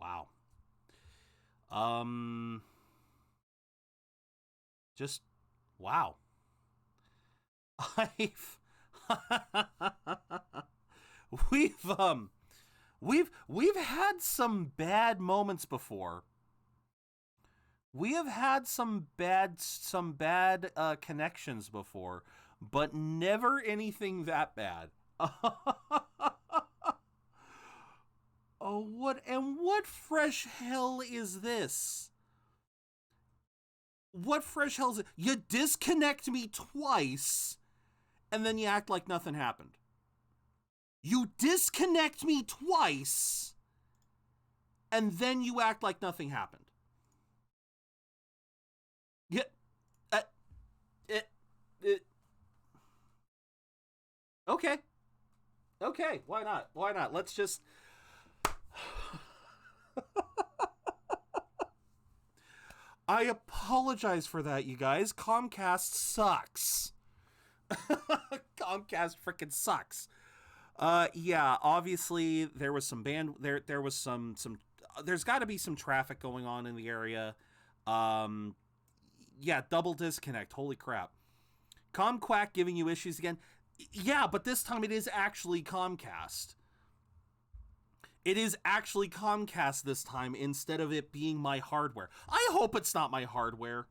Wow. Just wow. I've we've we've had some bad moments before. We have had some bad connections before, but never anything that bad. Oh, what fresh hell is this? What fresh hell is it? You disconnect me twice, and then you act like nothing happened. You disconnect me twice, and then you act like nothing happened. Yeah. Okay. Okay, why not? Why not? Let's just... I apologize for that, you guys. Comcast sucks. Comcast freaking sucks. Yeah, obviously there was some there was some there's got to be some traffic going on in the area. Yeah, double disconnect. Holy crap. Comquack giving you issues again. Yeah, but this time it is actually Comcast. It is actually Comcast this time instead of it being my hardware. I hope it's not my hardware.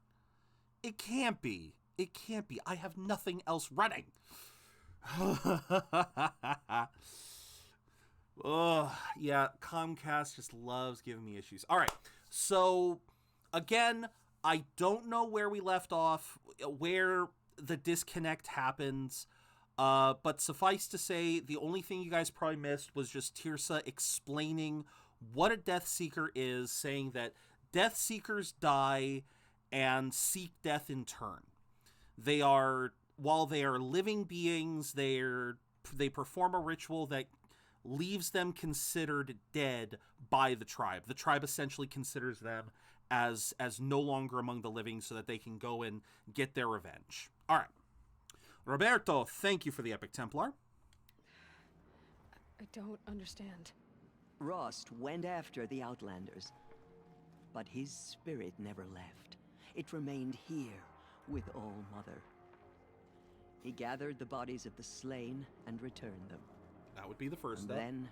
It can't be. It can't be. I have nothing else running. Oh, yeah, Comcast just loves giving me issues. All right, so again, I don't know where we left off, where the disconnect happens. But suffice to say, the only thing you guys probably missed was just Tirsa explaining what a Death Seeker is, saying that Death Seekers die and seek death in turn. They are, while they are living beings, they perform a ritual that leaves them considered dead by the tribe. The tribe essentially considers them as no longer among the living so that they can go and get their revenge. All right. Roberto, thank you for the Epic Templar. I don't understand. Rost went after the Outlanders, but his spirit never left. It remained here with All-Mother. He gathered the bodies of the slain and returned them. That would be the first step. Then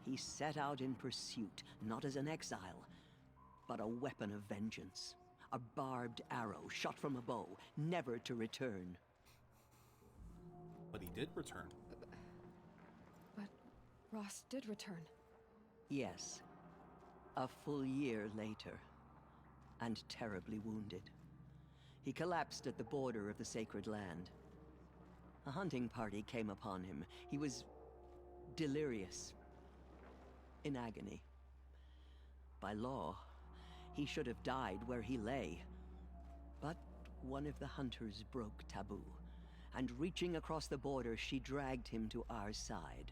he set out in pursuit, not as an exile, but a weapon of vengeance. A barbed arrow shot from a bow, never to return. But he did return. But Rost did return. Yes. A full year later. And terribly wounded. He collapsed at the border of the sacred land. A hunting party came upon him. He was delirious. In agony. By law, he should have died where he lay. But one of the hunters broke taboo. And reaching across the border, she dragged him to our side.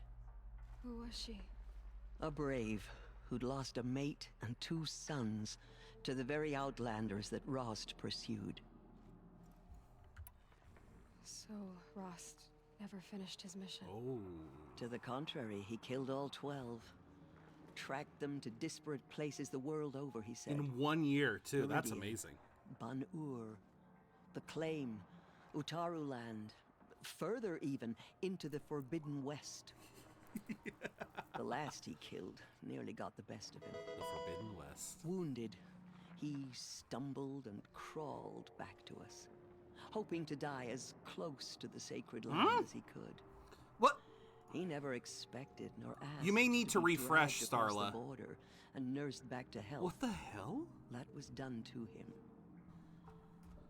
Who was she? A brave who'd lost a mate and 2 sons to the very Outlanders that Rost pursued. So Rost never finished his mission. Oh. To the contrary, he killed all 12. Tracked them to disparate places the world over, he said. In 1 year, too. That's Meridian, amazing. Ban-Ur, the Claim, Utaru land, further even into the Forbidden West. The last he killed nearly got the best of him. The Forbidden West. Wounded, he stumbled and crawled back to us, hoping to die as close to the sacred land as he could. What? He never expected nor asked. You may need to be refresh, dragged across Starla. the border and nursed back to health. What the hell? That was done to him,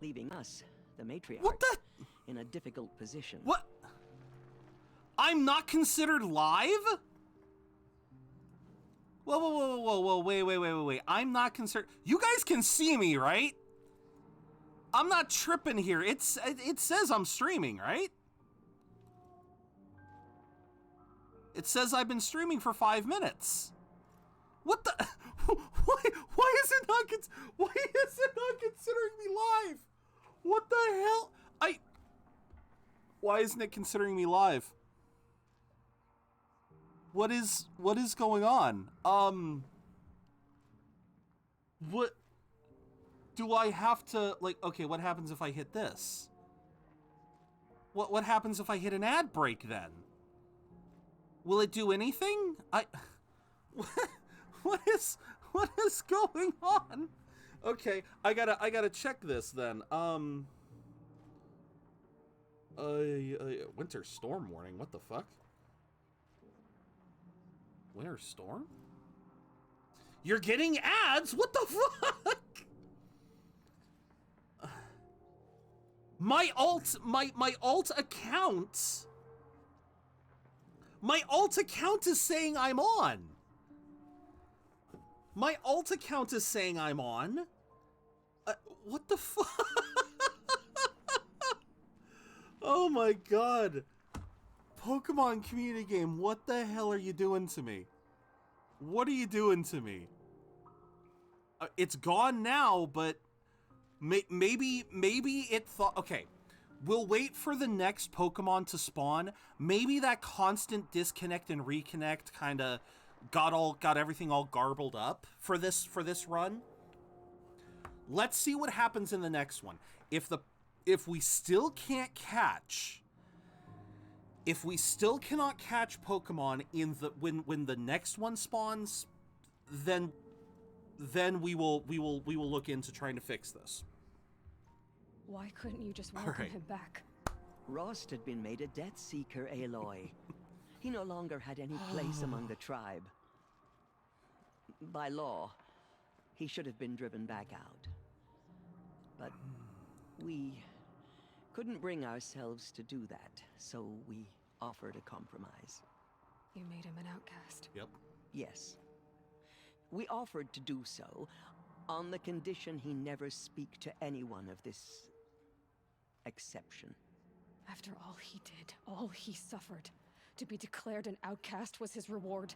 leaving us, the matriarch, What the? in a difficult position. What? I'm not considered live? Whoa, wait. I'm not considered... You guys can see me, right? I'm not tripping here. It says I'm streaming, right? It says I've been streaming for 5 minutes. What the... Why is it not considering me live? What the hell? Why isn't it considering me live? What is going on? What? Do I have to, like, okay, what happens if I hit this? What happens if I hit an ad break then? Will it do anything? What is going on? Okay, I gotta check this then. Winter storm warning. What the fuck? Winter storm? You're getting ads? What the fuck? My alt account. My alt account is saying I'm on. My alt account is saying I'm on. What the fuck? Oh my god. Pokemon community game, what the hell are you doing to me? What are you doing to me? It's gone now, but maybe it thought, okay, we'll wait for the next Pokemon to spawn. Maybe that constant disconnect and reconnect kind of got everything all garbled up for this run. Let's see what happens in the next one. If we still can't catch, if we still cannot catch Pokemon in the when the next one spawns, then we will look into trying to fix this. Why couldn't you just welcome him back? Rost had been made a Death Seeker Aloy. He no longer had any place among the tribe. By law, he should have been driven back out. But we couldn't bring ourselves to do that, so we offered a compromise. You made him an outcast. Yep. Yes. We offered to do so on the condition he never speak to anyone of this exception. After all he did, all he suffered, to be declared an outcast was his reward.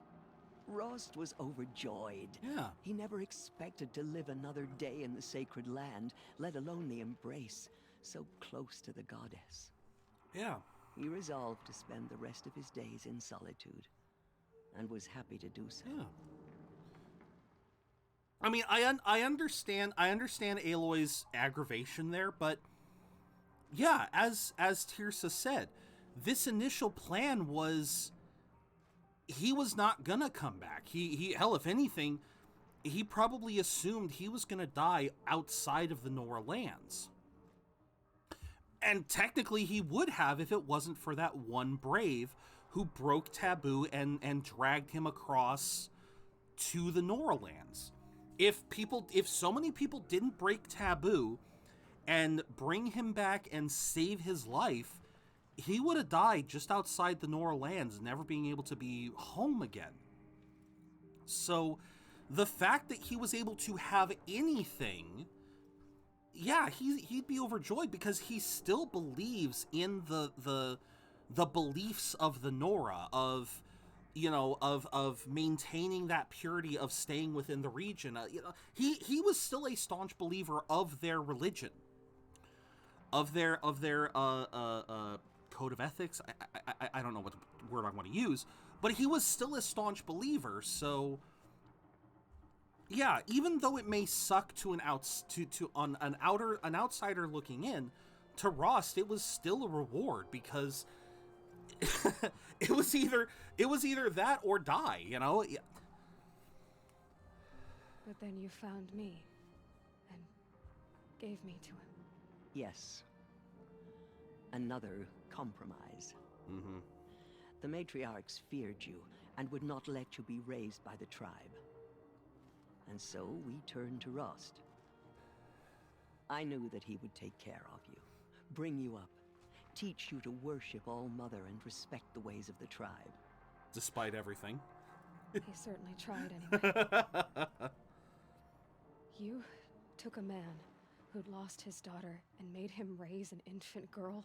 Rost was overjoyed. Yeah. He never expected to live another day in the sacred land, let alone the embrace, so close to the goddess. Yeah. He resolved to spend the rest of his days in solitude, and was happy to do so. Yeah. I mean, I understand Aloy's aggravation there, but yeah, as Tirsa said, this initial plan was he was not gonna come back. He hell, if anything, he probably assumed he was gonna die outside of the Nora lands. And technically he would have if it wasn't for that one brave who broke taboo and dragged him across to the Nora lands. If so many people didn't break taboo and bring him back and save his life, he would have died just outside the Nora lands, never being able to be home again. So the fact that he was able to have anything, yeah, he'd be overjoyed because he still believes in the beliefs of the Nora, of, you know, of maintaining that purity, of staying within the region. You know, he was still a staunch believer of their religion, of their code of ethics. I don't know what word I want to use, but he was still a staunch believer. So yeah, even though it may suck to an outsider looking in, to Rost it was still a reward, because it was either that or die, you know. But then you found me and gave me to him. Yes. Another compromise. Mm-hmm. The matriarchs feared you and would not let you be raised by the tribe. And so we turned to Rost. I knew that he would take care of you, bring you up, teach you to worship All Mother and respect the ways of the tribe. Despite everything. He certainly tried anyway. You took a man who'd lost his daughter and made him raise an infant girl?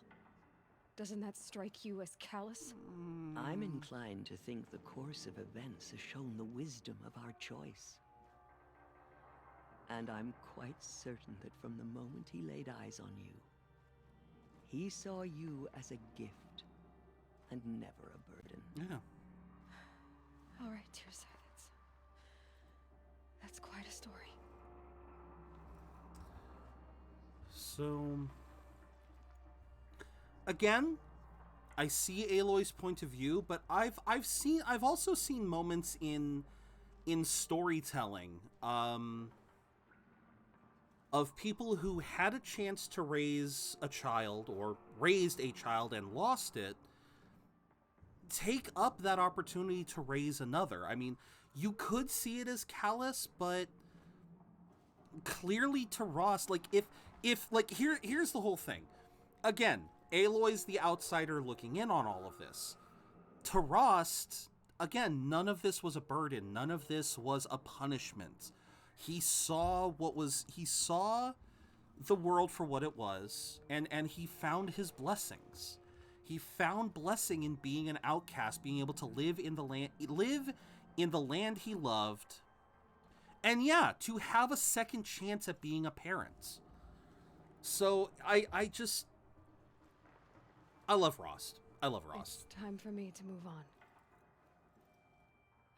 Doesn't that strike you as callous? I'm inclined to think the course of events has shown the wisdom of our choice. And I'm quite certain that from the moment he laid eyes on you, he saw you as a gift and never a burden. Yeah. All right, Tirsa, that's quite a story. So again, I see Aloy's point of view, but I've also seen moments in storytelling of people who had a chance to raise a child or raised a child and lost it, take up that opportunity to raise another. I mean, you could see it as callous, but clearly to Rost, like if like here's the whole thing. Again, Aloy's the outsider looking in on all of this. To Rost, again, none of this was a burden. None of this was a punishment. He saw the world for what it was, and he found his blessings. He found blessing in being an outcast, being able to live in the land he loved, and yeah, to have a second chance at being a parent. So I love Rost. I love Rost. It's time for me to move on.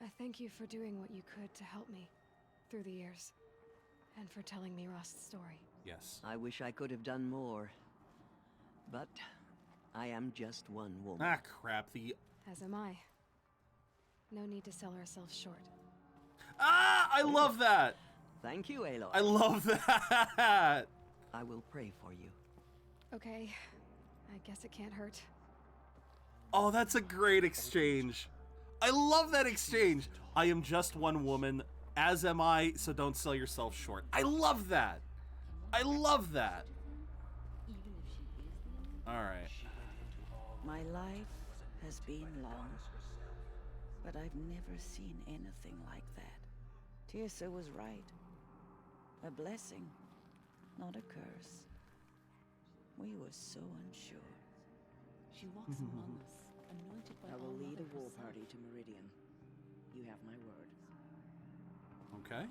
I thank you for doing what you could to help me through the years, and for telling me Rost's story. Yes. I wish I could have done more, but I am just one woman. Ah, crap. As am I. No need to sell ourselves short. Ah, I love that. Thank you, Aloy. I love that. I will pray for you. Okay, I guess it can't hurt. Oh, that's a great exchange. I love that exchange. I am just one woman, as am I, so don't sell yourself short. I love that. I love that. All right. My life has been long, but I've never seen anything like that. Tirsa was right. A blessing, not a curse. We were so unsure. She walks among us, anointed by I will lead All-Mother a war herself. party to Meridian. You have my word. Okay.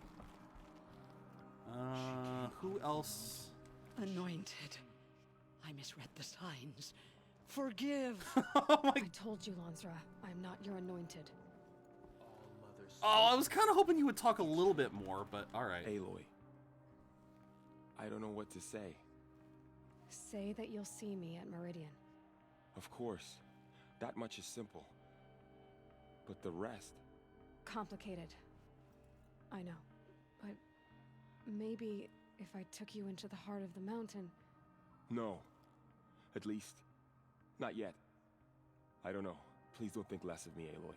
Who else? Anointed. I misread the signs. Forgive. Oh my. I told you, Lansra, I'm not your anointed. Oh, I was kind of hoping you would talk a little bit more, but all right. Aloy, I don't know what to say. Say that you'll see me at Meridian. Of course, that much is simple. But the rest... Complicated. I know. But maybe if I took you into the heart of the mountain... No. At least, not yet. I don't know. Please don't think less of me, Aloy.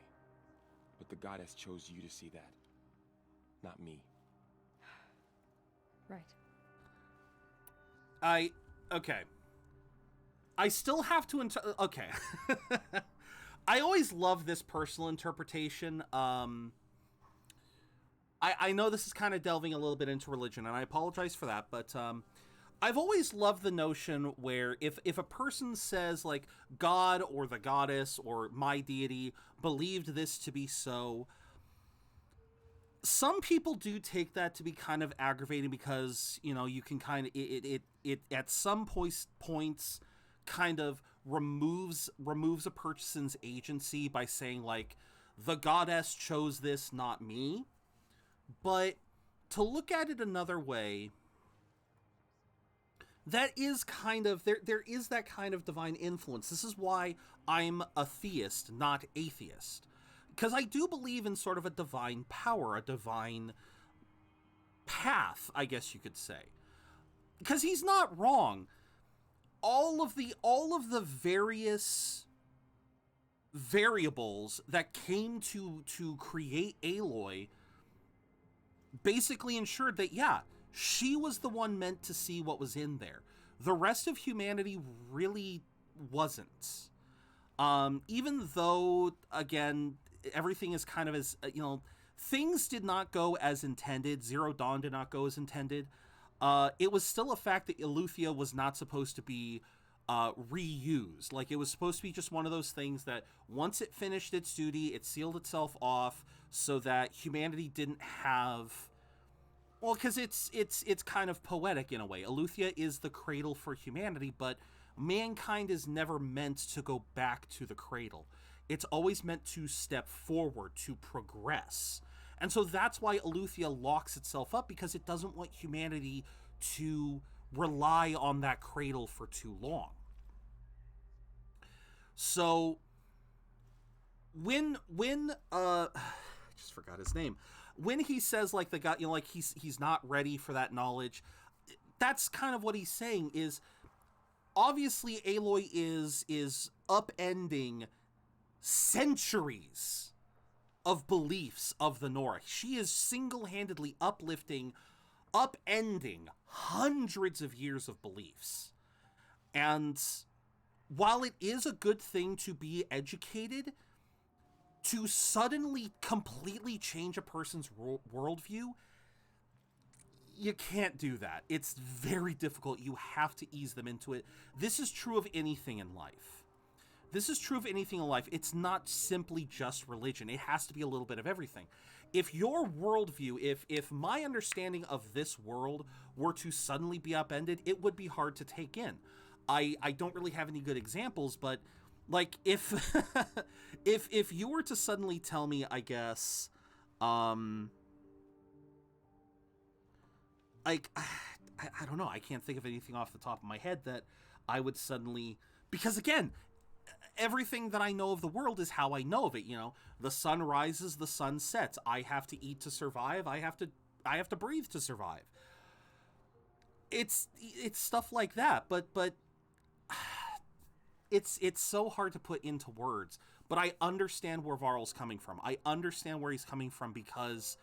But the goddess chose you to see that. Not me. Right. Okay. I still have to okay. I always love this personal interpretation. I know this is kind of delving a little bit into religion, and I apologize for that, but I've always loved the notion where if a person says, like, God or the goddess or my deity believed this to be so, some people do take that to be kind of aggravating because, you know, you can kind of, it at some points kind of removes a person's agency by saying, like, the goddess chose this, not me. But to look at it another way, that is kind of, there is that kind of divine influence. This is why I'm a theist, not atheist. Because I do believe in sort of a divine power, a divine path, I guess you could say. Because he's not wrong. All of the various variables that came to create Aloy basically ensured that, yeah, she was the one meant to see what was in there. The rest of humanity really wasn't. Even though, again, everything is kind of as, you know, things did not go as intended. Zero Dawn did not go as intended. It was still a fact that Eleuthia was not supposed to be reused. Like, it was supposed to be just one of those things that once it finished its duty, it sealed itself off so that humanity didn't have... Well, because it's kind of poetic in a way. Eleuthia is the cradle for humanity, but mankind is never meant to go back to the cradle. It's always meant to step forward, to progress. And so that's why Eleuthia locks itself up, because it doesn't want humanity to rely on that cradle for too long. So when I just forgot his name. When he says like the guy, like he's not ready for that knowledge, that's kind of what he's saying is obviously Aloy is upending centuries of beliefs of the Nora. She is single-handedly upending hundreds of years of beliefs. And while it is a good thing to be educated, to suddenly completely change a person's worldview, you can't do that. It's very difficult. You have to ease them into it. This is true of anything in life. This is true of anything in life. It's not simply just religion. It has to be a little bit of everything. If your worldview, if my understanding of this world were to suddenly be upended, it would be hard to take in. I don't really have any good examples, but like if if you were to suddenly tell me, I guess, like I don't know, I can't think of anything off the top of my head that I would suddenly, because again, everything that I know of the world is how I know of it. You know, the sun rises, the sun sets. I have to eat to survive. I have to breathe to survive. It's stuff like that, but it's so hard to put into words. But I understand where Varl's coming from. I understand where he's coming from because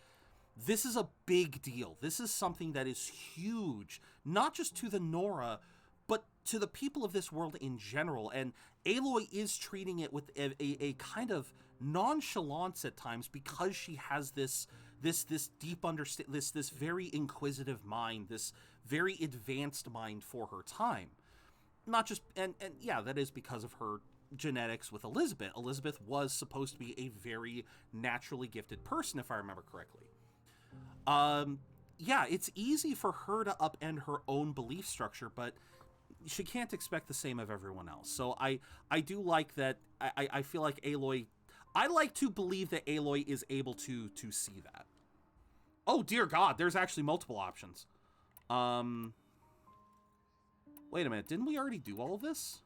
this is a big deal. This is something that is huge, not just to the Nora, but to the people of this world in general. And Aloy is treating it with a kind of nonchalance at times because she has this deep this very inquisitive mind, this very advanced mind for her time. Not just, and yeah, that is because of her genetics with Elizabeth. Elizabeth was supposed to be a very naturally gifted person, if I remember correctly. Yeah, it's easy for her to upend her own belief structure, but she can't expect the same of everyone else. So I do like that. I feel like Aloy, I like to believe that Aloy is able to see that. Oh dear God, there's actually multiple options. Wait a minute, didn't we already do all of this?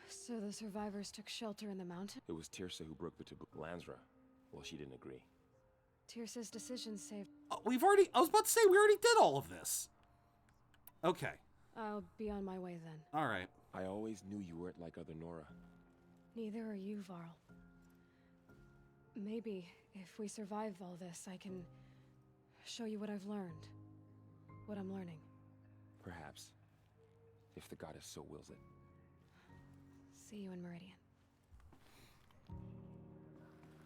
So the survivors took shelter in the mountain? It was Tirsa who broke the taboo. Lansra, well, she didn't agree. Tirsa's decision saved... I was about to say, we already did all of this. Okay. I'll be on my way then. All right. I always knew you weren't like other Nora. Neither are you, Varl. Maybe, if we survive all this, I can show you what I've learned. What I'm learning. Perhaps. If the goddess so wills it. See you in Meridian.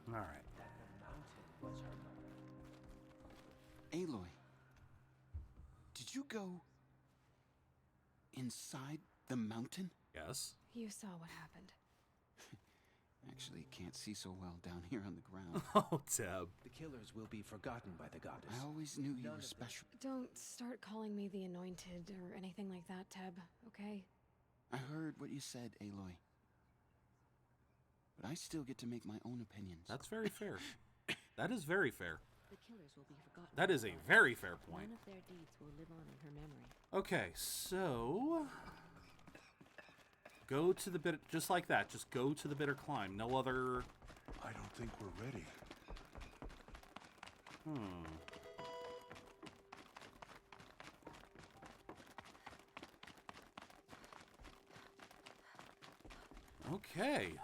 All right. Aloy, did you go inside the mountain? Yes. You saw what happened. Actually, can't see so well down here on the ground. Oh, Teb. The killers will be forgotten by the goddess. I always knew you were special. Don't start calling me the Anointed or anything like that, Teb, okay? I heard what you said, Aloy. But I still get to make my own opinions. That's very fair. That is very fair. The killers will be forgotten. That is a very fair point. None of their deeds will live on in her memory. Okay, so go to the bitter, just like that. Just go to the bitter climb. No other. I don't think we're ready. Okay.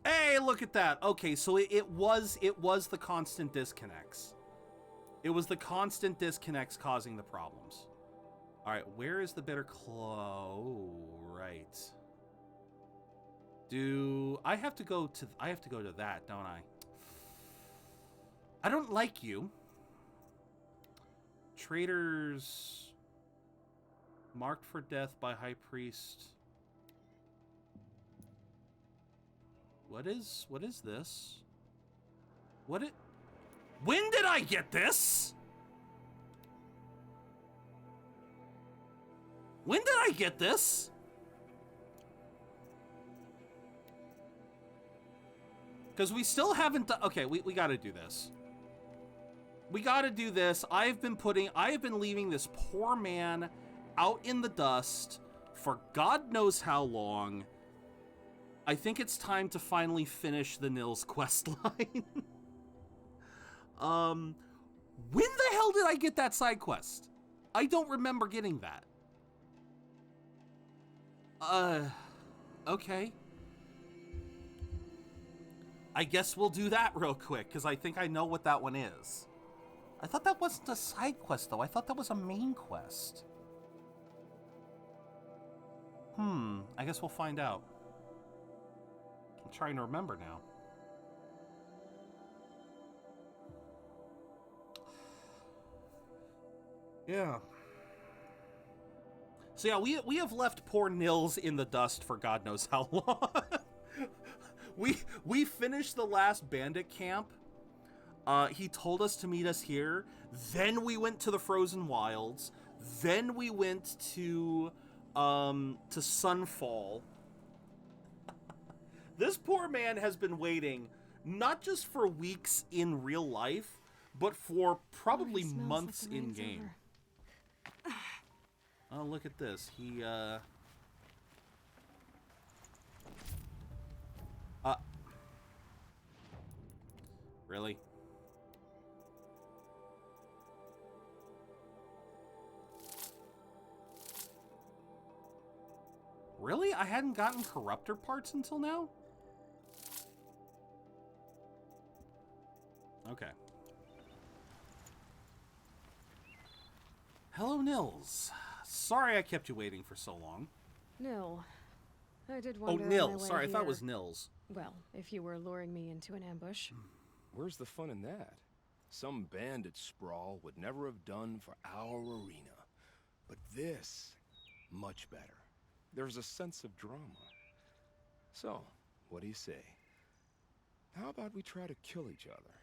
Hey, look at that. Okay, so it was the constant disconnects. It was the constant disconnects causing the problems. All right, where is the bitter claw? Oh, right. Do I have to go to? I have to go to that, don't I? I don't like you. Traitors marked for death by High Priest. What is this? When did I get this? When did I get this? Because we still haven't done... Okay, we got to do this. We got to do this. I have been leaving this poor man out in the dust for God knows how long. I think it's time to finally finish the Nils quest line. When the hell did I get that side quest? I don't remember getting that. Okay. I guess we'll do that real quick, because I think I know what that one is. I thought that wasn't a side quest, though. I thought that was a main quest. I guess we'll find out. I'm trying to remember now. Yeah. So yeah, we have left poor Nils in the dust for God knows how long. we finished the last bandit camp. He told us to meet us here. Then we went to the Frozen Wilds. Then we went to Sunfall. This poor man has been waiting not just for weeks in real life, but for probably months in game. Oh, look at this. He, really? Really? I hadn't gotten corruptor parts until now? Okay. Hello, Nils. Sorry I kept you waiting for so long. Nil. I did wonder. Oh, Nils. Sorry, I thought it was Nils. Well, if you were luring me into an ambush. Where's the fun in that? Some bandit sprawl would never have done for our arena. But this, much better. There's a sense of drama. So, what do you say? How about we try to kill each other?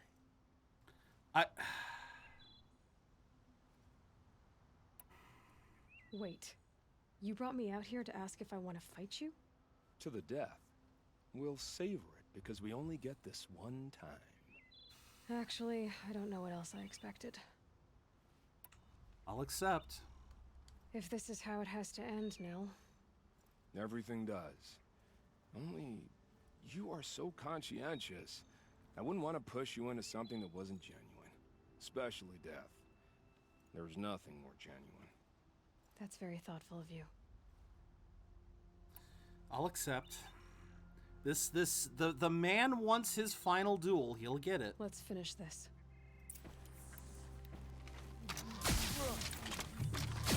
Wait. You brought me out here to ask if I want to fight you? To the death. We'll savor it because we only get this one time. Actually, I don't know what else I expected. I'll accept. If this is how it has to end, Nil. Everything does. Only, you are so conscientious. I wouldn't want to push you into something that wasn't genuine. Especially death. There's nothing more genuine. That's very thoughtful of you. I'll accept. The man wants his final duel. He'll get it. Let's finish this.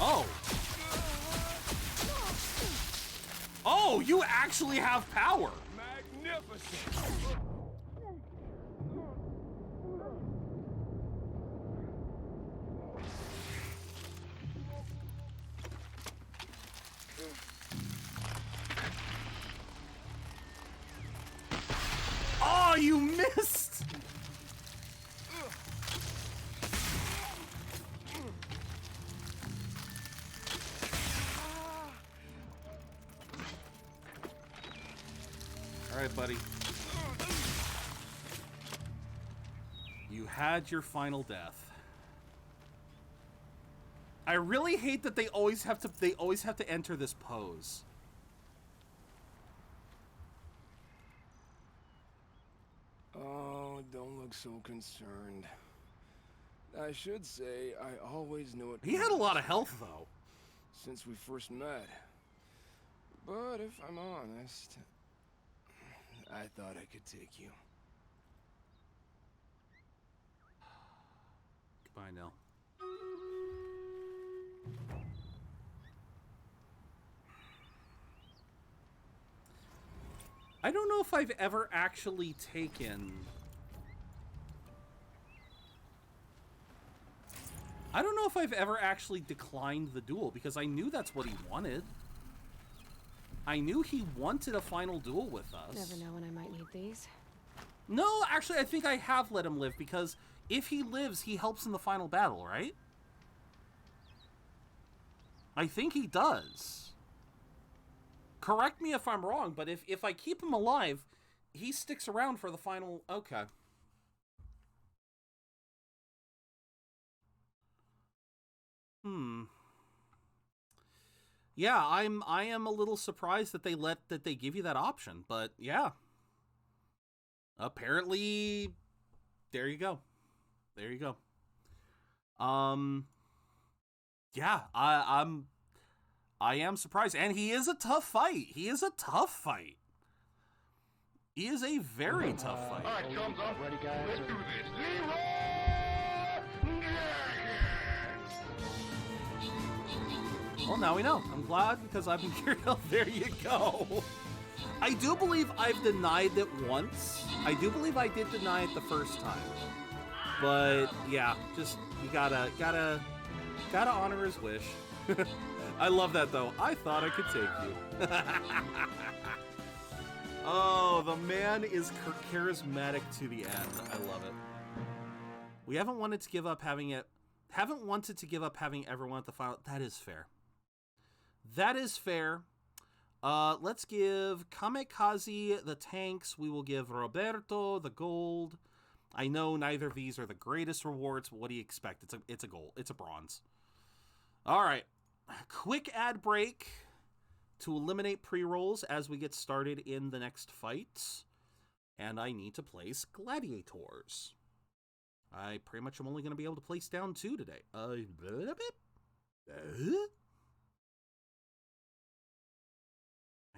Oh! Oh, you actually have power! Magnificent! Oh, you missed! All right, buddy. You had your final death. I really hate that they always have to enter this pose. Oh, don't look so concerned. I should say I always knew it. He had a lot of health, though. Since we first met. But if I'm honest, I thought I could take you. Goodbye, Nil. I don't know if I've ever actually taken... I don't know if I've ever actually declined the duel, because I knew that's what he wanted. I knew he wanted a final duel with us. Never know when I might need these. No, actually, I think I have let him live, because if he lives, he helps in the final battle, right? I think he does. Correct me if I'm wrong, but if I keep him alive, he sticks around for the final. Okay. Yeah, I am a little surprised that they give you that option, but yeah. Apparently, there you go. There you go. Yeah, I am surprised, and he is a tough fight. He is a tough fight. He is a very tough fight. All right, thumbs up. Ready, guys? Let's do this. Well, now we know. I'm glad because I've been curious. There you go. I do believe I've denied it once. I do believe I did deny it the first time. But yeah, just you gotta honor his wish. I love that though. I thought I could take you. Oh, the man is charismatic to the end. I love it. We haven't wanted to give up having everyone at the final. That is fair. That is fair. Let's give Kamikaze the tanks. We will give Roberto the gold. I know neither of these are the greatest rewards, but what do you expect? It's a gold. It's a bronze. All right. Quick ad break to eliminate pre-rolls as we get started in the next fight. And I need to place gladiators. I pretty much am only going to be able to place down 2 today. I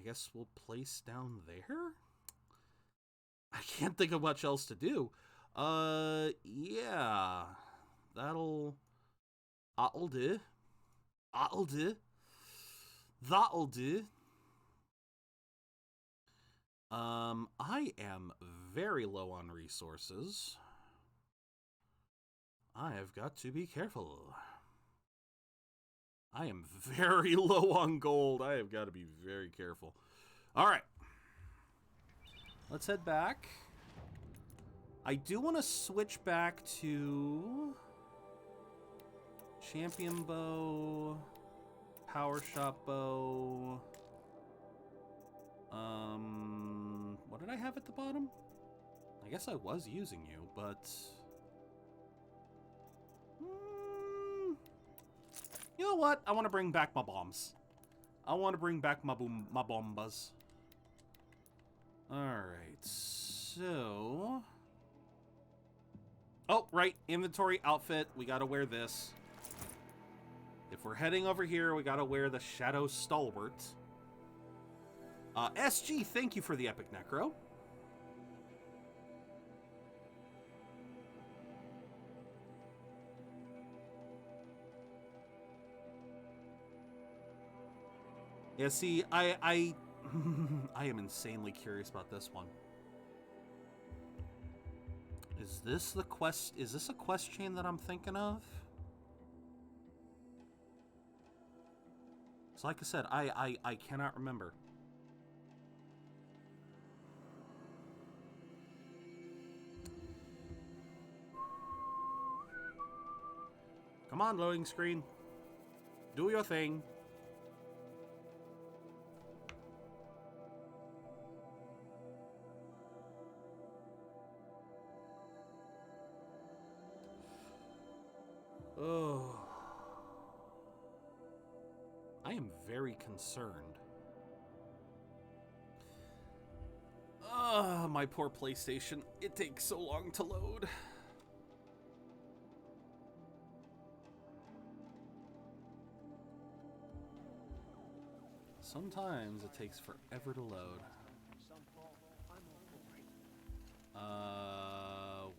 guess we'll place down there? I can't think of much else to do. Yeah. That'll do. That'll do. That'll do. I am very low on resources. I have got to be careful. I am very low on gold. I have got to be very careful. All right. Let's head back. I do want to switch back to champion bow, power shot bow. What did I have at the bottom? I guess I was using you, but you know what? I want to bring back my bombs. I want to bring back my bombas. All right, so. Oh, right. Inventory outfit. We got to wear this. If we're heading over here, we got to wear the Shadow Stalwart. SG, thank you for the Epic Necro. Yeah, see, I I am insanely curious about this one. Is this the quest? Is this a quest chain that I'm thinking of? So like I said, I cannot remember. Come on, loading screen. Do your thing. Oh. I am very concerned. My poor PlayStation. It takes so long to load. Sometimes it takes forever to load.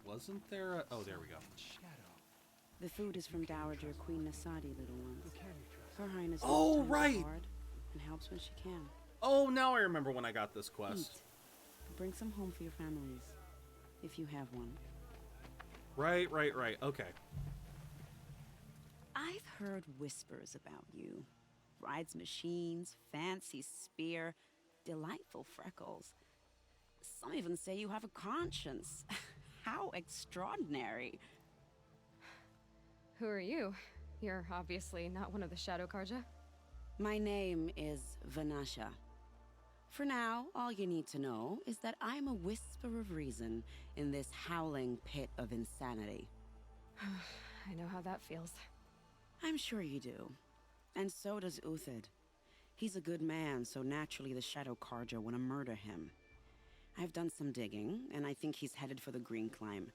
Wasn't there a... Oh, there we go. The food is from Dowager Queen Nasadi, little ones. Her Highness oh, right! Hard and helps when she can. Oh, now I remember when I got this quest. Eat. Bring some home for your families, if you have one. Right. Okay. I've heard whispers about you. Rides machines, fancy spear, delightful freckles. Some even say you have a conscience. How extraordinary. Who are you? You're obviously not one of the Shadow Karja. My name is Vanasha. For now, all you need to know is that I'm a whisper of reason in this howling pit of insanity. I know how that feels. I'm sure you do. And so does Uthid. He's a good man, so naturally the Shadow Carja want to murder him. I've done some digging, and I think he's headed for the Green Climb.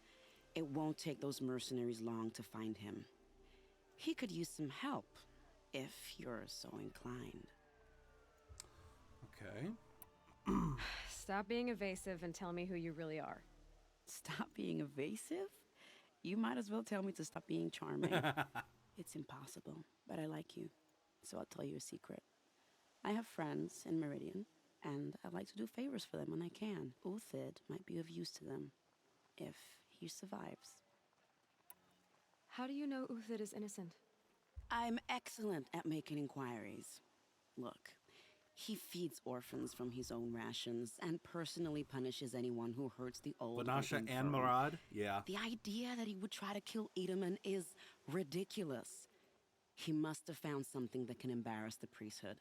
It won't take those mercenaries long to find him. He could use some help, if you're so inclined. Okay. Stop being evasive and tell me who you really are. Stop being evasive? You might as well tell me to stop being charming. It's impossible, but I like you, so I'll tell you a secret. I have friends in Meridian, and I like to do favors for them when I can. Uthid might be of use to them, if he survives. How do you know Uthid is innocent? I'm excellent at making inquiries. Look, he feeds orphans from his own rations and personally punishes anyone who hurts the old. Vanasha and Murad? Yeah. The idea that he would try to kill Edaman is ridiculous. He must have found something that can embarrass the priesthood.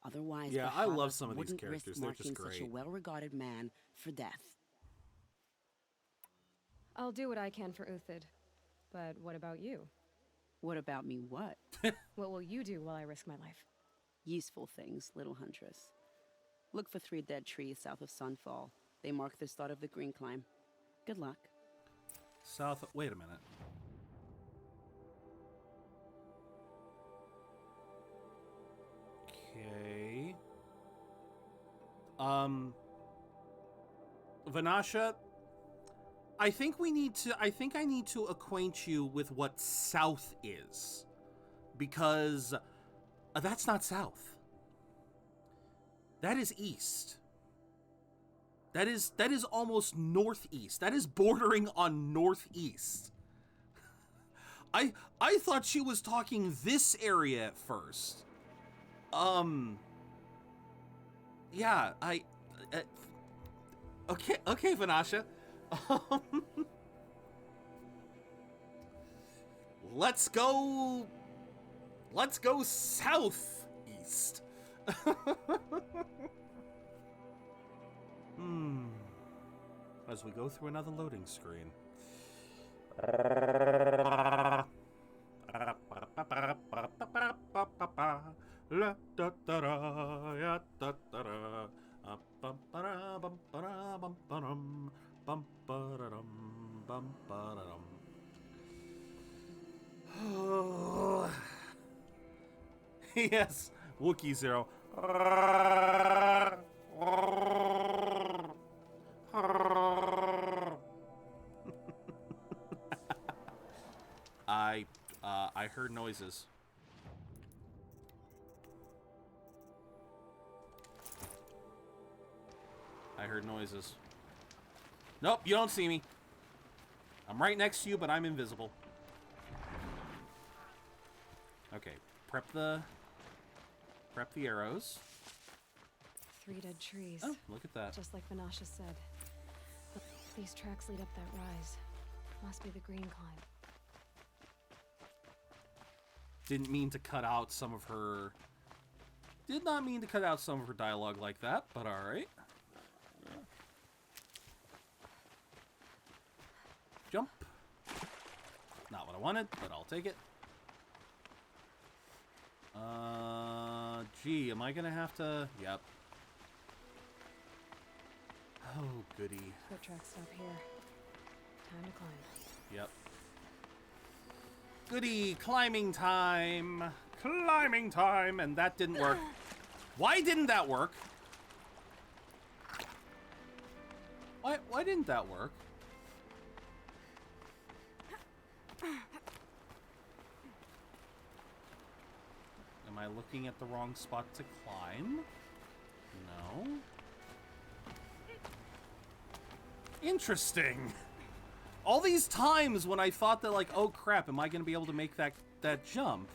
Otherwise, yeah, I love Bahavas some of these wouldn't characters. risk They're marking just great. such a well-regarded man for death. I'll do what I can for Uthid. But what about you? What about me what? What will you do while I risk my life? Useful things, little huntress. Look for 3 dead trees south of Sunfall. They mark the start of the Green Climb. Good luck. South... Wait a minute. Okay. Vanasha, I think I need to acquaint you with what south is. Because that's not south. That is east. That is almost northeast. That is bordering on northeast. I thought she was talking this area at first. Yeah, okay, Vanasha. Let's go southeast. As we go through another loading screen. Yes, Wookiee Zero. I heard noises. I heard noises. Nope, you don't see me. I'm right next to you, but I'm invisible. Okay, prep the arrows. 3 dead trees. Oh, look at that. Just like Vanasha said. But these tracks lead up that rise. Must be the Green Climb. Didn't mean to cut out some of her... Did not mean to cut out some of her dialogue like that, but alright. Jump. Not what I wanted, but I'll take it. Gee, am I gonna have to... Yep. Oh, goody. Foot tracks stop here. Time to climb. Yep. Goody, climbing time. Climbing time, and that didn't work. Why didn't that work? Why didn't that work? Am I looking at the wrong spot to climb? No. Interesting. All these times when I thought that, like, oh crap, am I going to be able to make that jump?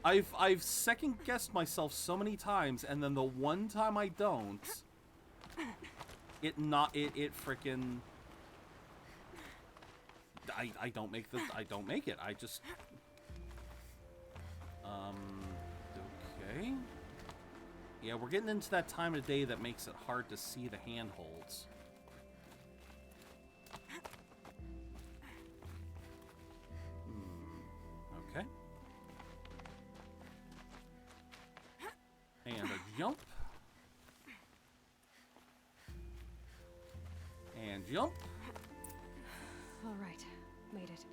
I've second guessed myself so many times, and then the one time I don't, it freaking I don't make it. I just okay. Yeah, we're getting into that time of day that makes it hard to see the handholds. Okay. And a jump. And jump. All right, made it.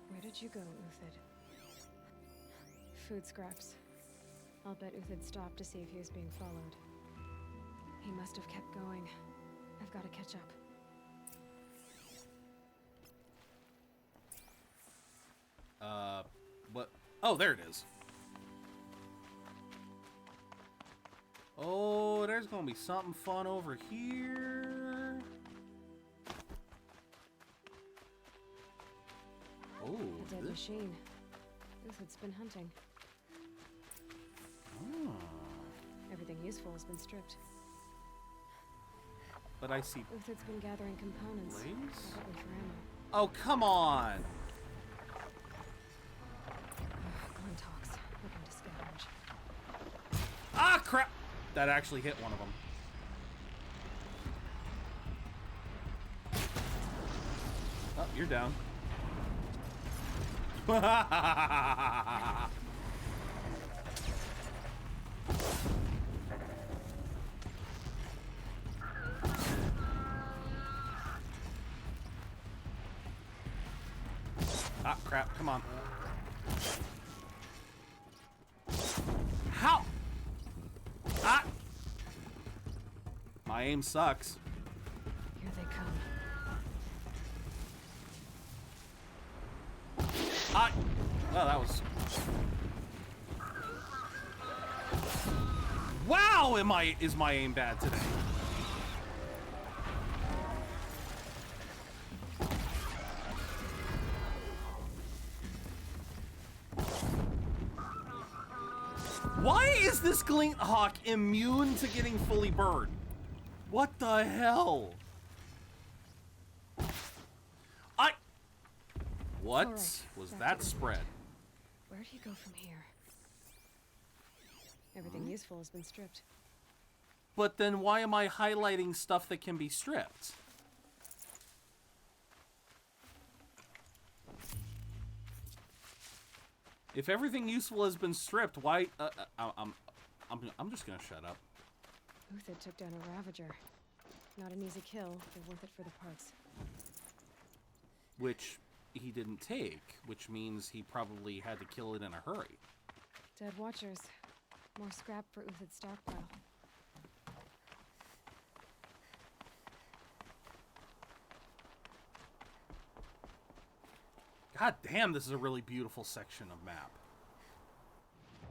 Where did you go, Uthid? Food scraps. I'll bet Uthid stopped to see if he was being followed. He must have kept going. I've got to catch up. What? Oh, there it is. Oh, there's gonna be something fun over here. Oh, A dead machine. Uthid's been hunting. Oh. Everything useful has been stripped. But I see. Uthid's been gathering components. Blades? Probably for ammo. Oh, come on! Talks. Looking to scavenge. Ah, crap! That actually hit one of them. Oh, you're down. Ah, crap, come on. How? Ah! My aim sucks. Here they come. Ah! Oh, that was... Wow! Is my aim bad today? Why is this Glint Hawk immune to getting fully burned? What the hell? What was that spread? Where do you go from here? Everything useful has been stripped. But then why am I highlighting stuff that can be stripped? If everything useful has been stripped, why? I'm just gonna shut up. Uthid took down a Ravager. Not an easy kill, but worth it for the parts. Which he didn't take, which means he probably had to kill it in a hurry. Dead Watchers. More scrap for Uthid's stockpile. God damn, this is a really beautiful section of map.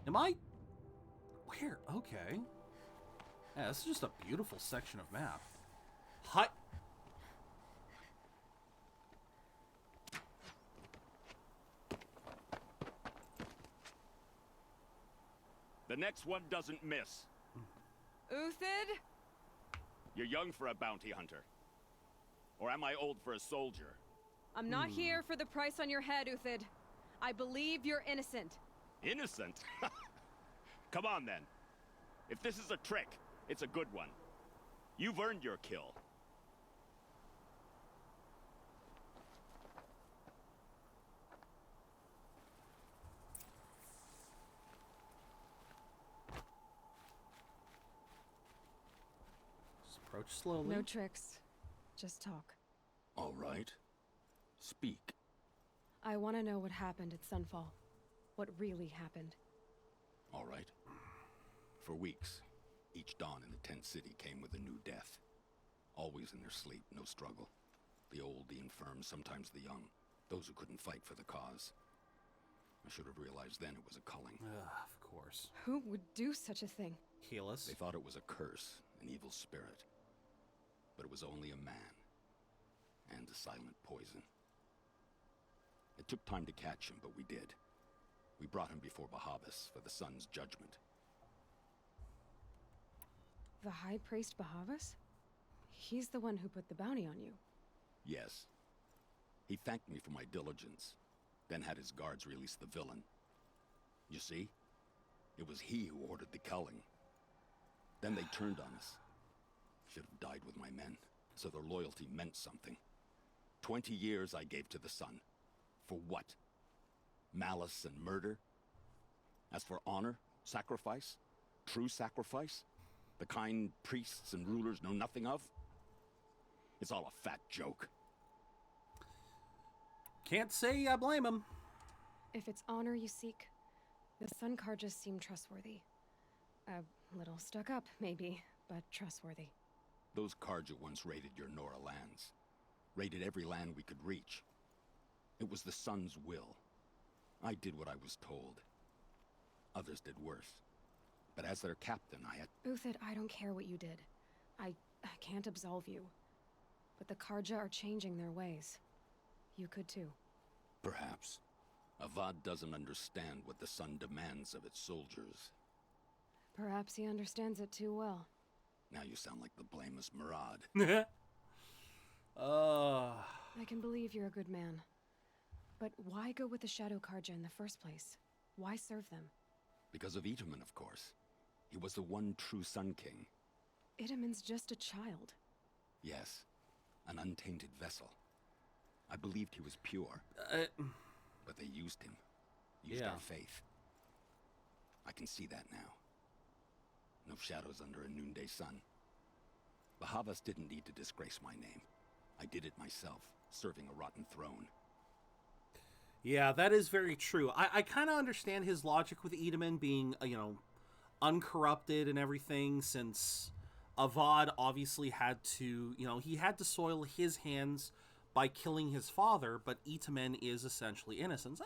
Am I... Where? Okay. Yeah, this is just a beautiful section of map. Hi... The next one doesn't miss. Uthid? You're young for a bounty hunter. Or am I old for a soldier? I'm not here for the price on your head, Uthid. I believe you're innocent. Innocent? Come on, then. If this is a trick, it's a good one. You've earned your kill. Just approach slowly. No tricks. Just talk. All right. Speak. I want to know what happened at Sunfall. What really happened. All right. For weeks, each dawn in the tent city came with a new death. Always in their sleep, no struggle. The old, the infirm, sometimes the young. Those who couldn't fight for the cause. I should have realized then it was a culling. Of course. Who would do such a thing? Healus. They thought it was a curse, an evil spirit. But it was only a man. And a silent poison. It took time to catch him, but we did. We brought him before Bahavas for the sun's judgment. The High Priest Bahavas? He's the one who put the bounty on you. Yes. He thanked me for my diligence, then had his guards release the villain. You see? It was he who ordered the culling. Then they turned on us. Should have died with my men, so their loyalty meant something. 20 years I gave to the sun. For what? Malice and murder? As for honor, sacrifice, true sacrifice, the kind priests and rulers know nothing of, it's all a fat joke. Can't say I blame him. If it's honor you seek, the Sun Karjas seem trustworthy. A little stuck up, maybe, but trustworthy. Those Karja once raided your Nora lands. Raided every land we could reach. It was the Sun's will. I did what I was told. Others did worse. But as their captain, I had... Uthid, I don't care what you did. I can't absolve you. But the Karja are changing their ways. You could too. Perhaps. Avad doesn't understand what the Sun demands of its soldiers. Perhaps he understands it too well. Now you sound like the blameless Murad. I can believe you're a good man. But why go with the Shadow Karja in the first place? Why serve them? Because of Itaman, of course. He was the one true Sun King. Itaman's just a child. Yes, an untainted vessel. I believed he was pure. But they used him. Used our faith. I can see that now. No shadows under a noonday sun. Bahavas didn't need to disgrace my name. I did it myself, serving a rotten throne. Yeah, that is very true. I kind of understand his logic with Itaman being, uncorrupted and everything, since Avad obviously had to, he had to soil his hands by killing his father, but Itaman is essentially innocent.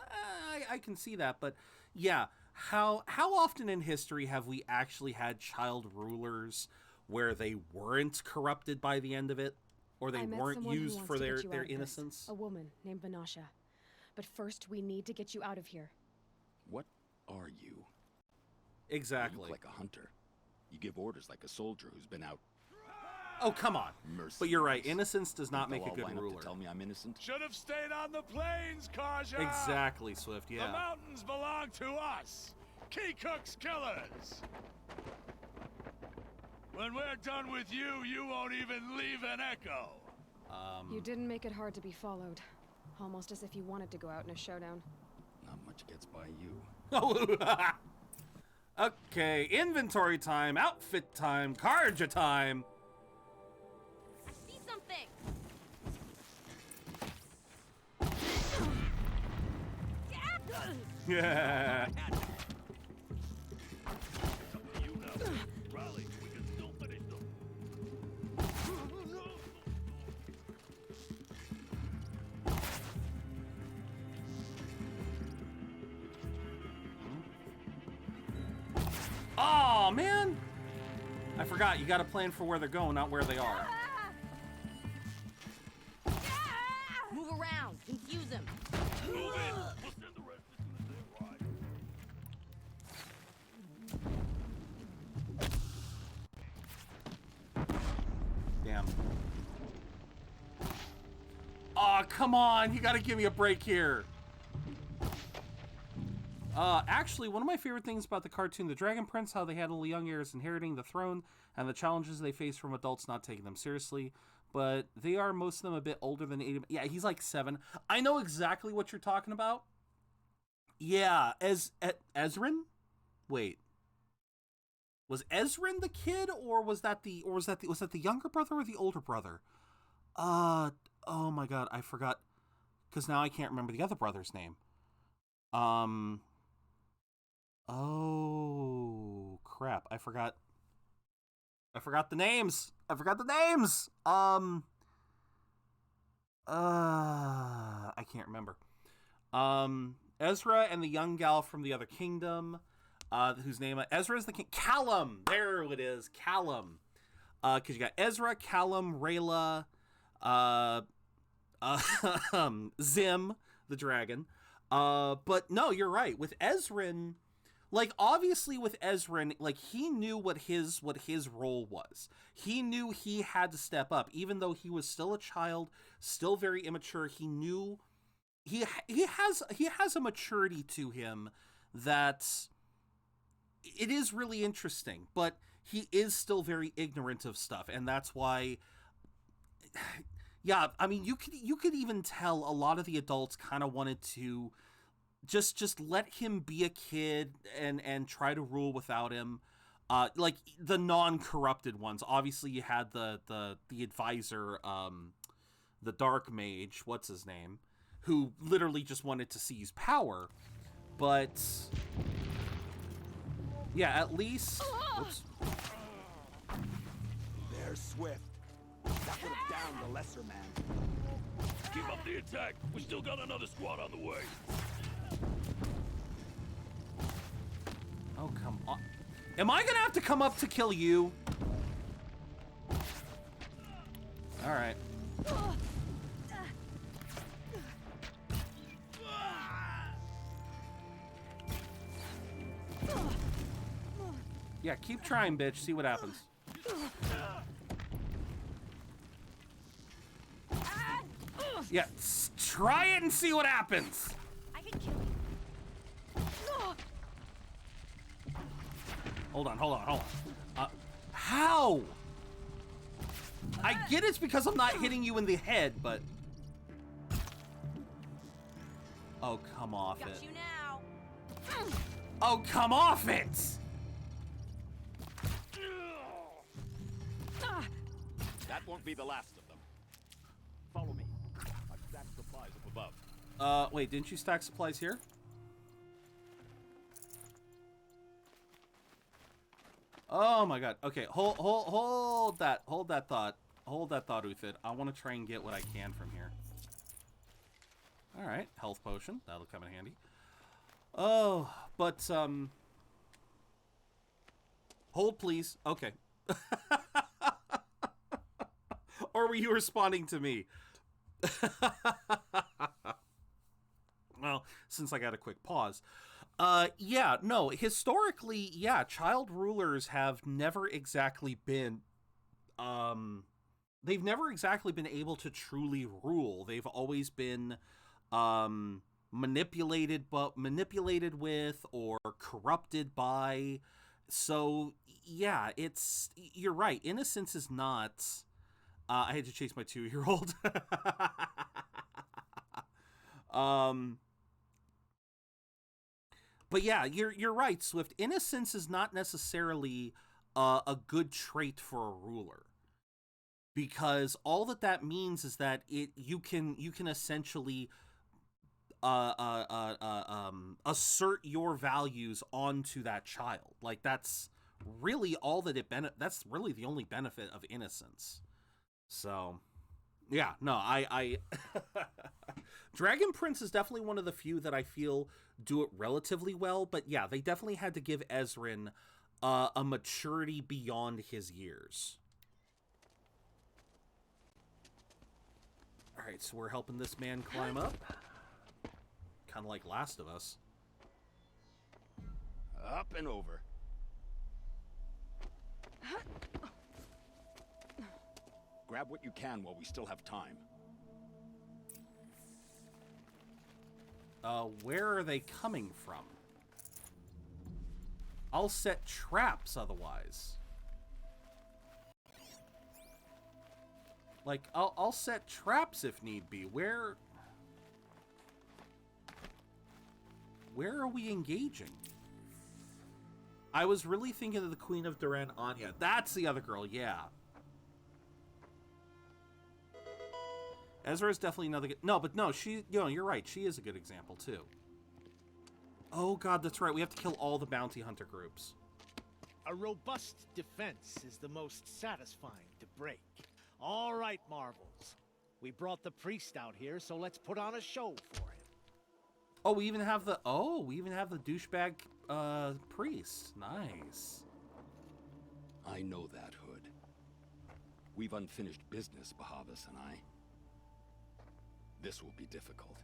I can see that, but yeah, how often in history have we actually had child rulers where they weren't corrupted by the end of it, or they weren't used for their innocence? A woman named Vanasha. But first, we need to get you out of here. What are you? Exactly. You look like a hunter. You give orders like a soldier who's been out. Oh, come on. Mercy. But you're right. Innocence does not make a good ruler. To tell me I'm innocent? Should have stayed on the plains, Karja. Exactly, Swift. Yeah. The mountains belong to us, Kikuk's killers. When we're done with you, you won't even leave an echo. You didn't make it hard to be followed. Almost as if you wanted to go out in a showdown. Not much gets by you. Okay, inventory time, outfit time, Karja time. See something. Yeah. Oh man, I forgot. You got to plan for where they're going, not where they are. Move around, confuse them. Move in. We'll send the rest as soon as they arrive. Damn. Oh, come on. You got to give me a break here. Actually, one of my favorite things about the cartoon, The Dragon Prince, how they handle young heirs inheriting the throne and the challenges they face from adults not taking them seriously. But they are, most of them, a bit older than 8. Yeah, he's like 7. I know exactly what you're talking about. Yeah, Ezrin? Wait. Was Ezrin the kid, or was that the younger brother or the older brother? Oh my god, I forgot, because now I can't remember the other brother's name. Oh crap, I forgot the names. I can't remember. Ezra and the young gal from the other kingdom, whose name Ezra is the king. Callum, there it is, Callum. Because you got Ezra, Callum, Rayla, Zim, the dragon. But no, you're right. With Ezrin, like, obviously with Ezrin, like, he knew what his role was. He knew he had to step up, even though he was still a child, still very immature. He knew he has a maturity to him that it is really interesting. But he is still very ignorant of stuff, and that's why. Yeah, I mean, you could even tell a lot of the adults kind of wanted to just let him be a kid and try to rule without him. Like the non-corrupted ones. Obviously, you had the advisor, the Dark Mage, what's his name, who literally just wanted to seize power. But yeah, at least. Whoops. They're swift. That would have downed the lesser man. Keep up the attack. We still got another squad on the way. Oh, come on. Am I gonna have to come up to kill you? Alright. Yeah, keep trying, bitch. See what happens. Yeah, try it and see what happens. I can kill you. Hold on. How? I get it's because I'm not hitting you in the head, but... Oh, come off Got it. you now. Oh, come off it! That won't be the last of them. Follow me. I've stacked supplies up above. Wait, didn't you stack supplies here? Oh my god. Okay, hold that thought. Hold that thought, Uthid. I want to try and get what I can from here. Alright, health potion. That'll come in handy. Oh, but, hold, please. Okay. Or were you responding to me? Well, since I got a quick pause. Yeah, no, historically, yeah, child rulers have never exactly been, they've never exactly been able to truly rule. They've always been, manipulated with or corrupted by. So, yeah, you're right. Innocence is not, I had to chase my 2-year-old. But yeah, you're right, Swift. Innocence is not necessarily a good trait for a ruler, because all that means is that you can essentially assert your values onto that child. Like that's really all that that's really the only benefit of innocence. So, yeah, no, I Dragon Prince is definitely one of the few that I feel do it relatively well, but yeah, they definitely had to give Ezrin a maturity beyond his years. All right, so we're helping this man climb up. Kind of like Last of Us. Up and over. Grab what you can while we still have time. Where are they coming from? I'll set traps otherwise. Like, I'll set traps if need be. Where are we engaging? I was really thinking of the Queen of Duran Anya. That's the other girl, yeah. Ezra is definitely another good... No, but no, you're right. She is a good example, too. Oh, God, that's right. We have to kill all the bounty hunter groups. A robust defense is the most satisfying to break. All right, Marvels. We brought the priest out here, so let's put on a show for him. Oh, we even have the douchebag priest. Nice. I know that, Hood. We've unfinished business, Bahavas and I. This will be difficult.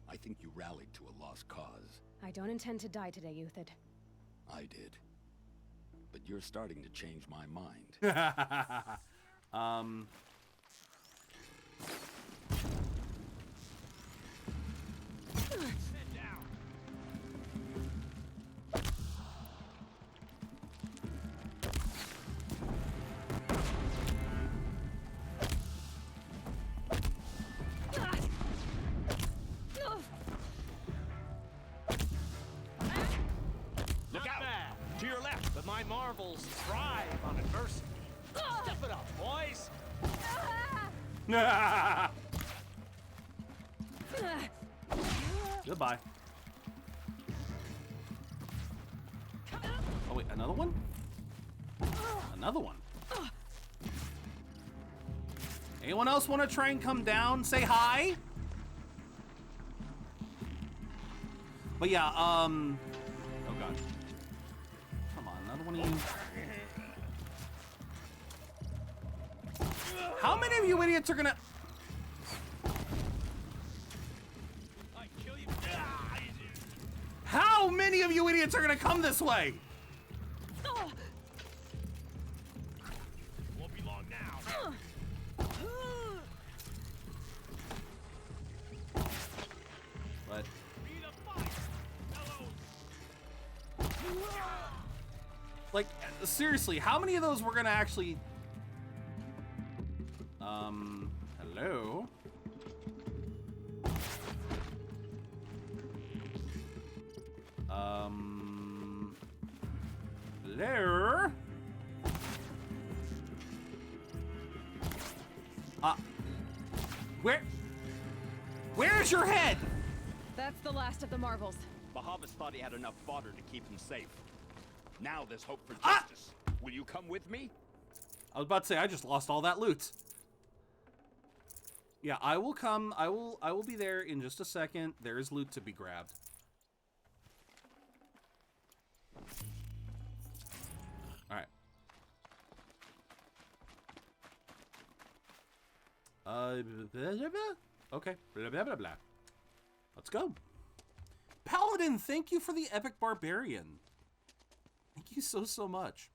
I think you rallied to a lost cause. I don't intend to die today, Euthid. I did. But you're starting to change my mind. Sit down. marvels thrive on adversity. Step it up, boys. Goodbye. Oh wait, another one? Another one. Anyone else want to try and come down? Say hi. But yeah, oh god. Come on, another one of you. How many of you idiots are gonna... How many of you idiots are gonna come this way? Won't be long now. What? Like, seriously, how many of those we're gonna actually... hello? Hello? Where's your head? That's the last of the marvels. Bahavas thought he had enough fodder to keep him safe. Now there's hope for justice. Will you come with me? I was about to say, I just lost all that loot. Yeah, I will come. I will be there in just a second. There is loot to be grabbed. All right. Okay. Blah, blah, blah, blah. Let's go. Paladin, thank you for the epic barbarian. Thank you so much.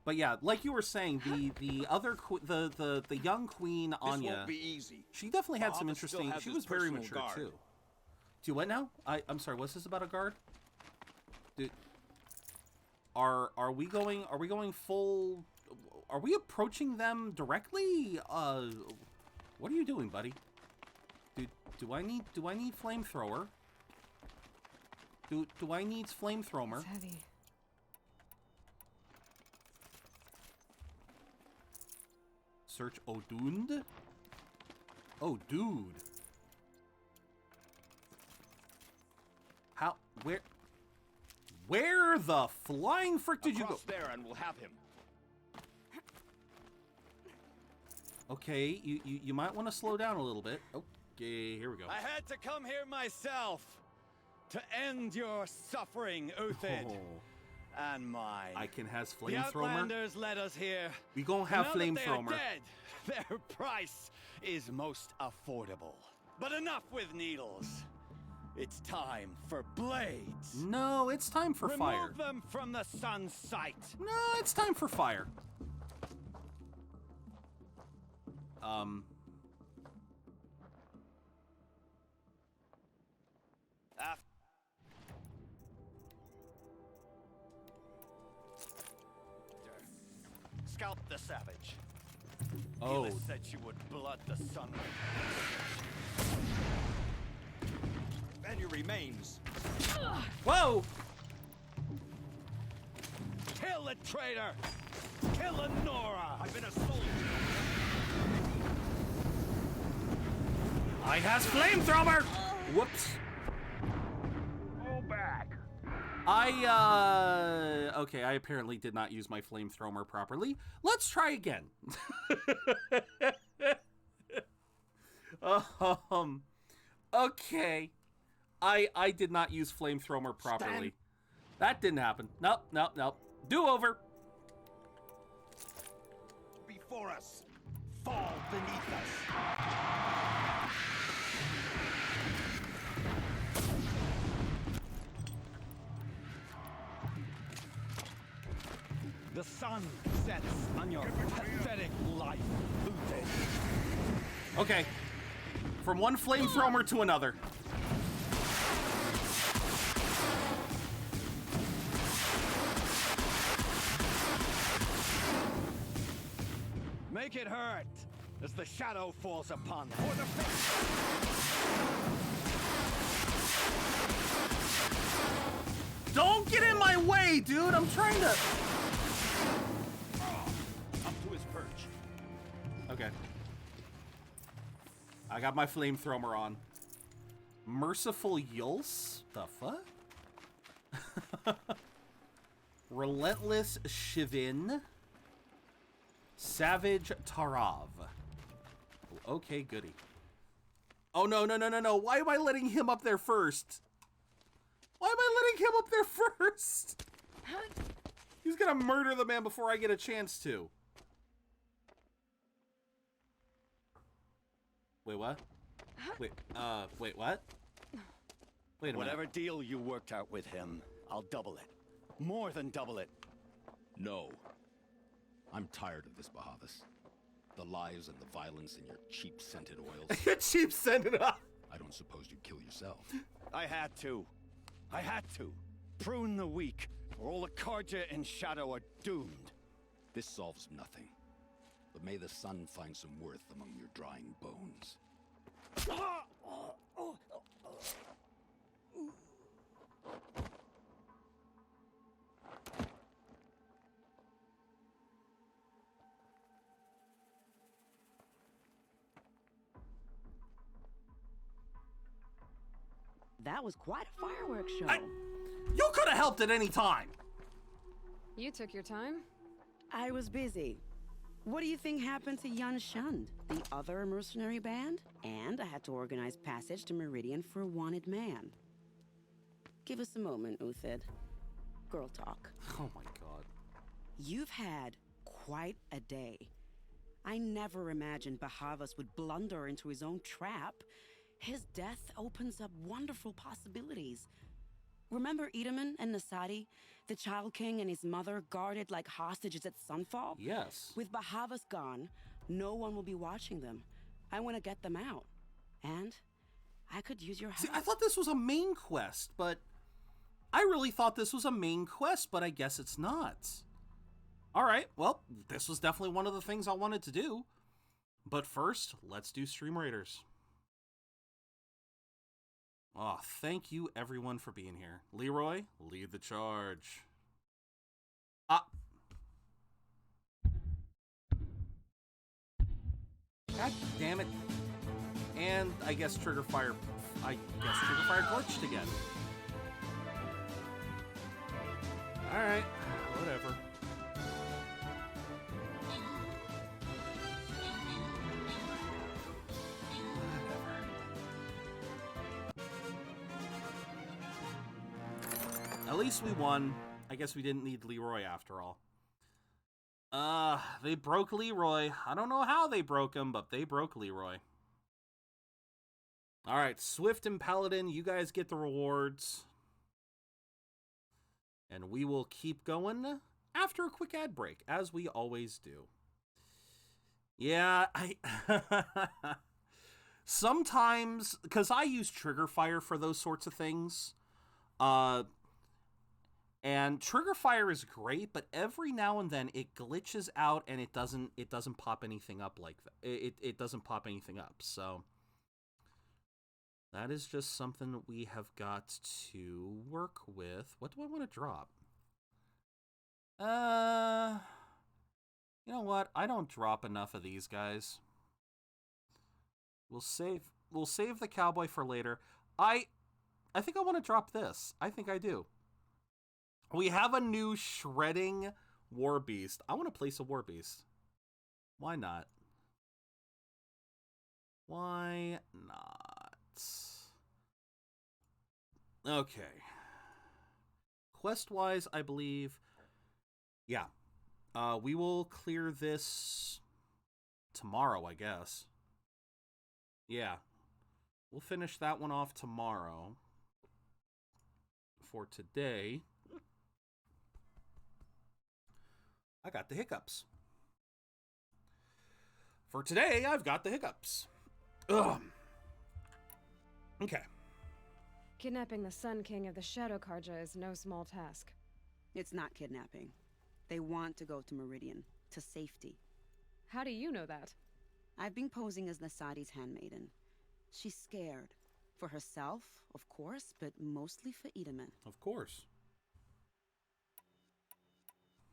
But yeah, like you were saying, the other the young queen Anya, won't be easy. she definitely had some Bahavas interesting. still has She his was very personal mature guard. too. Do what now? I'm sorry. What's this about a guard? Dude, are we going full? Are we approaching them directly? What are you doing, buddy? Do I need flamethrower? Do I need flamethrower? It's heavy. Search Odund? Oh, dude. How? Where the flying frick did you go? Across there, and we'll have him. Okay, you might want to slow down a little bit. Okay, here we go. I had to come here myself to end your suffering, Uthid. Oh. And mine. I can has The flamethrower. Outlanders led us here. We gonna have Now that they are flamethrower. dead, their price is most affordable. But enough with needles. It's time for blades. No, it's time for fire. Remove them from the sun's sight. No, it's time for fire. Scalp the savage. Oh. Hela said she would blood the sun. And your remains. Whoa! Kill the traitor! Kill Nora! I've been a soldier. I has flamethrower. Whoops. Go back. Okay, I apparently did not use my flamethrower properly. Let's try again. Okay. I did not use flamethrower properly. Stand. That didn't happen. Nope. Do over. Before us. Fall beneath us. The sun sets on your pathetic life, Uthid. Okay. From one flamethrower to another. Make it hurt. as the shadow falls upon them. For the Don't get in my way, dude! I'm trying to... Up to his perch. Okay. I got my flamethrower on. Merciful Yulse? The fuck? Relentless Shivin. Savage Tarav. Okay, goody. Oh, no. Why am I letting him up there first? Why am I letting him up there first? He's gonna murder the man before I get a chance to. Wait, what? Wait, what? Wait a minute. Whatever deal you worked out with him, I'll double it. More than double it. No. I'm tired of this, Bahavas. The lies and the violence in your cheap-scented oils. Cheap-scented? I don't suppose you'd kill yourself. I had to. Prune the weak, or all the Karja and Shadow are doomed. This solves nothing. But may the sun find some worth among your drying bones. That was quite a fireworks show. You could have helped at any time. You took your time? I was busy. What do you think happened to Yun Shund, the other mercenary band? And I had to organize passage to Meridian for a wanted man. Give us a moment, Uthid. Girl talk. Oh my god. You've had quite a day. I never imagined Bahavas would blunder into his own trap. His death opens up wonderful possibilities. Remember Edaman and Nasadi? The Child King and his mother guarded like hostages at sunfall? Yes. With Bahavas gone, no one will be watching them. I want to get them out. And I could use your help. See, I thought this was a main quest, but... I really thought this was a main quest, but I guess it's not. Alright, well, this was definitely one of the things I wanted to do. But first, let's do Stream Raiders. Oh, thank you everyone for being here. Leroy, lead the charge. Ah. God damn it. And I guess Trigger Fire glitched again. Alright, whatever. At least we won. I guess we didn't need Leroy after all. They broke Leroy. I don't know how they broke him, but they broke Leroy. Alright, Swift and Paladin, you guys get the rewards. And we will keep going after a quick ad break, as we always do. Yeah, sometimes, because I use Trigger Fire for those sorts of things, and Trigger Fire is great, but every now and then it glitches out and it doesn't pop anything up like that. It doesn't pop anything up. So that is just something that we have got to work with. What do I want to drop? You know what? I don't drop enough of these guys. We'll save the cowboy for later. I think I want to drop this. I think I do. We have a new shredding war beast. I want to place a war beast. Why not? Why not? Okay. Quest-wise, I believe... Yeah. We will clear this tomorrow, I guess. Yeah. We'll finish that one off tomorrow. For today... I got the hiccups. For today, I've got the hiccups. Ugh. Okay. Kidnapping the Sun King of the Shadow Karja is no small task. It's not kidnapping. They want to go to Meridian, to safety. How do you know that? I've been posing as Nasadi's handmaiden. She's scared. For herself, of course, but mostly for Itamen. Of course.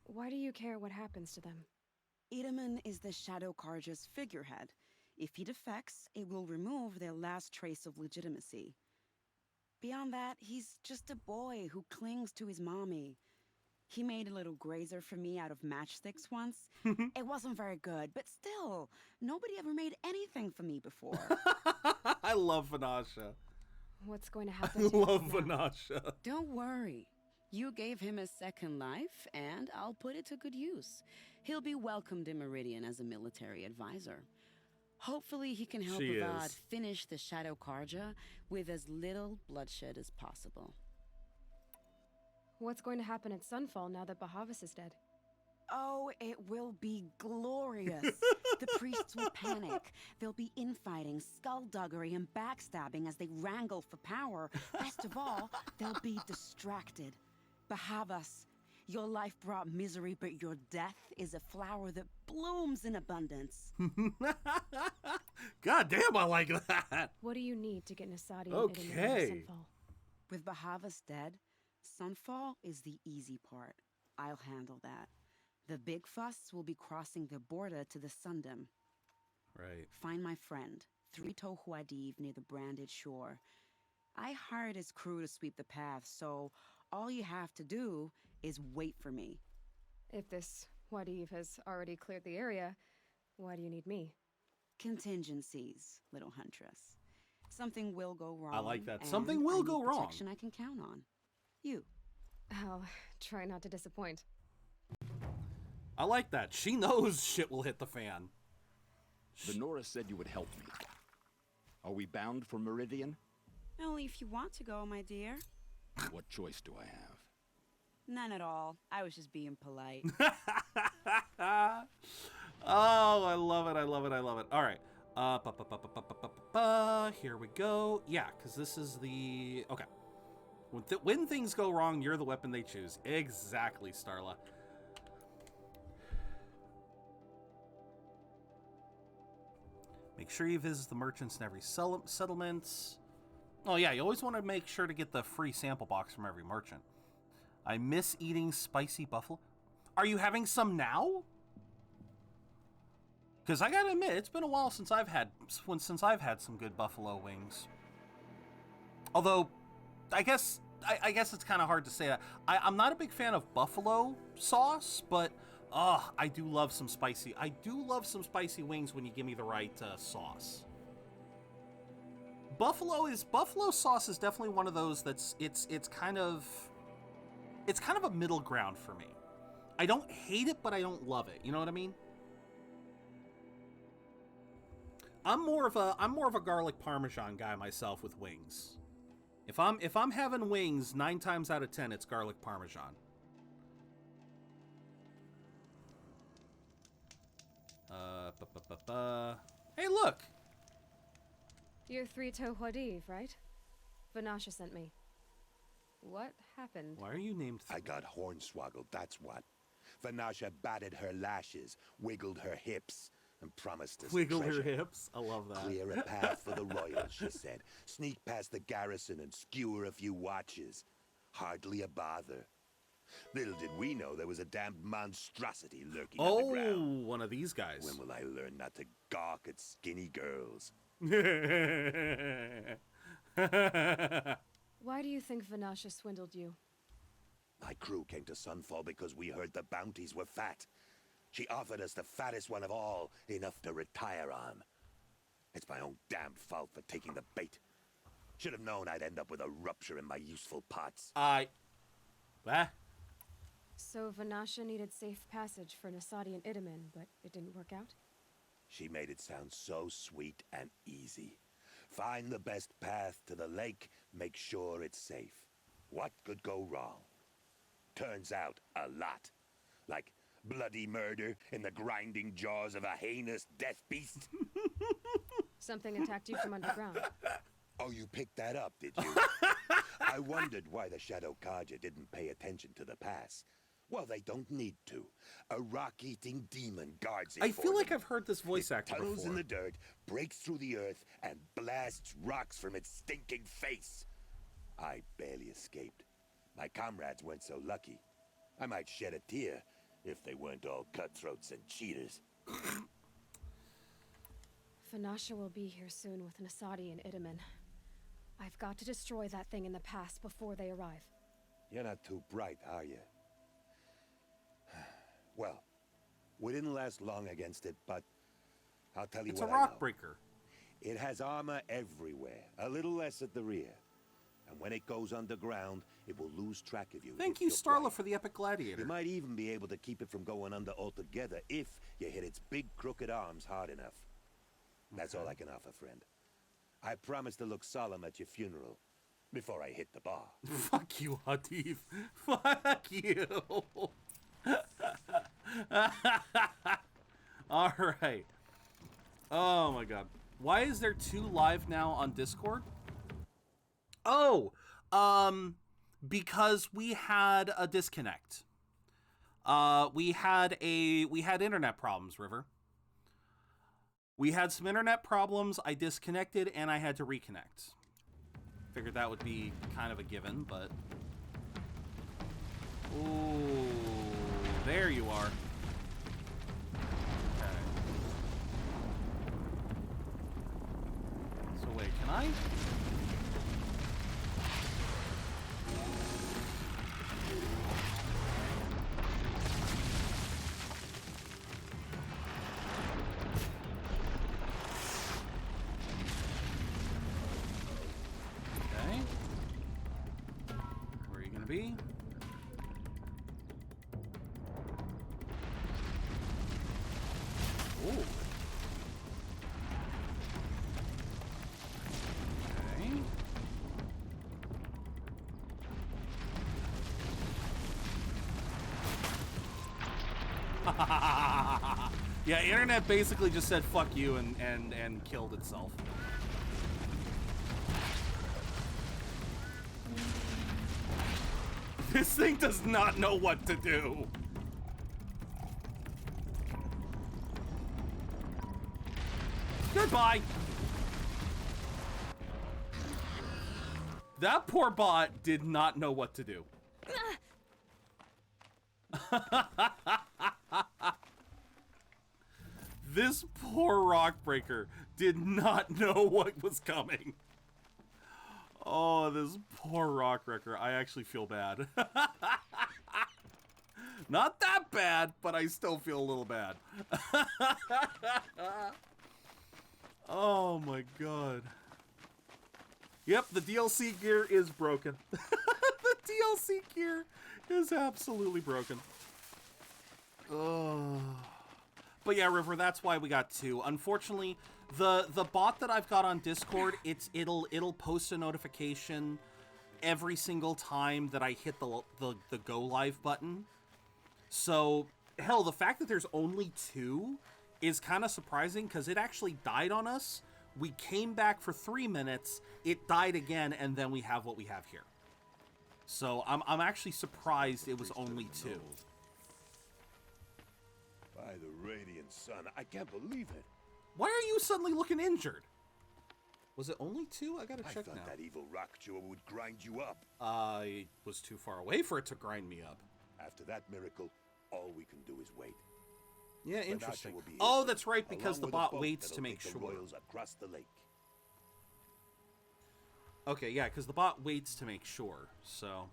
Why do you care what happens to them? Itamen is the Shadow Carja's figurehead. If he defects, it will remove their last trace of legitimacy. Beyond that, he's just a boy who clings to his mommy. He made a little grazer for me out of matchsticks once. It wasn't very good, but still, nobody ever made anything for me before. I love Vanasha. What's going to happen I to love him now? Vanasha. Don't worry. You gave him a second life, and I'll put it to good use. He'll be welcomed in Meridian as a military advisor. Hopefully he can help Avad finish the Shadow Carja with as little bloodshed as possible. What's going to happen at Sunfall now that Bahavas is dead? Oh, it will be glorious. The priests will panic. There'll be infighting, skullduggery, and backstabbing as they wrangle for power. Best of all, they'll be distracted. Bahavas, your life brought misery, but your death is a flower that blooms in abundance. God damn, I like that. What do you need to get Nasadi and Okay. Itamen to Sunfall? With Bahavas dead, Sunfall is the easy part. I'll handle that. The big fuss will be crossing the border to the Sundom. Right. Find my friend, Three-Toe Huadiv, near the branded shore. I hired his crew to sweep the path, so all you have to do is wait for me. If this Huadiv has already cleared the area, why do you need me? Contingencies, little huntress. Something will go wrong. I like that. and Something will I need go wrong. protection I can count on. You. I'll try not to disappoint. I like that. She knows shit will hit the fan. Venora said you would help me. Are we bound for Meridian? Only if you want to go, my dear. What choice do I have? None at all. I was just being polite. Oh, I love it. I love it. I love it. All right. Here we go. Yeah, because this is the... Okay. When things go wrong, you're the weapon they choose. Exactly, Starla. Make sure you visit the merchants in every settlement. Oh, yeah, you always want to make sure to get the free sample box from every merchant. I miss eating spicy buffalo. Are you having some now? Because I gotta admit, it's been a while since I've had some good buffalo wings. Although, I guess it's kind of hard to say that. I'm not a big fan of buffalo sauce, but I do love some spicy. I do love some spicy wings when you give me the right sauce. Buffalo sauce is definitely one of those that's it's kind of a middle ground for me. I don't hate it, but I don't love it. You know what I mean? I'm more of a garlic parmesan guy myself with wings. If I'm having wings, 9 times out of 10 it's garlic parmesan. Hey, look. You're Three-Toe Huadiv, right? Vanasha sent me. What happened? Why are you named? I got hornswoggled, that's what. Vanasha batted her lashes, wiggled her hips, and promised us Wiggle treasure. her hips? I love that. Clear a path for the royals, she said. Sneak past the garrison and skewer a few watches. Hardly a bother. Little did we know there was a damned monstrosity lurking underground. Oh, one of these guys. When will I learn not to gawk at skinny girls? Why do you think Vanasha swindled you? My crew came to Sunfall because we heard the bounties were fat. She offered us the fattest one of all, enough to retire on. It's my own damned fault for taking the bait. Should have known I'd end up with a rupture in my useful parts. What? So Vanasha needed safe passage for Nasadi and Itamen, but it didn't work out? She made it sound so sweet and easy. Find the best path to the lake, make sure it's safe. What could go wrong? Turns out, a lot. Like bloody murder in the grinding jaws of a heinous death beast. Something attacked you from underground. Oh, you picked that up, did you? I wondered why the Shadow Carja didn't pay attention to the pass. Well, they don't need to. A rock-eating demon guards it I for feel like them. I've heard this voice actor Tunnels before. in the dirt, breaks through the earth, and blasts rocks from its stinking face. I barely escaped. My comrades weren't so lucky. I might shed a tear if they weren't all cutthroats and cheaters. Finasha will be here soon with Nasadi and Itamen. I've got to destroy that thing in the pass before they arrive. You're not too bright, are you? Well, we didn't last long against it, but I'll tell you It's what a I know. rock breaker. It has armor everywhere, a little less at the rear. And when it goes underground, it will lose track of you. Thank you, Starla, for the epic gladiator. You might even be able to keep it from going under altogether if you hit its big crooked arms hard enough. That's all I can offer, friend. I promise to look solemn at your funeral before I hit the bar. Fuck you, Hadif. Fuck you. All right. Oh my god. Why is there 2 live now on Discord? Oh, because we had a disconnect. We had internet problems, River. We had some internet problems. I disconnected and I had to reconnect. Figured that would be kind of a given, but ooh, there you are. Okay. So wait, can I? Okay. Where are you gonna be? Ooh. Okay. Yeah, internet basically just said fuck you and killed itself. This thing does not know what to do. Goodbye. That poor bot did not know what to do. This poor rock breaker did not know what was coming. Oh, this poor rock breaker. I actually feel bad. Not that bad, but I still feel a little bad. Oh my god. Yep, the DLC gear is broken. The DLC gear is absolutely broken. Oh. But yeah, River, that's why we got 2. Unfortunately, the bot that I've got on Discord, it'll post a notification every single time that I hit the go live button. So, hell, the fact that there's only 2 is kind of surprising because it actually died on us. We came back for 3 minutes, it died again, and then we have what we have here. So I'm actually surprised it was only 2. By the radiant sun, I can't believe it. Why are you suddenly looking injured? Was it only 2? I gotta check now. I thought that evil rock chewer would grind you up. I was too far away for it to grind me up. After that miracle, all we can do is wait. Yeah, Finasha interesting. will be here Oh, soon, that's right, because along the with a bot boat waits that'll to make take sure. the royals across the lake. Okay, yeah, because the bot waits to make sure, so.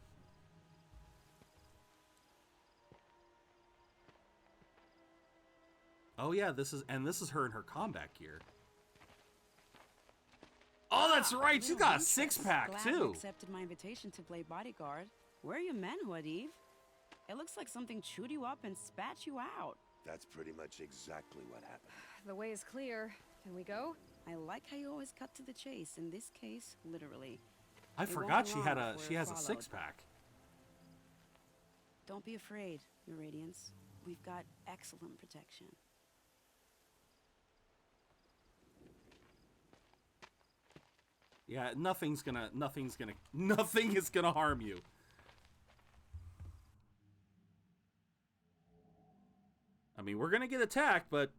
Oh yeah, this is her in her combat gear. Oh, that's right, she's got a 6-pack Glad too. you accepted my invitation to play bodyguard. Where are your men, Hadif? It looks like something chewed you up and spat you out. That's pretty much exactly what happened. The way is clear. Can we go? I like how you always cut to the chase. In this case, literally. I It won't forgot be she long had a before she we're has a followed. 6-pack. Don't be afraid, Your Radiance. We've got excellent protection. Yeah, nothing is gonna harm you. I mean, we're gonna get attacked, but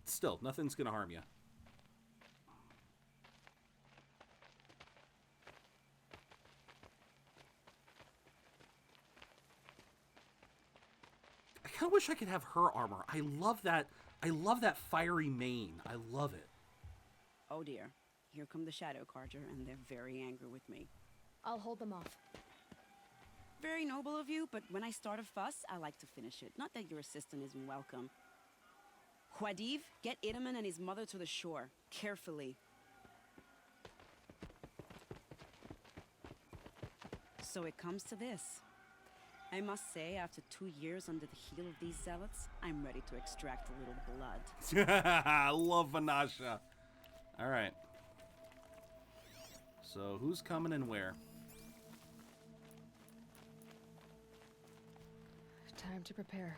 still, nothing's gonna harm you. I kind of wish I could have her armor. I love that. I love that fiery mane. I love it. Oh dear. Here come the Shadow Carja, and they're very angry with me. I'll hold them off. Very noble of you, but when I start a fuss, I like to finish it. Not that your assistant isn't welcome. Khwadiv, get Idaman and his mother to the shore. Carefully. So it comes to this. I must say, after 2 years under the heel of these zealots, I'm ready to extract a little blood. I love Vanasha. All right. So who's coming and where? Time to prepare.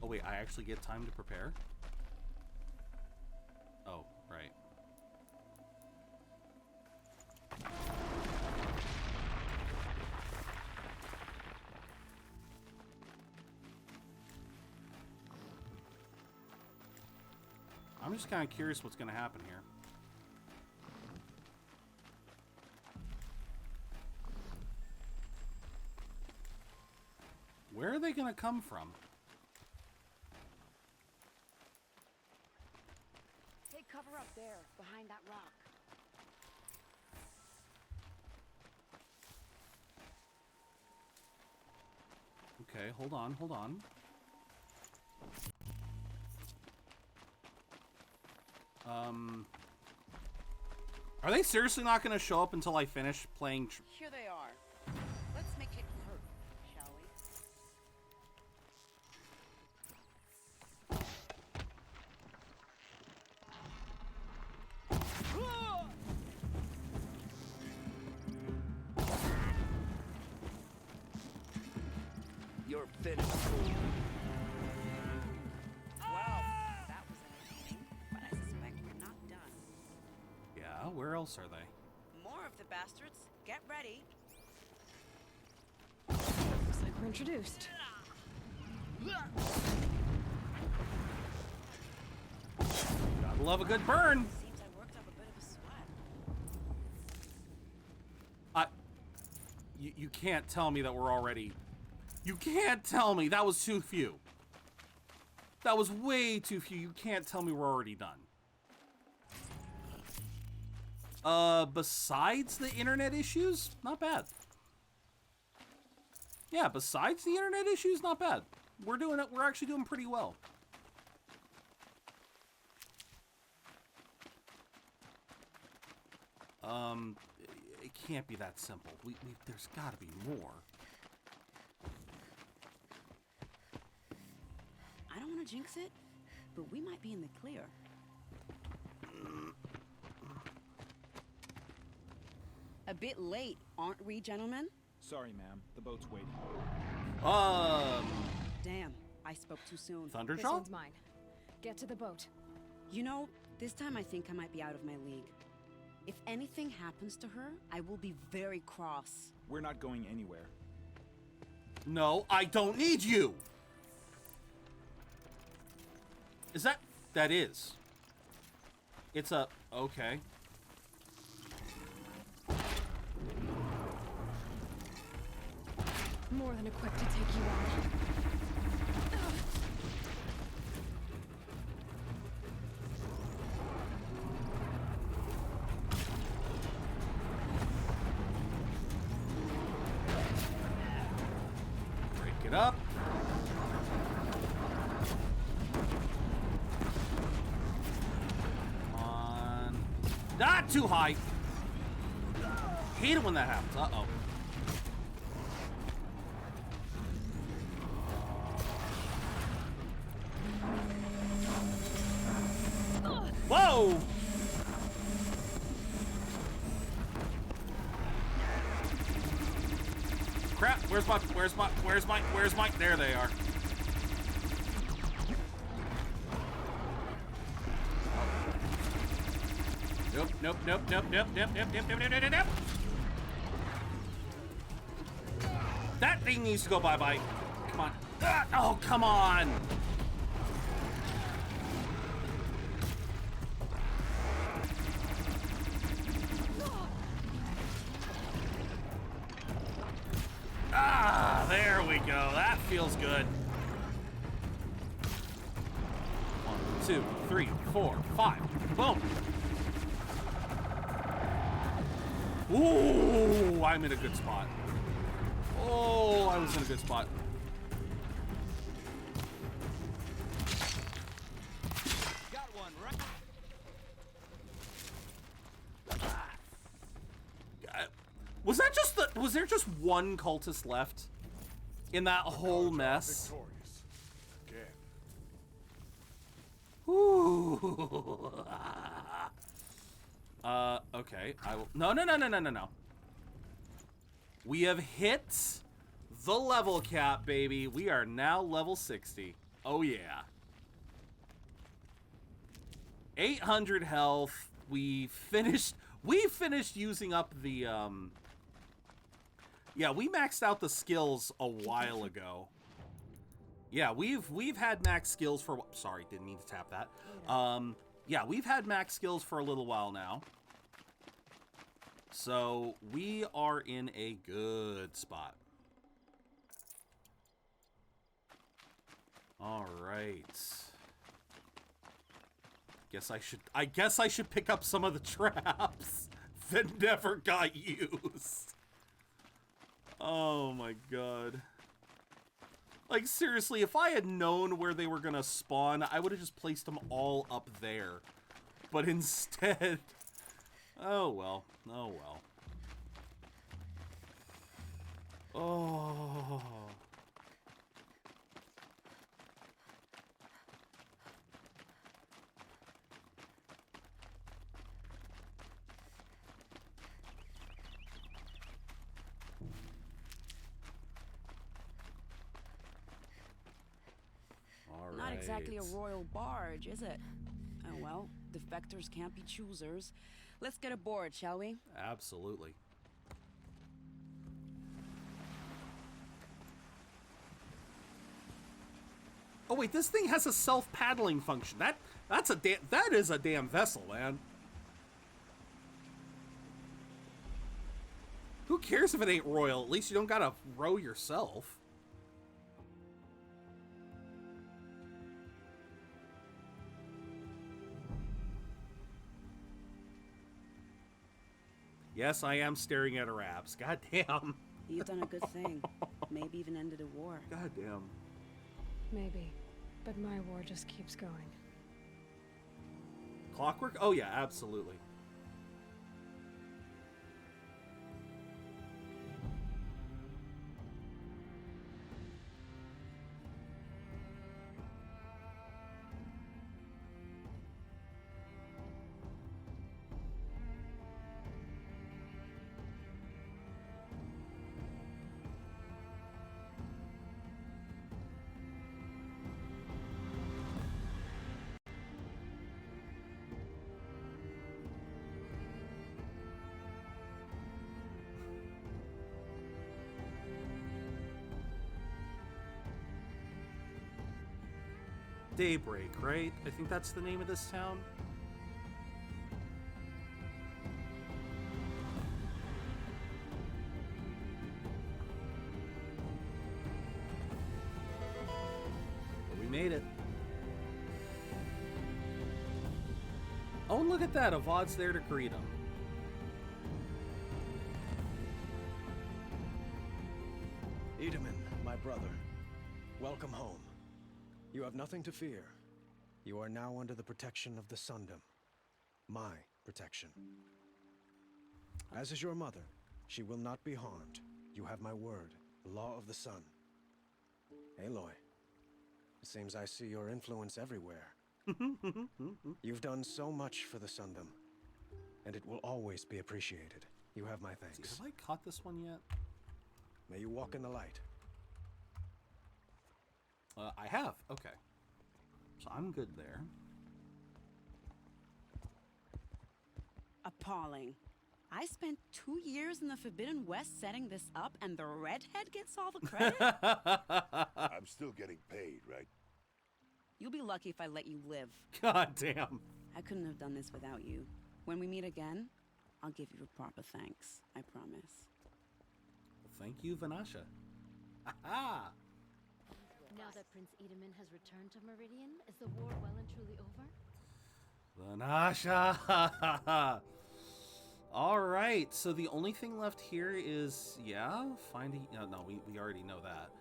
Oh wait, I actually get time to prepare? Oh, right. I'm just kind of curious what's going to happen here. Where are they going to come from? Take cover up there, behind that rock. Okay, hold on, hold on. Are they seriously not going to show up until I finish playing? Here they are. Let's make it hurt, shall we? You're finished. Well, that was entertaining, but I suspect we're not done. Yeah, where else are they? More of the bastards. Get ready. Looks like we're introduced. Gotta love a good burn. Seems I worked up a bit of a sweat. You can't tell me that we're already... You can't tell me that was too few. That was way too few. You can't tell me we're already done. Besides the internet issues, not bad. Yeah, besides the internet issues, not bad. We're doing it. We're actually doing pretty well. It can't be that simple. There's got to be more. I don't want to jinx it, but we might be in the clear. A bit late, aren't we, gentlemen? Sorry, ma'am. The boat's waiting. Damn, I spoke too soon. This one's mine. Get to the boat. You know, this time I think I might be out of my league. If anything happens to her, I will be very cross. We're not going anywhere. No, I don't need you! Is that... That is. It's a... Okay. More than equipped to take you on. Break it up. Come on. Not too high. Hate it when that happens. Uh-oh. Whoa! Crap, where's my, there they are. Nope. That thing needs to go bye-bye. Come on. Oh, come on! Ah, there we go. That feels good. 1, 2, 3, 4, 5. Boom. Ooh, I'm in a good spot. Oh, I was in a good spot. Got one, right? Was that just the? Was there just one cultist left in that whole mess? Ooh. Okay. I will. No. We have hit the level cap, baby. We are now level 60. Oh yeah. 800 health. We finished using up the Yeah, we maxed out the skills a while ago. Yeah, we've had max skills for, sorry, didn't mean to tap that. Yeah, we've had max skills for a little while now. So we are in a good spot. All right. I guess I should pick up some of the traps that never got used. Oh my god. Like, seriously, if I had known where they were gonna spawn, I would have just placed them all up there. But instead... Oh well. Oh well. Oh... Not exactly a royal barge, is it? Oh well, defectors can't be choosers. Let's get aboard, shall we? Absolutely. Oh wait, this thing has a self-paddling function. That is a damn vessel, man. Who cares if it ain't royal? At least you don't gotta row yourself. Yes, I am staring at her abs. God damn. You've done a good thing. Maybe even ended a war. God damn. Maybe, but my war just keeps going. Clockwork? Oh yeah, absolutely. Daybreak, right? I think that's the name of this town. But we made it. Oh, and look at that. Avad's there to greet him. Edaman, my brother, welcome home. You have nothing to fear. You are now under the protection of the Sundom. My protection. As is your mother, she will not be harmed. You have my word, the law of the sun. Aloy, it seems I see your influence everywhere. You've done so much for the Sundom, and it will always be appreciated. You have my thanks. Have I caught this one yet? May you walk in the light. I have. Okay. So I'm good there. Appalling. I spent 2 years in the Forbidden West setting this up, and the redhead gets all the credit? I'm still getting paid, right? You'll be lucky if I let you live. God damn. I couldn't have done this without you. When we meet again, I'll give you a proper thanks. I promise. Well, thank you, Vanasha. Now that Prince Edaman has returned to Meridian, is the war well and truly over? Lanasha! All right, so the only thing left here is, yeah, finding... No, we already know that.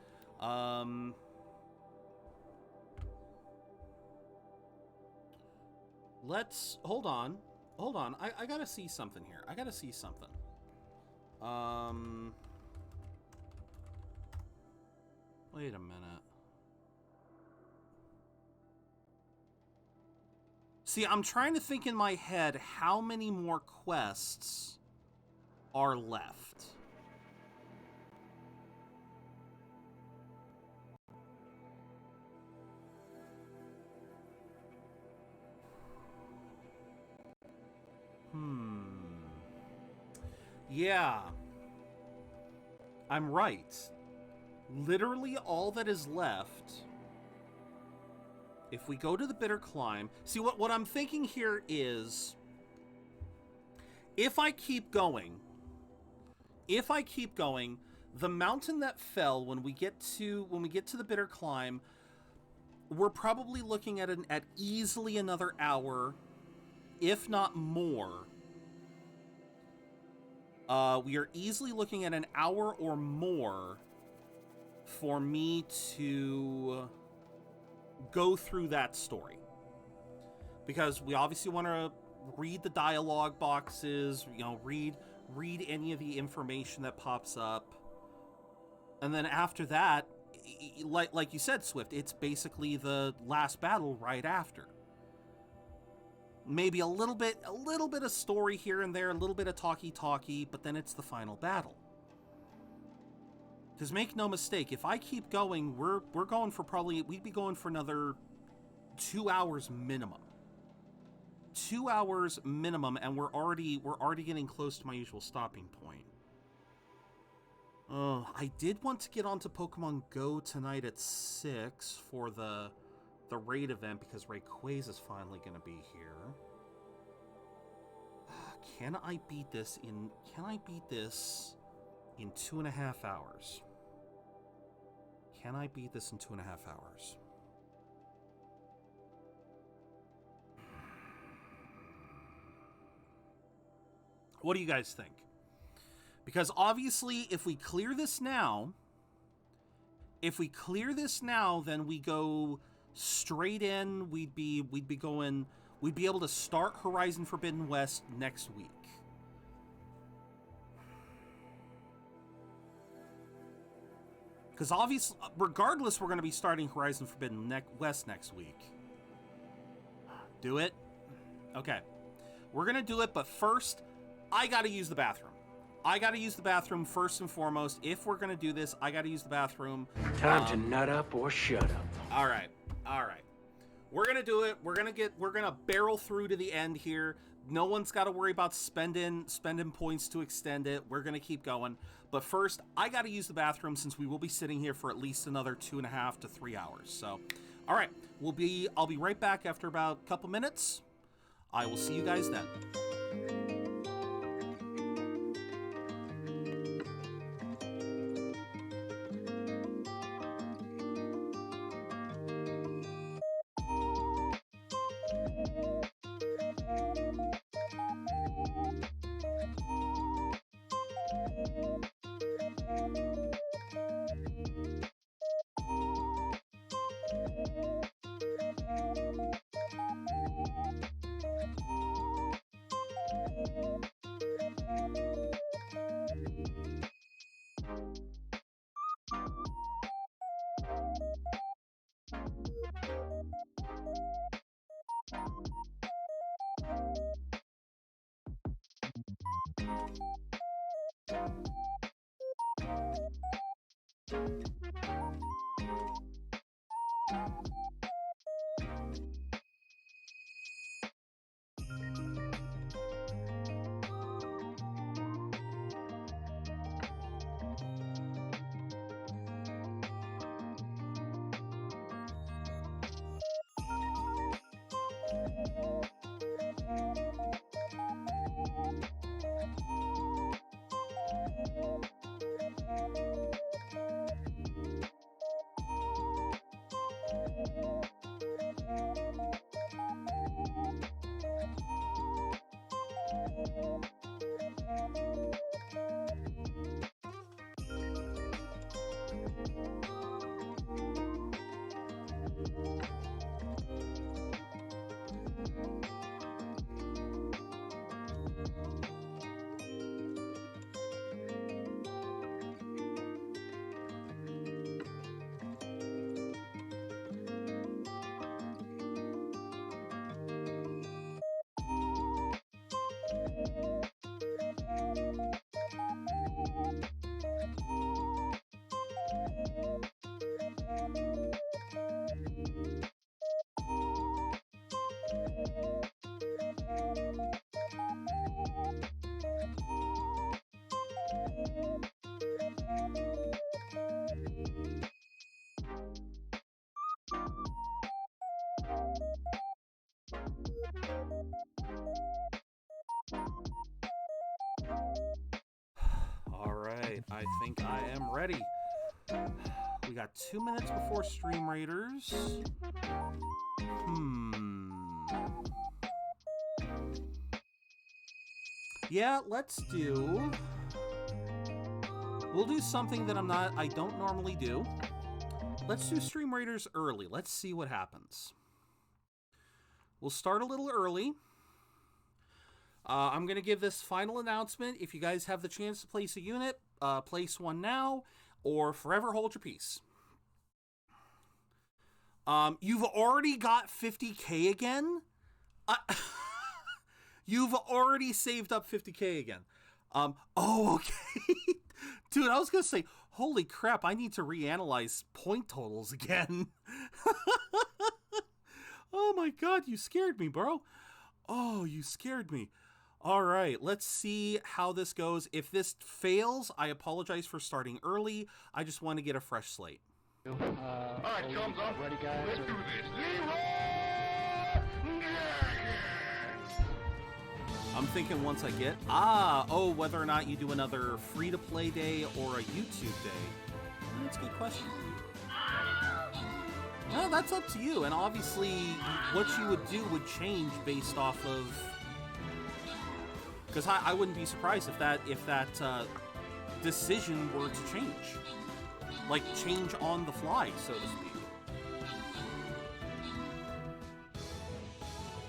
Let's... Hold on. Hold on. I gotta see something here. I gotta see something. Wait a minute. See, I'm trying to think in my head how many more quests are left. Yeah. I'm right. Literally all that is left, if we go to the Bitter Climb... See, what I'm thinking here is, if I keep going, the mountain that fell, when we get to the Bitter Climb, we're probably looking at easily another hour, if not more. We are easily looking at an hour or more for me to go through that story. Because we obviously want to read the dialogue boxes, you know, read any of the information that pops up. And then after that, like you said, Swift, it's basically the last battle right after. Maybe a little bit of story here and there, a little bit of talkie, but then it's the final battle. Because make no mistake, if I keep going, we're going for we'd be going for another 2 hours minimum. 2 hours minimum, and we're already getting close to my usual stopping point. Oh, I did want to get onto Pokemon Go tonight at 6 for the raid event, because Rayquaza is finally going to be here. Can I beat this in 2.5 hours? Can I beat this in 2.5 hours? What do you guys think? Because obviously, if we clear this now, then we go straight in. We'd be able to start Horizon Forbidden West next week. Because obviously, regardless, we're going to be starting Horizon Forbidden West next week. Do it? Okay. We're going to do it, but first, I got to use the bathroom. I got to use the bathroom first and foremost. If we're going to do this, I got to use the bathroom. Time to nut up or shut up. All right. We're going to do it. We're going to barrel through to the end here. No one's got to worry about spending points to extend it. We're going to keep going. But first, I got to use the bathroom, since we will be sitting here for at least another 2.5 to 3 hours. So, all right, I'll be right back after about a couple minutes. I will see you guys then. I think I am ready. We got 2 minutes before Stream Raiders. Yeah, let's do... We'll do something that I don't normally do. Let's do Stream Raiders early. Let's see what happens. We'll start a little early. I'm going to give this final announcement. If you guys have the chance to place a unit, place one now, or forever hold your peace. You've already got 50K again? You've already saved up 50K again. Oh, okay. Dude, I was going to say, holy crap, I need to reanalyze point totals again. Oh my god, you scared me, bro. Oh, you scared me. All right, let's see how this goes. If this fails, I apologize for starting early. I just want to get a fresh slate. All right, thumbs up. Ready, guys? Let's do this. I'm thinking once I get... whether or not you do another free-to-play day or a YouTube day. That's a good question. Well, that's up to you, and obviously what you would do would change based off of... Because I wouldn't be surprised if that decision were to change. Like, change on the fly, so to speak.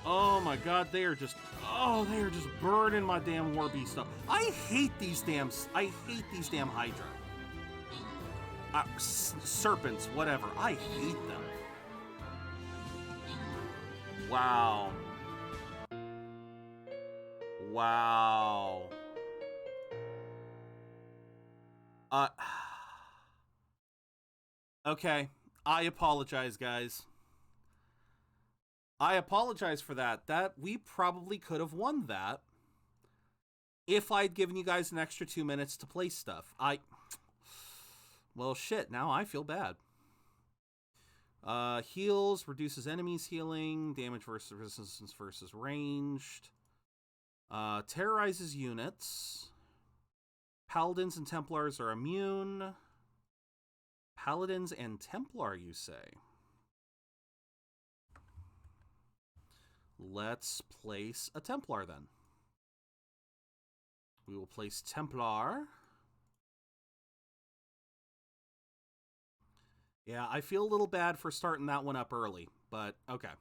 Oh my god, they are just burning my damn war beast up. I hate these damn Hydra. Serpents, whatever. I hate them. Wow. Wow. Okay. I apologize, guys. I apologize for that. We probably could have won that if I'd given you guys an extra 2 minutes to play stuff. Well, shit, now I feel bad. Heals, reduces enemies healing, damage versus resistance versus ranged. Terrorizes units. Paladins and Templars are immune. Paladins and Templar, you say? Let's place a Templar then. We will place Templar. Yeah, I feel a little bad for starting that one up early, but okay.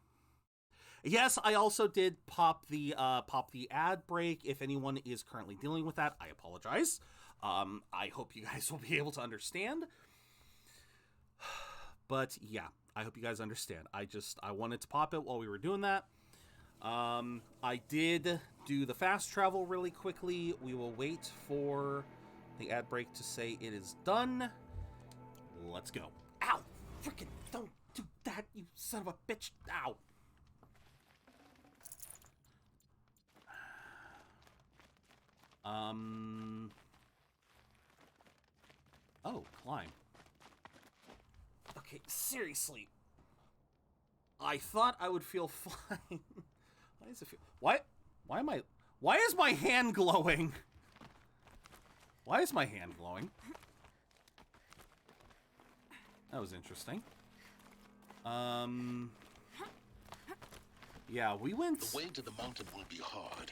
Yes, I also did pop the ad break. If anyone is currently dealing with that, I apologize. I hope you guys will be able to understand. But yeah, I hope you guys understand. I wanted to pop it while we were doing that. I did do the fast travel really quickly. We will wait for the ad break to say it is done. Let's go. Ow! Freaking don't do that, you son of a bitch. Ow! Oh, climb. Okay, seriously. I thought I would feel fine. Why does it feel... Why is my hand glowing? Why is my hand glowing? That was interesting. Yeah, we went... The way to the mountain will be hard.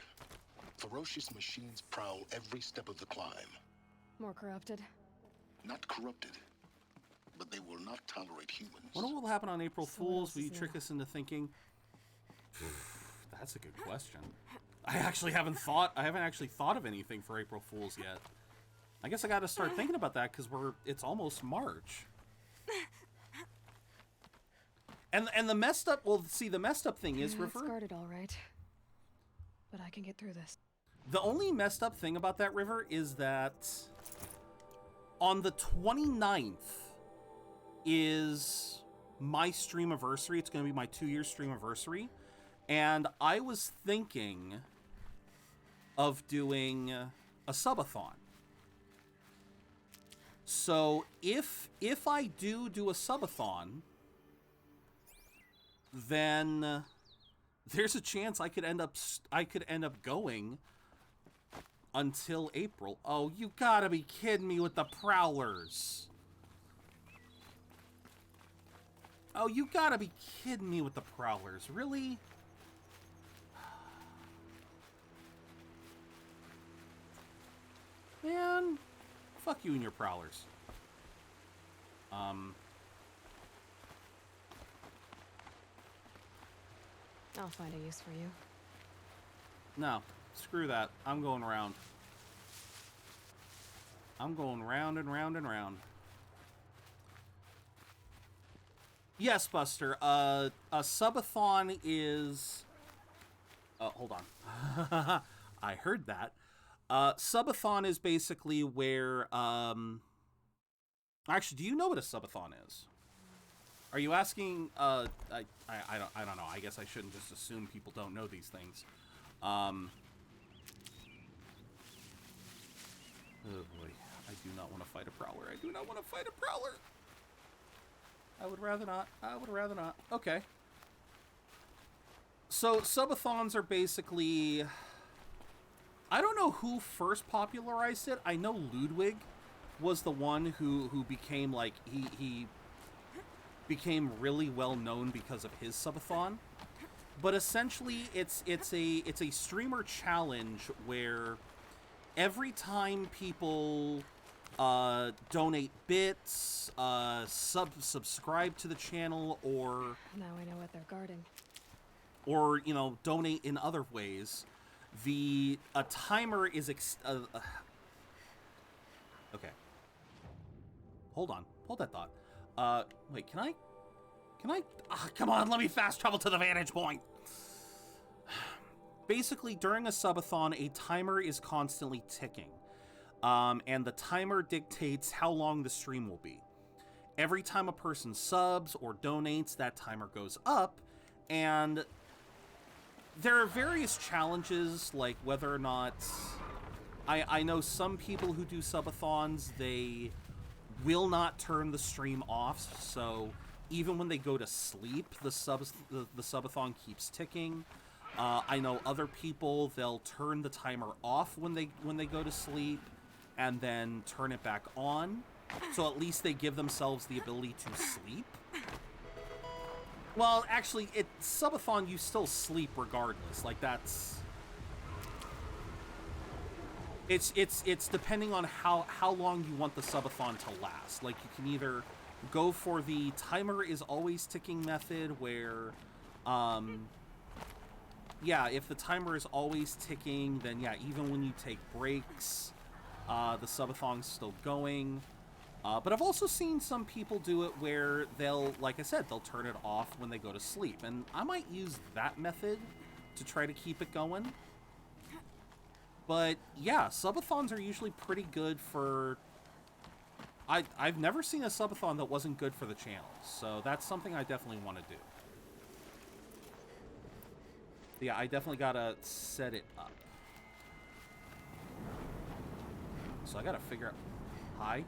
Ferocious machines prowl every step of the climb. More corrupted? Not corrupted, but they will not tolerate humans. What will happen on April Fools? Will you trick us into thinking? That's a good question. I haven't actually thought of anything for April Fools yet. I guess I got to start thinking about that because it's almost March. And the messed up, the messed up thing is River. It's guarded all right, but I can get through this. The only messed up thing about that river is that on the 29th is my streamiversary. It's going to be my 2-year streamiversary. And I was thinking of doing a subathon. So if I do a subathon, then there's a chance I could end up going Until April. Oh, you gotta be kidding me with the Prowlers. Oh, you gotta be kidding me with the Prowlers. Really? Man, fuck you and your Prowlers. I'll find a use for you. No, screw that. I'm going around. I'm going round and round and round. Yes, Buster. A subathon is... hold on. I heard that. Subathon is basically where... Actually, do you know what a subathon is? Are you asking... I don't know. I guess I shouldn't just assume people don't know these things. Oh boy. I do not want to fight a Prowler. I do not want to fight a Prowler. I would rather not. I would rather not. Okay. So, subathons are basically... I don't know who first popularized it. I know Ludwig was the one who became, like, he became really well known because of his subathon. But essentially, it's a streamer challenge where every time people donate bits, subscribe to the channel, or now I know what they're guarding, or you know, donate in other ways, a timer is okay. Hold on, hold that thought. Wait, can I? Come on, let me fast travel to the vantage point. Basically, during a subathon, a timer is constantly ticking. And the timer dictates how long the stream will be. Every time a person subs or donates, that timer goes up. And there are various challenges, like whether or not... I know some people who do subathons, they will not turn the stream off, so... Even when they go to sleep, the subathon keeps ticking. I know other people, they'll turn the timer off when they go to sleep, and then turn it back on. So at least they give themselves the ability to sleep. Well, actually, subathon, you still sleep regardless. Like, that's... It's depending on how long you want the subathon to last. Like, you can either... go for the timer is always ticking method where, yeah, if the timer is always ticking, then yeah, even when you take breaks, the subathon's still going. But I've also seen some people do it where they'll, like I said, they'll turn it off when they go to sleep. And I might use that method to try to keep it going. But yeah, subathons are usually pretty good for... I've never seen a subathon that wasn't good for the channel, so that's something I definitely want to do. Yeah, I definitely gotta set it up. So I gotta figure out... High?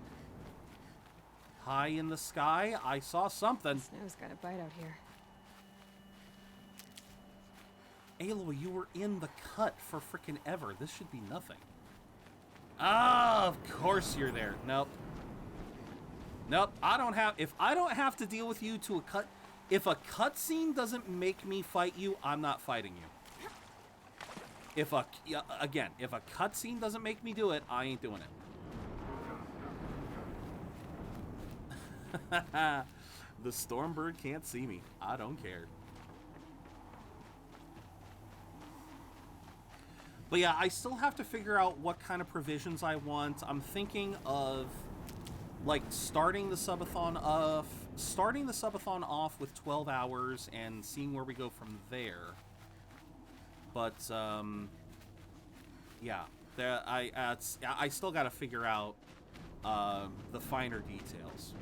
High in the sky? I saw something. Snow's got a bite out here. Aloy, you were in the cut for frickin' ever. This should be nothing. Ah, of course you're there. Nope. Nope, if I don't have to deal with you to a cut... If a cutscene doesn't make me fight you, I'm not fighting you. If a cutscene doesn't make me do it, I ain't doing it. The Stormbird can't see me. I don't care. But yeah, I still have to figure out what kind of provisions I want. I'm thinking of... like starting the subathon off with 12 hours and seeing where we go from there. But yeah, I still got to figure out the finer details.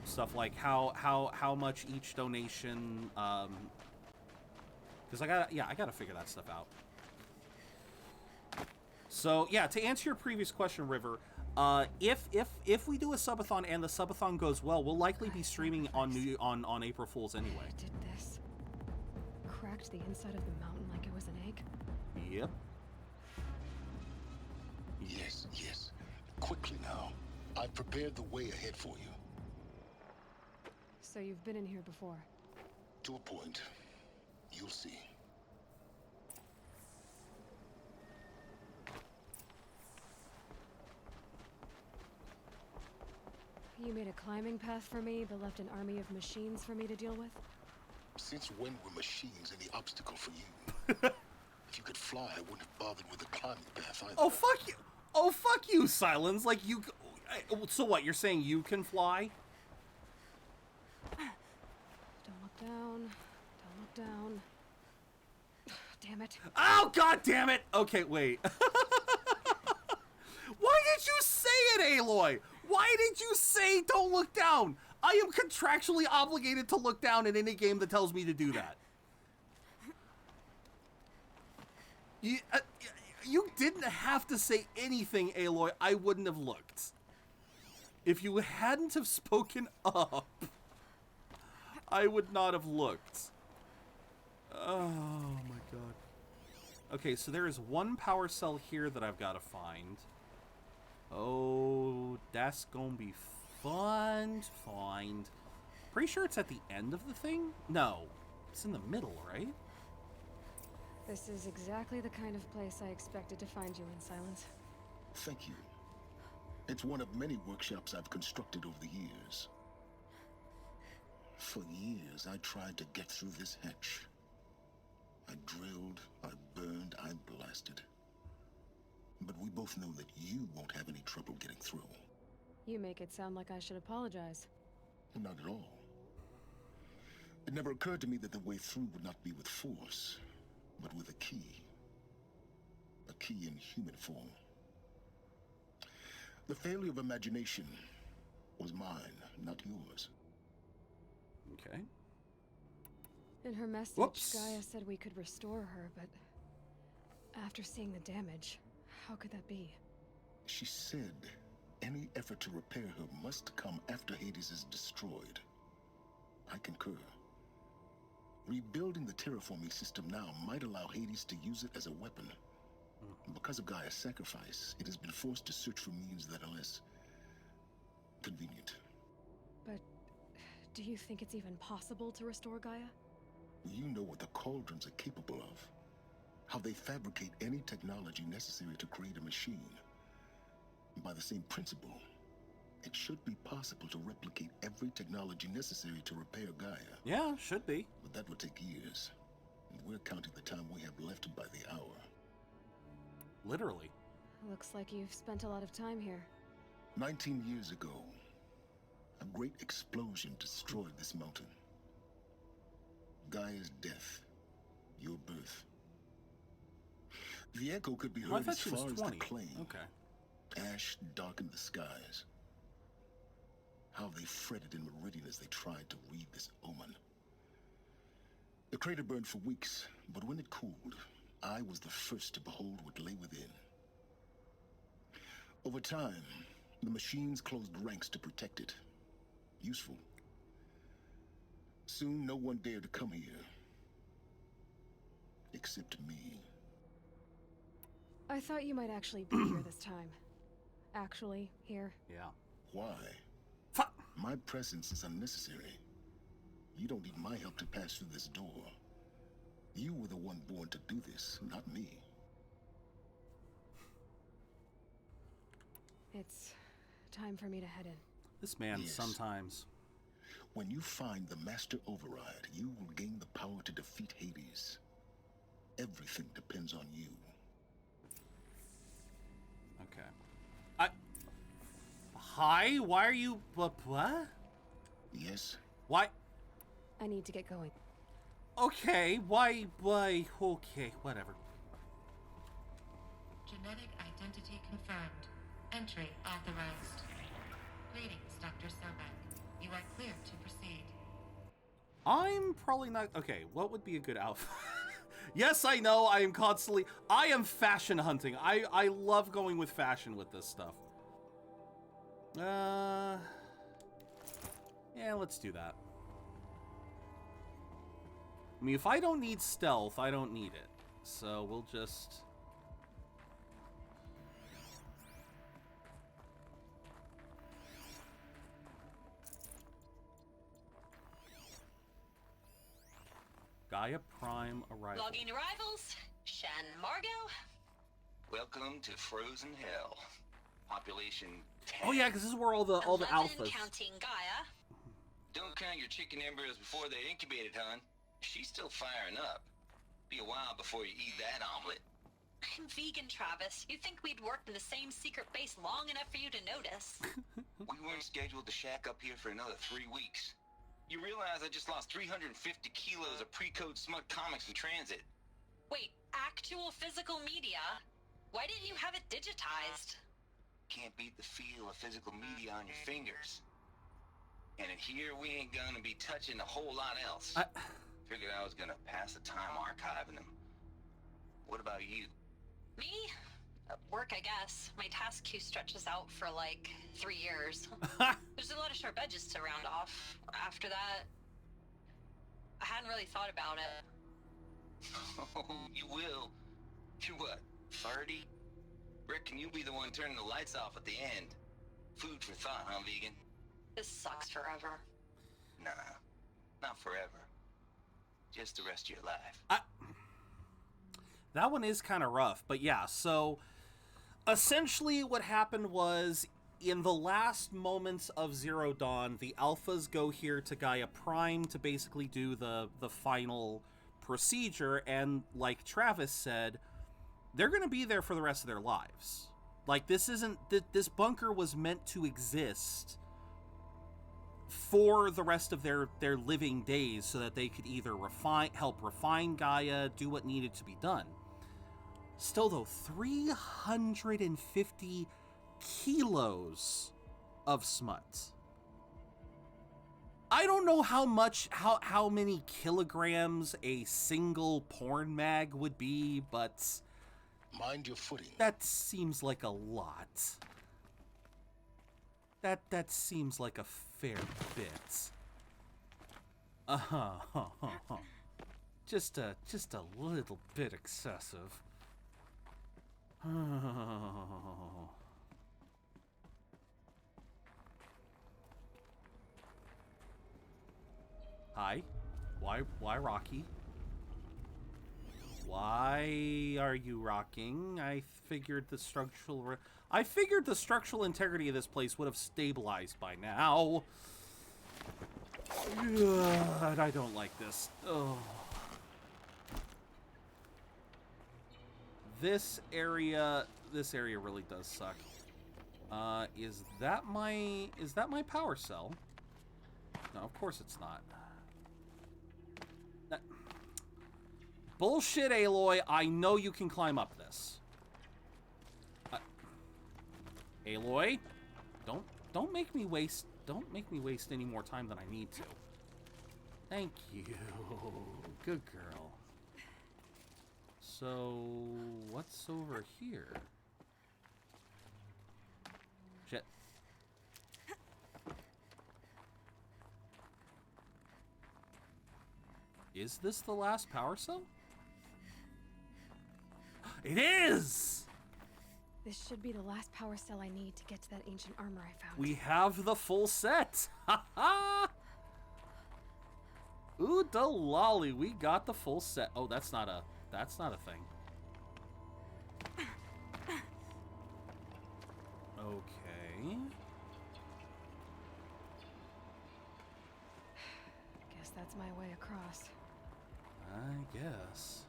Stuff like how much each donation, because I gotta figure that stuff out. So yeah, to answer your previous question, River. If we do a subathon and the subathon goes well, we'll likely be streaming on April Fools anyway. I did this. Cracked the inside of the mountain like it was an egg. Yep. Yes, yes. Quickly now. I've prepared the way ahead for you. So you've been in here before? To a point. You'll see. You made a climbing path for me, but left an army of machines for me to deal with? Since when were machines any obstacle for you? If you could fly, I wouldn't have bothered with the climbing path either. Oh, fuck you! Oh, fuck you, Silence! Like, you... So what, you're saying you can fly? Don't look down. Don't look down. Damn it. Oh, god damn it! Okay, wait. Why did you say it, Aloy? Why did you say don't look down? I am contractually obligated to look down in any game that tells me to do that. You didn't have to say anything, Aloy. I wouldn't have looked. If you hadn't have spoken up, I would not have looked. Oh my god. Okay, so there is one power cell here that I've got to find. Oh, that's gonna be fun to find. Pretty sure it's at the end of the thing? No, it's in the middle, right? This is exactly the kind of place I expected to find you in, Silence. Thank you. It's one of many workshops I've constructed over the years. For years, I tried to get through this hatch. I drilled, I burned, I blasted. But we both know that you won't have any trouble getting through. You make it sound like I should apologize. Not at all. It never occurred to me that the way through would not be with force, but with a key. A key in human form. The failure of imagination was mine, not yours. Okay. In her message, Whoops. Gaia said we could restore her, but after seeing the damage, how could that be? She said any effort to repair her must come after Hades is destroyed. I concur. Rebuilding the terraforming system now might allow Hades to use it as a weapon. Because of Gaia's sacrifice, it has been forced to search for means that are less convenient. But do you think it's even possible to restore Gaia? You know what the cauldrons are capable of. How they fabricate any technology necessary to create a machine. By the same principle, it should be possible to replicate every technology necessary to repair Gaia. Yeah, should be. But that would take years. And we're counting the time we have left by the hour. Literally. Looks like you've spent a lot of time here. 19 years ago, a great explosion destroyed this mountain. Gaia's death, your birth. The echo could be heard as far as the claim. Okay. Ash darkened the skies. How they fretted in Meridian as they tried to read this omen. The crater burned for weeks, but when it cooled, I was the first to behold what lay within. Over time, the machines closed ranks to protect it. Useful. Soon, no one dared to come here. Except me. I thought you might actually be here this time. Actually, here. Yeah. Why? My presence is unnecessary. You don't need my help to pass through this door. You were the one born to do this, not me. It's time for me to head in. This man Yes. sometimes. When you find the Master Override, you will gain the power to defeat Hades. Everything depends on you. Okay. Hi? Why are you... What? Yes? Why? I need to get going. Okay, why, okay, whatever. Genetic identity confirmed. Entry authorized. Greetings, Dr. Sobek. You are clear to proceed. I'm probably not... Okay, what would be a good outfit? Yes, I know, I am constantly... I am fashion hunting. I love going with fashion with this stuff. Yeah, let's do that. I mean, if I don't need stealth, I don't need it. So we'll just... Gaia Prime arrival. Logging arrivals. Shan Margot. Welcome to Frozen Hell. Population 10. Oh yeah, because this is where all the alphas. Counting Gaia. Don't count your chicken embryos before they're incubated, hon. She's still firing up. Be a while before you eat that omelet. I'm vegan, Travis. You'd think we'd worked in the same secret base long enough for you to notice. We weren't scheduled to shack up here for another 3 weeks. You realize I just lost 350 kilos of pre-code smut comics in transit. Wait, actual physical media? Why didn't you have it digitized? Can't beat the feel of physical media on your fingers. And in here, we ain't gonna be touching a whole lot else. Figured I was gonna pass the time archiving them. What about you? Me? Work, I guess. My task queue stretches out for like 3 years. There's a lot of sharp edges to round off. After that, I hadn't really thought about it. Oh, you will. You're what, 30? Reckon you'll be the one turning the lights off at the end. Food for thought, huh, vegan? This sucks forever. Nah, not forever. Just the rest of your life. That one is kind of rough, but yeah, so essentially what happened was in the last moments of Zero Dawn, the alphas go here to Gaia Prime to basically do the final procedure, and like Travis said, they're going to be there for the rest of their lives. Like, this isn't... This bunker was meant to exist for the rest of their living days so that they could either help refine Gaia, do what needed to be done. Still, though, 350 kilos of smut. I don't know how many kilograms a single porn mag would be, but... Mind your footing. That seems like a lot. That seems like a fair bit. Just a little bit excessive. Hi. Why Rocky? Why are you rocking? I figured the structural integrity of this place would have stabilized by now. God, I don't like this. Oh. This area really does suck. Is that my power cell? No, of course it's not. Bullshit, Aloy. I know you can climb up this. Aloy, don't make me waste any more time than I need to. Thank you. Good girl. So, what's over here? Shit. Is this the last power cell? It is! This should be the last power cell I need to get to that ancient armor I found. We have the full set! Ha ha! Ooh, lolly, we got the full set. Oh, that's not a thing. Okay. Guess that's my way across. I guess.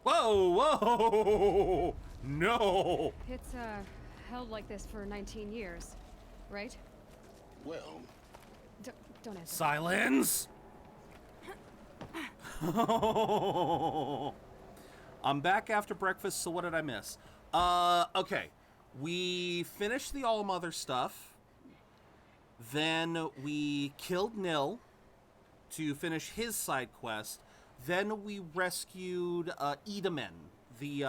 Whoa, whoa! No! It's, held like this for 19 years, right? Well... Don't answer. Silence! I'm back after breakfast, so what did I miss? Okay. We finished the All-Mother stuff. Then we killed Nil to finish his side quest. Then we rescued Itamen, the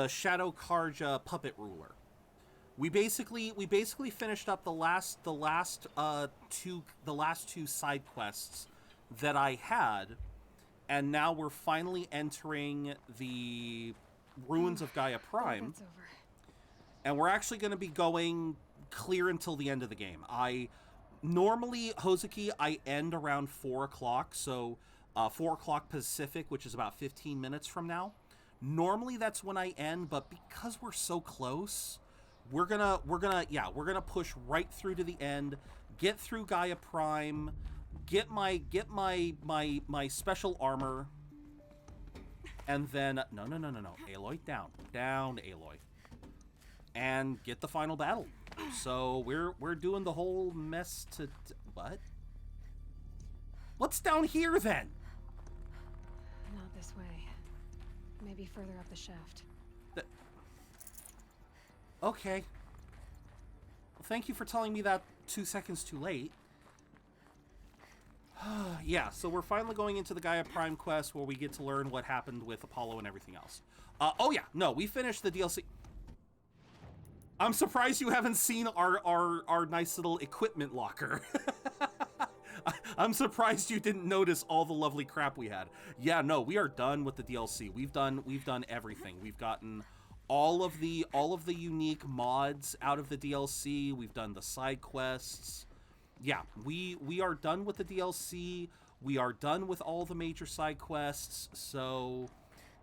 Shadow Karja puppet ruler. We basically finished up the last two side quests that I had, and now we're finally entering the ruins of Gaia Prime. That's over. And we're actually going to be going clear until the end of the game. Normally, Hozuki, I end around 4 o'clock, so 4 o'clock Pacific, which is about 15 minutes from now. Normally, that's when I end, but because we're so close, we're gonna push right through to the end, get through Gaia Prime, get my special armor, and then no, Aloy, down, Aloy, and get the final battle. So we're doing the whole mess to what? What's down here then? Not this way. Maybe further up the shaft. Okay. Well, thank you for telling me that 2 seconds too late. Yeah, so we're finally going into the Gaia Prime quest where we get to learn what happened with Apollo and everything else. Oh yeah, no, we finished the DLC. I'm surprised you haven't seen our nice little equipment locker. I'm surprised you didn't notice all the lovely crap we had. Yeah, no, we are done with the DLC. We've done everything. We've gotten all of the unique mods out of the DLC. We've done the side quests. Yeah, we are done with the DLC. We are done with all the major side quests. So,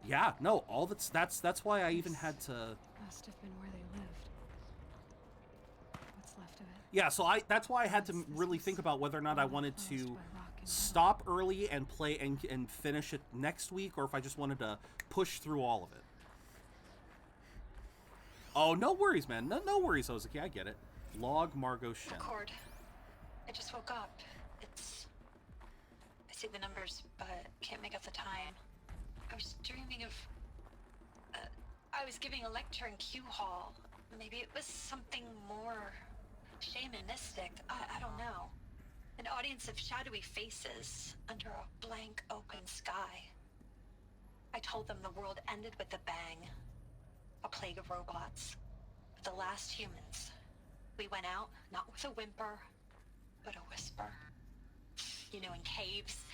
yeah, no, all that's why I even had to. Must have been where they lived. What's left of it? Yeah, so that's why I had to really think about whether or not I wanted to stop early and play and finish it next week, or if I just wanted to push through all of it. Oh, no worries, man. No worries, Hozuki. I get it. Log Margot Shen. Record. I just woke up. I see the numbers, but can't make out the time. I was dreaming of... I was giving a lecture in Q Hall. Maybe it was something more shamanistic. I don't know. An audience of shadowy faces under a blank open sky. I told them the world ended with a bang. A plague of robots. The last humans. We went out, not with a whimper, but a whisper. You know, in caves,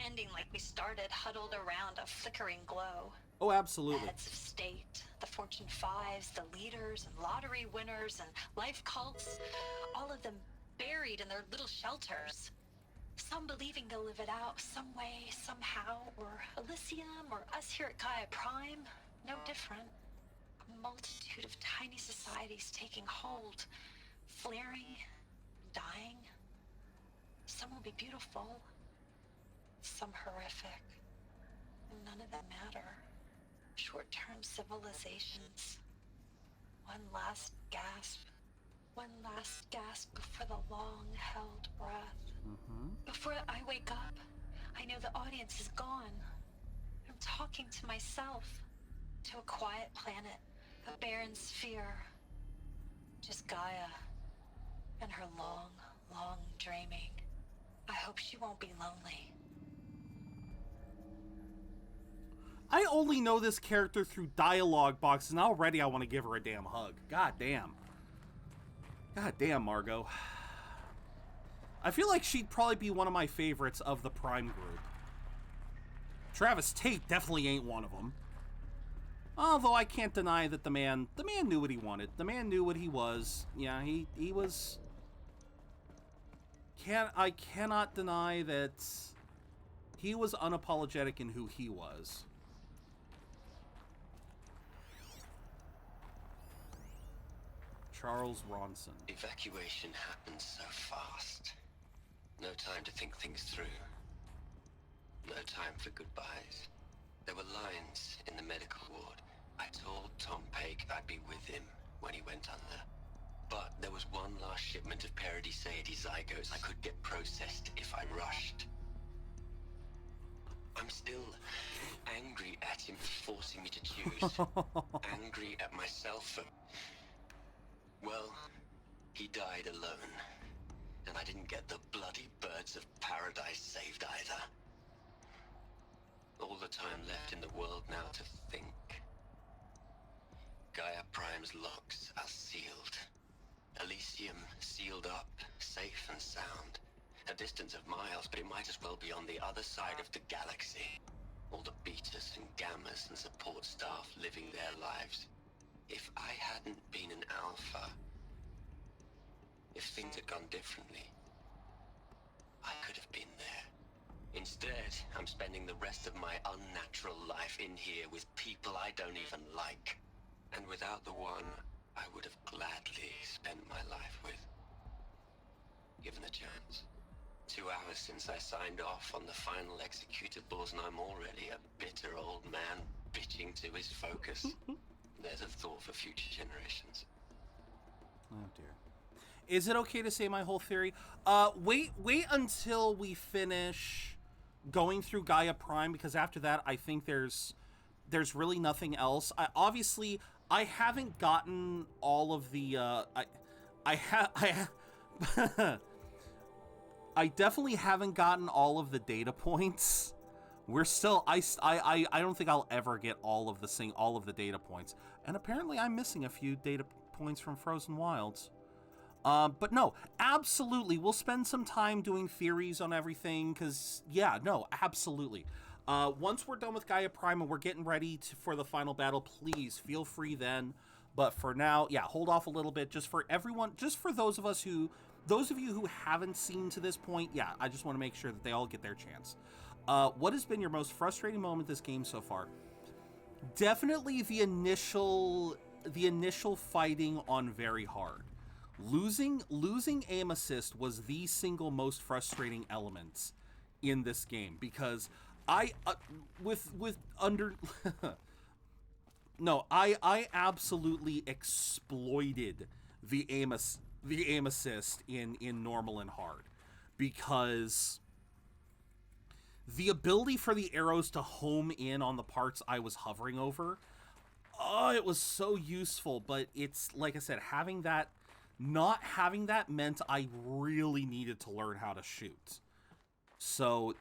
ending like we started, huddled around a flickering glow. Oh, absolutely. The heads of state, the Fortune 5s, the leaders and lottery winners and life cults, all of them buried in their little shelters. Some believing they'll live it out some way, somehow, or Elysium, or us here at Gaia Prime, no different. A multitude of tiny societies taking hold, flaring, dying. Some will be beautiful, some horrific. None of them matter. Short-term civilizations. One last gasp. One last gasp before the long-held breath. Before I wake up, I know the audience is gone. I'm talking to myself. To a quiet planet, a barren sphere. Just Gaia and her long, long dreaming. I hope she won't be lonely. I only know this character through dialogue boxes, and already I want to give her a damn hug. God damn. God damn, Margot. I feel like she'd probably be one of my favorites of the Prime group. Travis Tate definitely ain't one of them. Although I can't deny that the man knew what he wanted. The man knew what he was. Yeah, he was... I cannot deny that he was unapologetic in who he was. Charles Ronson. Evacuation happened so fast. No time to think things through. No time for goodbyes. There were lines in the medical ward. I told Tom Paik I'd be with him when he went under. But there was one last shipment of Paradis-Sadie zygotes I could get processed if I rushed. I'm still angry at him for forcing me to choose. Angry at myself for... Well, he died alone. And I didn't get the bloody birds of paradise saved either. All the time left in the world now to think. Gaia Prime's locks are sealed. Elysium sealed up, safe and sound. A distance of miles, but it might as well be on the other side of the galaxy. All the betas and gammas and support staff living their lives. If I hadn't been an alpha, if things had gone differently, Instead, I'm spending the rest of my unnatural life in here with people I don't even like. And without the one I would have gladly spent my life with. Given a chance. 2 hours since I signed off on the final executables, and I'm already a bitter old man bitching to his focus. There's a thought for future generations. Oh dear. Is it okay to say my whole theory? Wait until we finish going through Gaia Prime, because after that I think there's really nothing else. I haven't gotten all of the I definitely haven't gotten all of the data points. We're still I don't think I'll ever get all of the data points. And apparently I'm missing a few data points from Frozen Wilds. But no, absolutely, we'll spend some time doing theories on everything, because, yeah, no, absolutely. Once we're done with Gaia Prime and we're getting ready for the final battle, please feel free then. But for now, yeah, hold off a little bit, just for everyone, just for those of you who haven't seen to this point, yeah, I just want to make sure that they all get their chance. What has been your most frustrating moment this game so far? Definitely the initial fighting on Very Hard. Losing aim assist was the single most frustrating element in this game, because I absolutely exploited the aim assist in normal and hard, because the ability for the arrows to home in on the parts I was hovering over, it was so useful. But it's like I said, not having that meant I really needed to learn how to shoot. So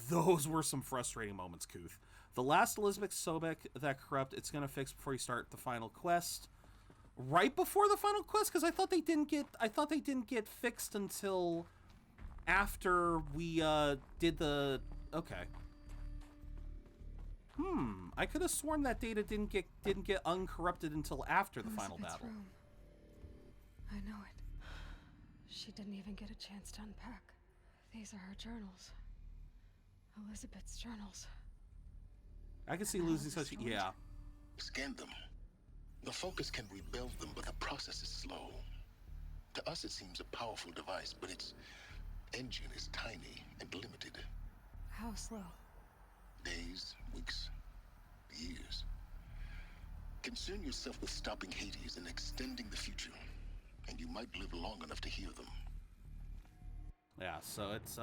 those were some frustrating moments, Kuth. The last Elizabeth Sobek that corrupt, it's going to fix before you start the final quest. Right before the final quest? Because I thought they didn't get fixed until after we did the... Okay. I could have sworn that data didn't get uncorrupted until after the final battle. Room. I know it. She didn't even get a chance to unpack. These are her journals. Elizabeth's journals. I can see losing such... Yeah. Scan them. The Focus can rebuild them, but the process is slow. To us, it seems a powerful device, but its engine is tiny and limited. How slow? Days, weeks, years. Concern yourself with stopping Hades and extending the future, and you might live long enough to hear them. Yeah, so it's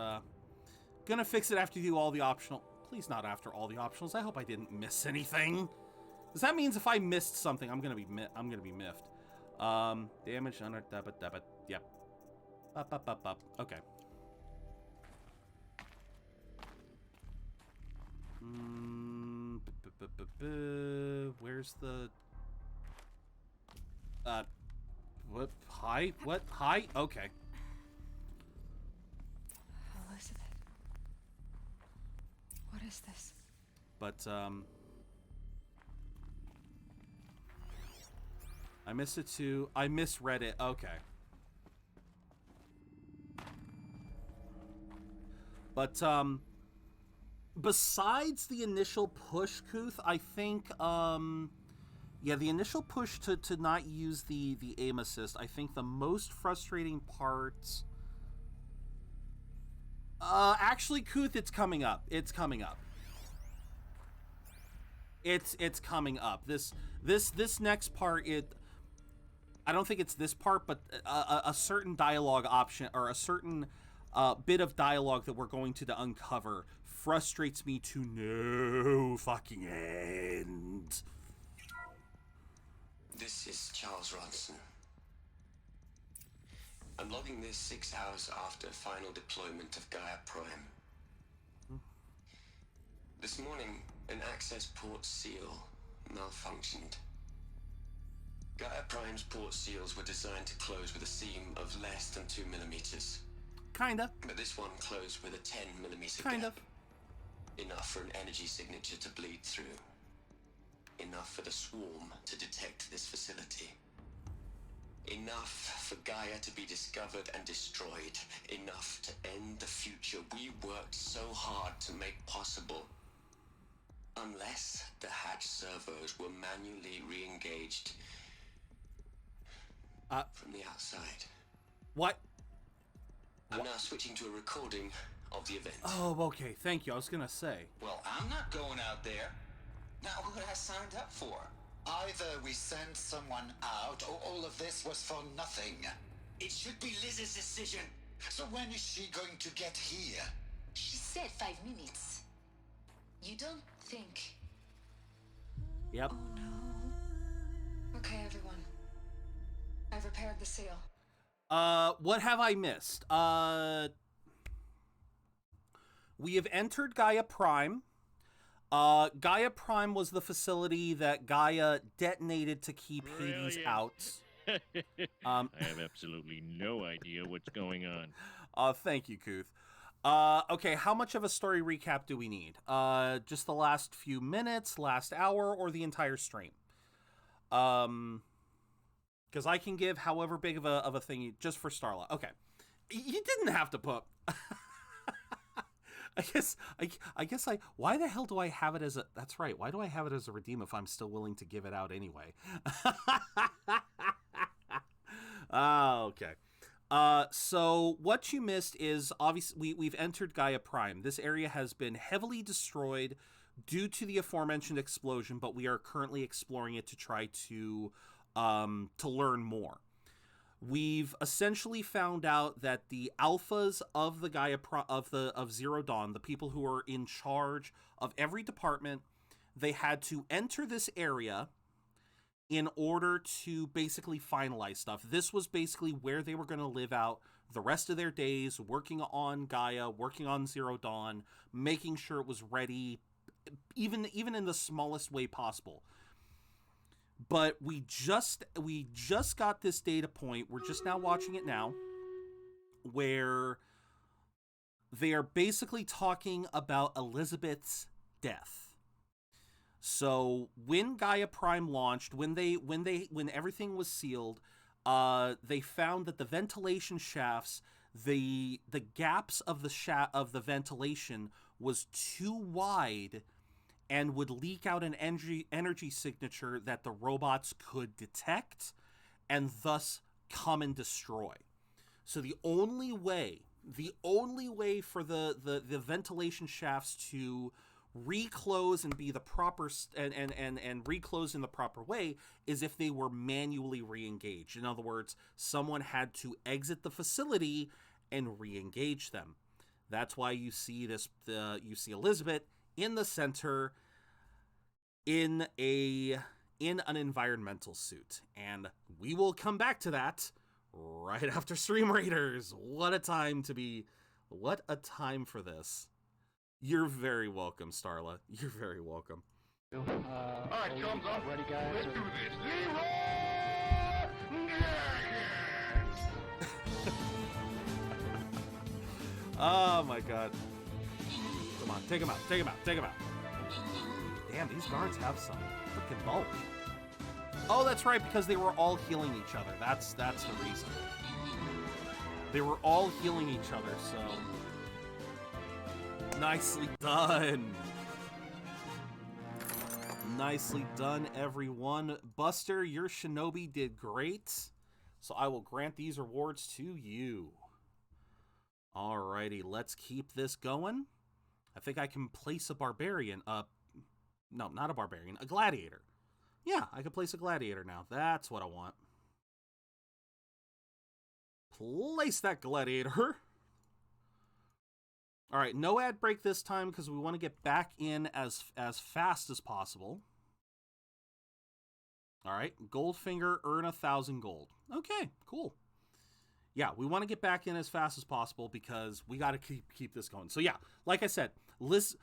gonna fix it after you do all the optional... Please not after all the optionals. I hope I didn't miss anything. Because that means if I missed something, I'm gonna be miffed. Damage under... Yep. Up. Okay. Where's the... What? Hi? What? Hi? Okay. Elizabeth. What is this? But, I missed it too. I misread it. Okay. But, besides the initial push, Kuth, I think, yeah, the initial push to not use the aim assist, I think the most frustrating part... actually, Kuth, it's coming up. It's coming up. It's coming up. This next part, I don't think it's this part, but a certain dialogue option, or a certain bit of dialogue that we're going to uncover frustrates me to no fucking end. This is Charles Ronson. I'm logging this 6 hours after final deployment of Gaia Prime. This morning, an access port seal malfunctioned. Gaia Prime's port seals were designed to close with a seam of less than 2 millimeters. Kinda. But this one closed with a 10 millimeter kind gap. of. Enough for an energy signature to bleed through. Enough for the swarm to detect this facility. Enough for Gaia to be discovered and destroyed. Enough to end the future we worked so hard to make possible. Unless the hatch servos were manually re-engaged from the outside. What? I'm now switching to a recording of the event. Oh, okay. Thank you. I was gonna say. Well, I'm not going out there. Not what I signed up for. Either we send someone out, or all of this was for nothing. It should be Liz's decision. So when is she going to get here? She said 5 minutes. You don't think... Yep. Okay, everyone. I've repaired the seal. What have I missed? We have entered Gaia Prime. Gaia Prime was the facility that Gaia detonated to keep Hades out. I have absolutely no idea what's going on. Thank you, Kuth. Okay, how much of a story recap do we need? Just the last few minutes, last hour, or the entire stream? Because I can give however big of a thing just for Starla. Okay, you didn't have to put. I guess why the hell do I have it as a, that's right, why do I have it as a redeem if I'm still willing to give it out anyway? Okay. So what you missed is, obviously, we've entered Gaia Prime. This area has been heavily destroyed due to the aforementioned explosion, but we are currently exploring it to try to learn more. We've essentially found out that the alphas of the of Zero Dawn, the people who are in charge of every department, they had to enter this area in order to basically finalize stuff. This was basically where they were going to live out the rest of their days, working on Gaia, working on Zero Dawn, making sure it was ready, even in the smallest way possible. But we just got this data point. We're just now watching it now, where they are basically talking about Elizabeth's death. So when Gaia Prime launched, when everything was sealed, they found that the ventilation shafts, the gaps of the ventilation was too wide and would leak out an energy signature that the robots could detect and thus come and destroy. So the only way for the ventilation shafts to reclose and be the proper and reclose in the proper way is if they were manually re-engaged. In other words, someone had to exit the facility and re-engage them. That's why you see you see Elizabeth in the center in an environmental suit, and we will come back to that right after Stream Raiders. What a time for this. You're very welcome, Starla. You're very welcome. All right, chums up. Ready, guys? Let's do this. Oh my god. Come on, take him out, take him out, take him out. Damn, these guards have some freaking bulk. Oh, that's right, because they were all healing each other. That's the reason. They were all healing each other, so... Nicely done. Nicely done, everyone. Buster, your shinobi did great, so I will grant these rewards to you. Alrighty, let's keep this going. I think I can place a barbarian. No, not a barbarian, a gladiator. Yeah, I can place a gladiator now. That's what I want. Place that gladiator. All right, no ad break this time because we want to get back in as fast as possible. All right, Goldfinger, earn 1,000 gold. Okay, cool. Yeah, we want to get back in as fast as possible because we got to keep this going. So yeah, like I said, Liz,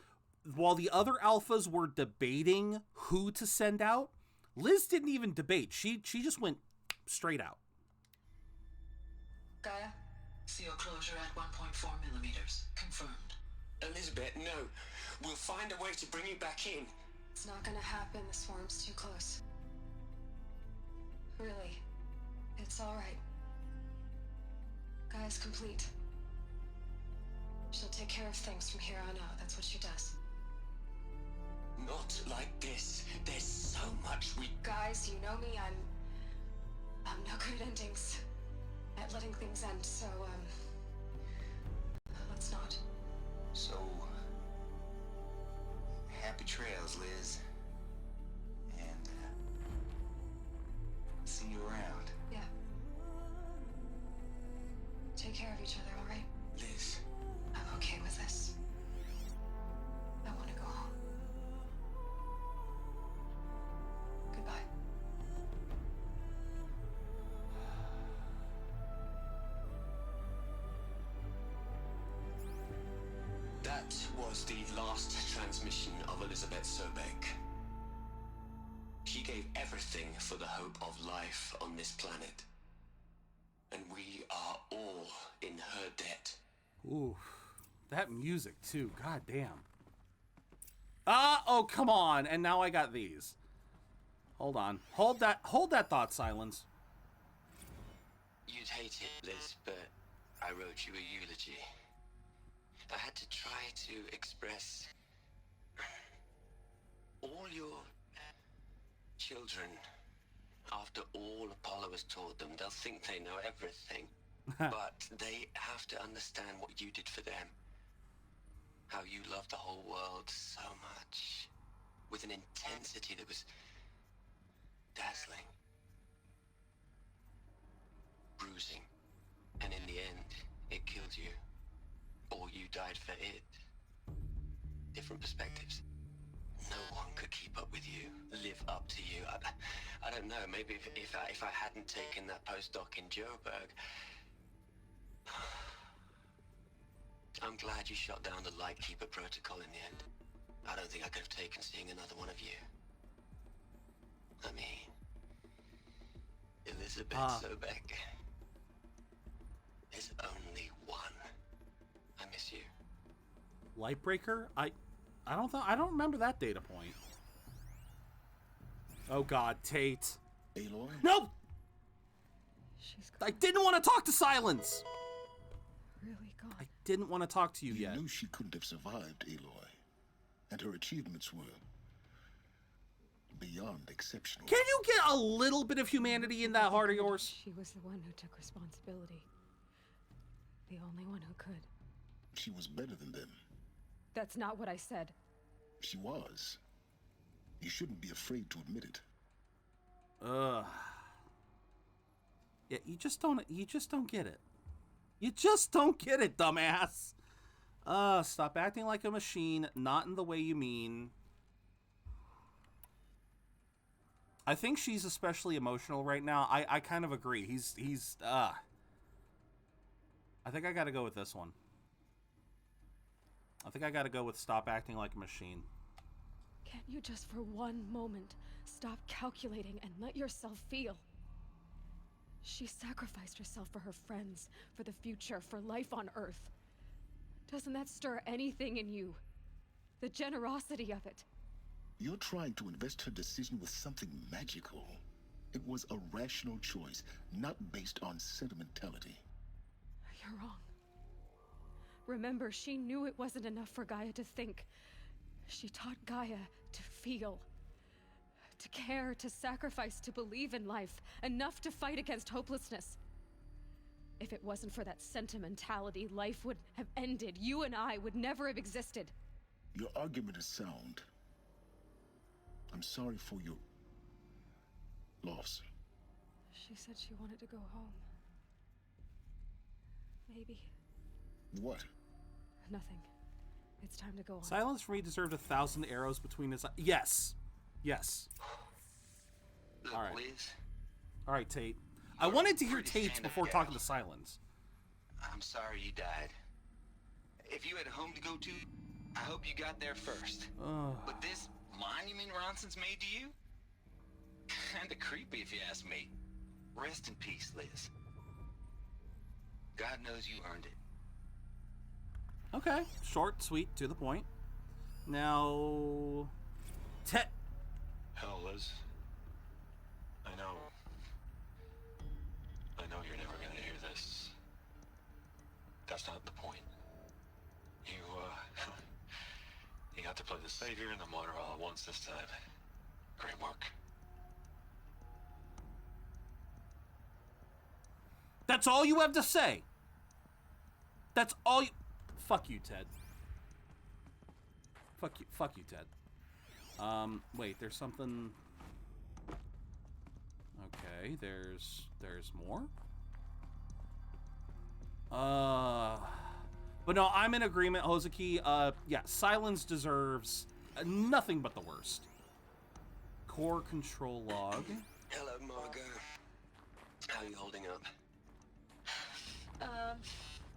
while the other alphas were debating who to send out, Liz didn't even debate. She just went straight out. Gaia, seal closure at 1.4 millimeters. Confirmed. Elizabeth, no. We'll find a way to bring you back in. It's not gonna happen. The swarm's too close. Really. It's all right. Gaia's complete. She'll take care of things from here on out. That's what she does. Not like this. There's so much we... Guys, you know me. I'm no good at endings. At letting things end, so, let's not. So... happy trails, Liz. And, see you around. Yeah. Take care of each other, all right? Liz. I'm okay with this. I want to go home. Goodbye. That was the last transmission of Elizabeth Sobek. She gave everything for the hope of life on this planet. And we are all in her debt. Ooh, that music too. God damn. Oh, come on. And now I got these. Hold on. Hold that thought, Silence. You'd hate it, Liz, but I wrote you a eulogy. I had to try to express all your children. After all Apollo has taught them, they'll think they know everything. But they have to understand what you did for them. How you loved the whole world so much. With an intensity that was dazzling. Bruising. And in the end, it killed you. Or you died for it. Different perspectives. No one could keep up with you, live up to you. I don't know, maybe if I hadn't taken that postdoc in Joburg. I'm glad you shot down the Lightkeeper protocol in the end. I don't think I could have taken seeing another one of you. I mean, Elizabeth Sobek. There's only one. I miss you. Lightbreaker? I don't remember that data point. Oh God, Tate. Aloy? No! I didn't want to talk to Silence! Really gone. I didn't want to talk to you yet. You knew she couldn't have survived, Aloy. And her achievements were beyond exceptional. Can you get a little bit of humanity in that heart of yours? She was the one who took responsibility. The only one who could. She was better than them. That's not what I said. She was. You shouldn't be afraid to admit it. Yeah, you just don't get it. You just don't get it, dumbass. Stop acting like a machine, not in the way you mean. I think she's especially emotional right now. I kind of agree. I think I gotta go with this one. I think I gotta go with stop acting like a machine. Can't you just for one moment stop calculating and let yourself feel? She sacrificed herself for her friends, for the future, for life on Earth. Doesn't that stir anything in you? The generosity of it. You're trying to invest her decision with something magical. It was a rational choice, not based on sentimentality. You're wrong. Remember, she knew it wasn't enough for Gaia to think. She taught Gaia to feel. To care, to sacrifice, to believe in life. Enough to fight against hopelessness. If it wasn't for that sentimentality, life would have ended. You and I would never have existed. Your argument is sound. I'm sorry for your loss. She said she wanted to go home. Maybe. What? Nothing. It's time to go on. Silence for me deserved 1,000 arrows between his eyes. Yes. Yes. Look, all right. Liz. All right, Tate. I wanted to hear Tate's before talking to Silence. I'm sorry you died. If you had a home to go to, I hope you got there first. But this monument Ronson's made to you? Kinda creepy if you ask me. Rest in peace, Liz. God knows you earned it. Okay. Short, sweet, to the point. Now... Hell, Liz. I know. Liz, that's not the point. You, you got to play the savior and the martyr all at once this time. Great work. That's all you have to say. That's all you... Fuck you, Ted. Fuck you, Ted. Wait, there's something... Okay, there's more? But no, I'm in agreement, Hozuki. Yeah, Silence deserves nothing but the worst. Core control log. Hello, Margot. How are you holding up?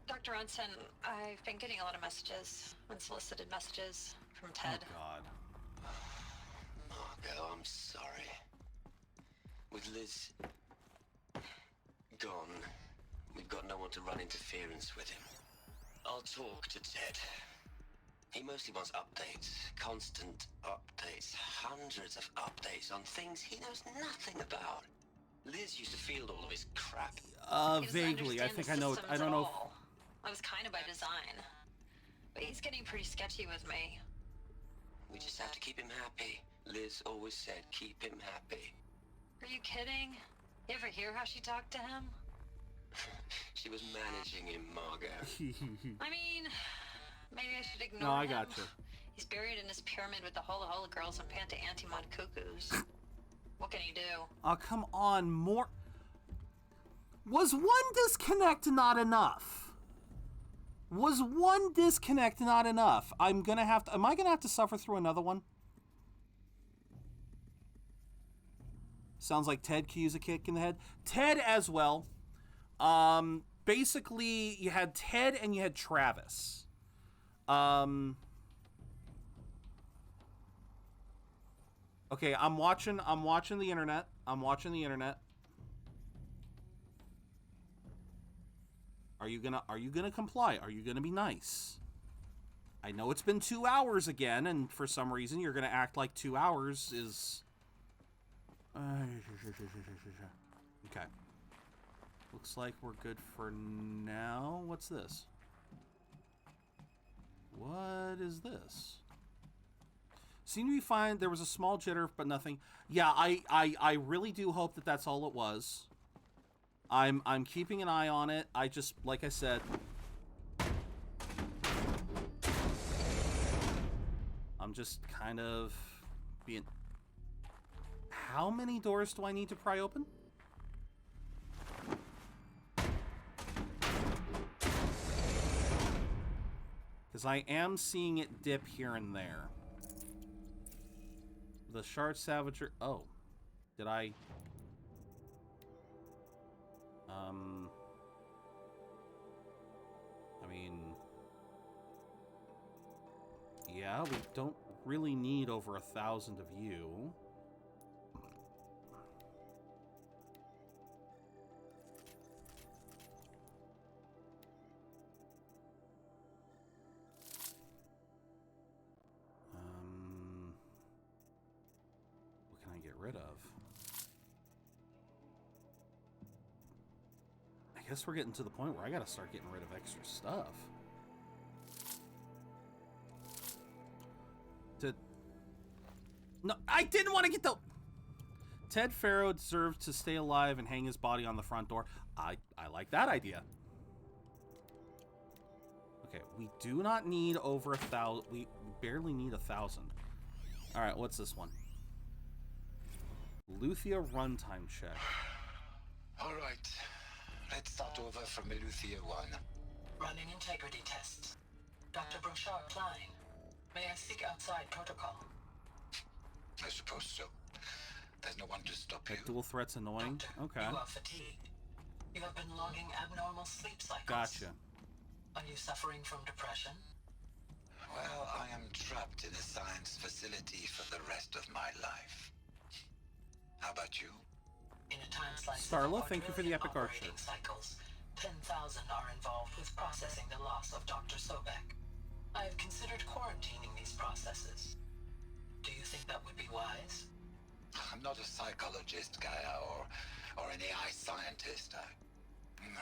Dr. Ronson, I've been getting a lot of messages, unsolicited messages from Ted. Oh, God. Margot, I'm sorry. With Liz gone, we've got no one to run interference with him. I'll talk to Ted. He mostly wants updates, constant updates, hundreds of updates on things he knows nothing about. Liz used to field all of his crap. Vaguely. I think I know. I don't know. That was kind of by design. But he's getting pretty sketchy with me. We just have to keep him happy. Liz always said, keep him happy. Are you kidding? You ever hear how she talked to him? She was managing him, Margot. I mean, maybe I should ignore him. No, I gotcha. He's buried in his pyramid with the Hola girls and Panta Antimod cuckoos. What can he do? Oh, come on, more... Was one disconnect not enough? Was one disconnect not enough? I'm gonna have to... Am I gonna have to suffer through another one? Sounds like Ted could use a kick in the head. Ted as well. Basically, you had Ted and you had Travis. Okay, I'm watching the internet. I'm watching the internet. Are you gonna comply? Are you gonna be nice? I know it's been 2 hours again, and for some reason you're gonna act like 2 hours is... Okay. Looks like we're good for now. What's this? What is this? Seemed to be fine. There was a small jitter, but nothing. Yeah, I really do hope that that's all it was. I'm keeping an eye on it. I just, like I said, I'm just kind of being... How many doors do I need to pry open? Because I am seeing it dip here and there. The Shard Savager... Oh. Did I... I mean... Yeah, we don't really need over 1,000 of you. What can I get rid of? I guess we're getting to the point where I gotta start getting rid of extra stuff. No, I didn't want to get the... Ted Farrow deserved to stay alive and hang his body on the front door. I like that idea. Okay, we do not need over 1,000. We barely need 1,000. All right, what's this one? Luthia runtime check. All right. Let's start over from Luthia 1. Running integrity tests. Dr. Brochard Klein. May I speak outside protocol? I suppose so. There's no one to stop you. Dual threats annoying. Doctor, okay. You are fatigued. You have been logging abnormal sleep cycles. Gotcha. Are you suffering from depression? Well, I am trapped in a science facility for the rest of my life. How about you? In a time slice Starla, of thank you for the epic archer. Cycles, 10,000 are involved with processing the loss of Dr. Sobek. I have considered quarantining these processes. Do you think that would be wise? I'm not a psychologist, Gaia, or an AI scientist. No.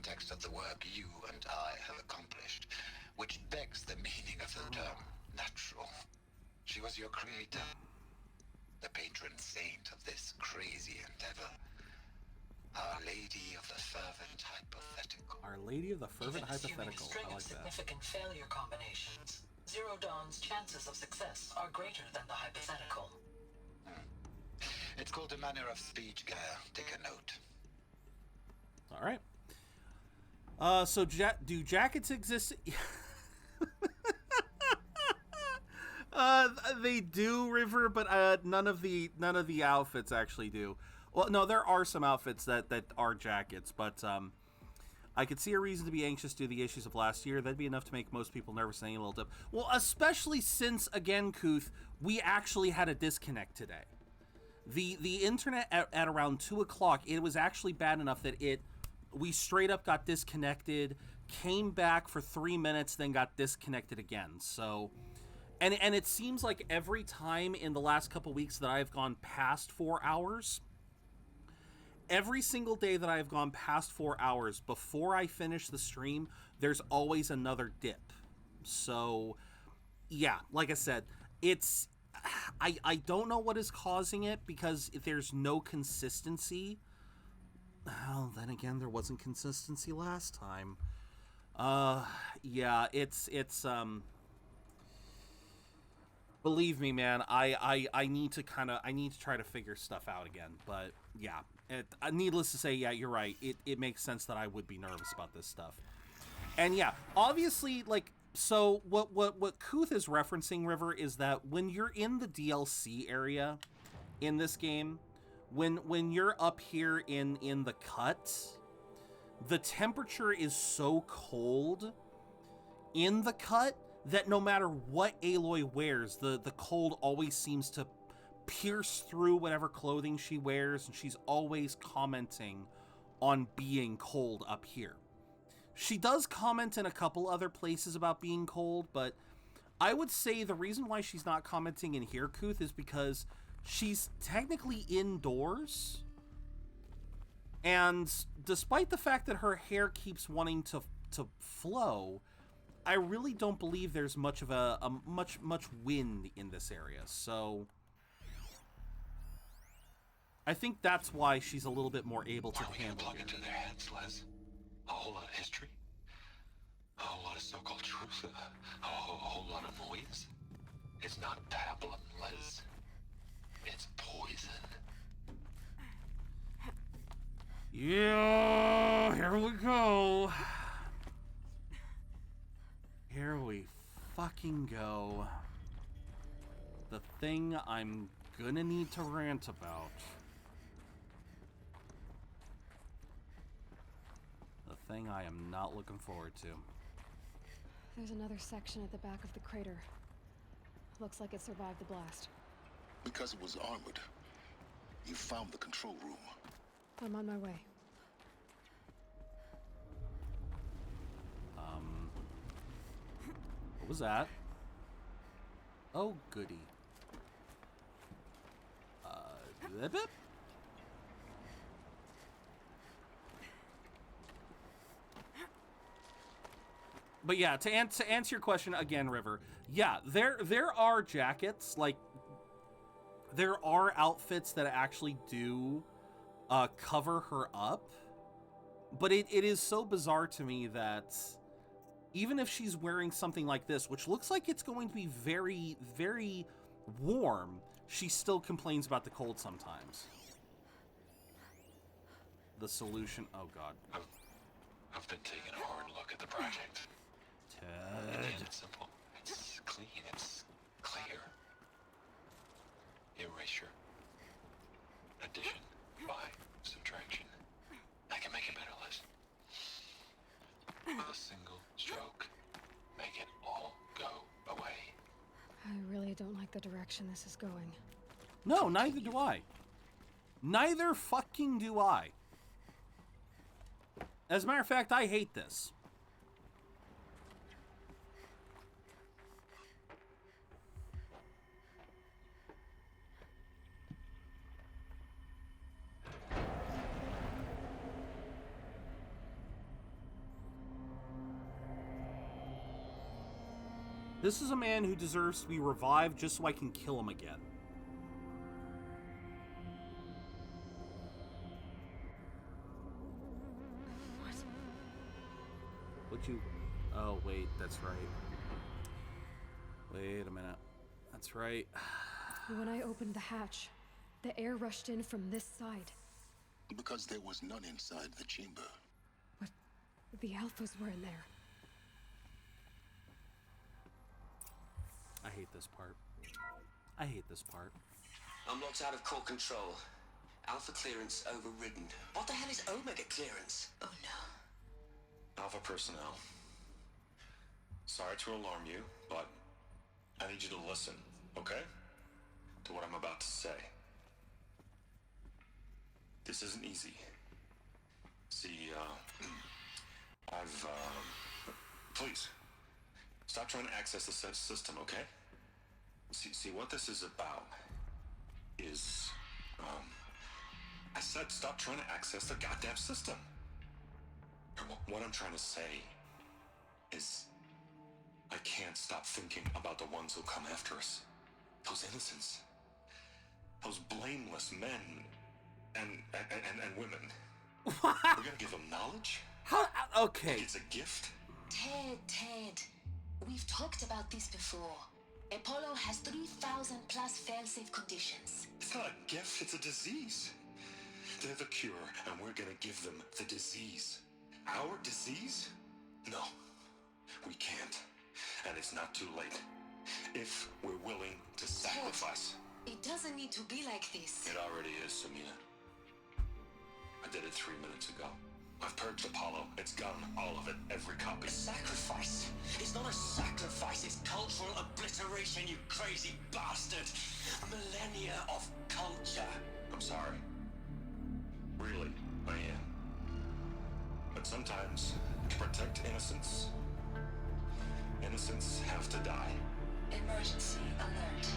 context of the work you and I have accomplished, which begs the meaning of the term natural. She was your creator, the patron saint of this crazy endeavor. Our Lady of the Fervent Hypothetical. Our Lady of the Fervent Even assuming Hypothetical. a string I like of that. significant failure combinations, Zero Dawn's chances of success are greater than the hypothetical. It's called a manner of speech, Gaia. Take a note. All right. So do jackets exist? They do, River, but none of the outfits actually do. Well, no, there are some outfits that are jackets, but I could see a reason to be anxious due to the issues of last year. That'd be enough to make most people nervous and a little dip. Well, especially since, again, Kuth, we actually had a disconnect today. The internet at around 2 o'clock, it was actually bad enough that we straight up got disconnected, came back for 3 minutes, then got disconnected again. So, and it seems like every time in the last couple weeks that I've gone past 4 hours, every single day that I've gone past 4 hours, before I finish the stream, there's always another dip. So, yeah, like I said, I don't know what is causing it, because there's no consistency. Well, then again, there wasn't consistency last time. Yeah, it's believe me, man, I need to try to figure stuff out again. But yeah, needless to say, yeah, you're right. It makes sense that I would be nervous about this stuff. And yeah, obviously, like, so what Kuth is referencing, River, is that when you're in the DLC area in this game, when you're up here in the cut, the temperature is so cold in the cut that no matter what Aloy wears, the cold always seems to pierce through whatever clothing she wears, and she's always commenting on being cold up here. She does comment in a couple other places about being cold, but I would say the reason why she's not commenting in here, Kuth, is because she's technically indoors. And despite the fact that her hair keeps wanting to flow, I really don't believe there's much of much wind in this area. So I think that's why she's a little bit more able to handle it. Plug into their heads, Les. A whole lot of history. A whole lot of so-called truth. A whole lot of noise. It's not pablum, Les. It's poison. Yeah, here we go. Here we fucking go. The thing I'm gonna need to rant about. The thing I am not looking forward to. There's another section at the back of the crater. Looks like it survived the blast. Because it was armored, you found the control room. I'm on my way. What was that? Oh, goody. Bip. But yeah, to answer your question again, River, yeah, there are jackets, like, there are outfits that actually do cover her up, but it is so bizarre to me that even if she's wearing something like this, which looks like it's going to be very, very warm, she still complains about the cold sometimes. The solution, oh god. I've been taking a hard look at the project. Ted. It's simple. It's clean. It's clear. Erasure. Addition. By. Subtraction. I can make it better, Liz. With a single stroke. Make it all go away. I really don't like the direction this is going. No, neither do I. Neither fucking do I. As a matter of fact, I hate this. This is a man who deserves to be revived just so I can kill him again. What you... Oh, wait, that's right. Wait a minute. That's right. When I opened the hatch, the air rushed in from this side. Because there was none inside the chamber. But the alphas were in there. I hate this part. I hate this part. I'm locked out of core control. Alpha clearance overridden. What the hell is Omega clearance? Oh no. Alpha personnel. Sorry to alarm you, but I need you to listen, okay? To what I'm about to say. This isn't easy. See, please, stop trying to access the system, okay? See, what this is about is, I said stop trying to access the goddamn system. What I'm trying to say is, I can't stop thinking about the ones who come after us. Those innocents. Those blameless men and women. We're gonna give them knowledge? How? Okay. It's a gift? Ted, we've talked about this before. Apollo has 3,000 plus fail-safe conditions. It's not a gift, it's a disease. They're the cure, and we're gonna give them the disease. Our disease? No, we can't. And it's not too late. If we're willing to sacrifice. Ted, it doesn't need to be like this. It already is, Samina. I did it 3 minutes ago. I've purged Apollo. It's gone, all of it, every copy. A sacrifice? It's not a sacrifice, it's cultural obliteration, you crazy bastard! Millennia of culture. I'm sorry. Really, I am. But sometimes, to protect innocence, innocents have to die. Emergency alert.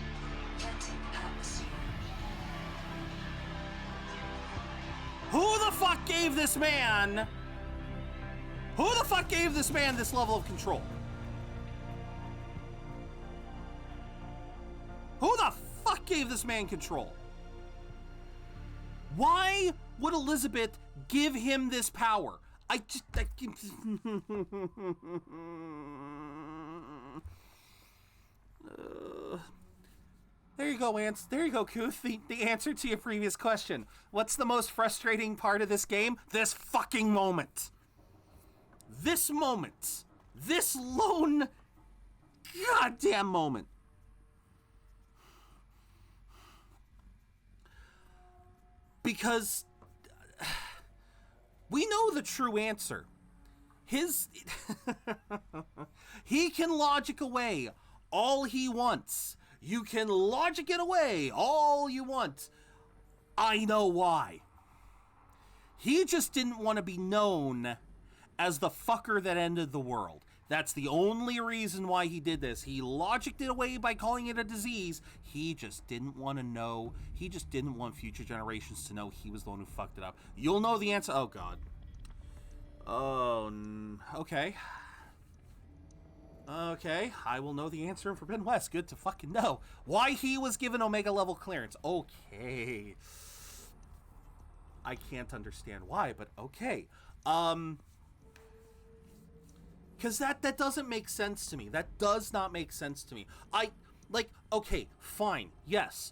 Planting atmosphere. Who the fuck gave this man... Who the fuck gave this man this level of control? Who the fuck gave this man control? Why would Elizabeth give him this power? There you go, Ants. There you go, Kuth. The answer to your previous question. What's the most frustrating part of this game? This fucking moment. This moment. This lone goddamn moment. Because we know the true answer. He can logic away all he wants. You can logic it away all you want. I know why. He just didn't want to be known as the fucker that ended the world. That's the only reason why he did this. He logicked it away by calling it a disease. He just didn't want to know. He just didn't want future generations to know he was the one who fucked it up. You'll know the answer. Oh, God. Oh, okay. Okay, I will know the answer in Forbidden West. Good to fucking know. Why he was given Omega level clearance. Okay. I can't understand why, but okay. Because that doesn't make sense to me. That does not make sense to me. Okay, fine, yes.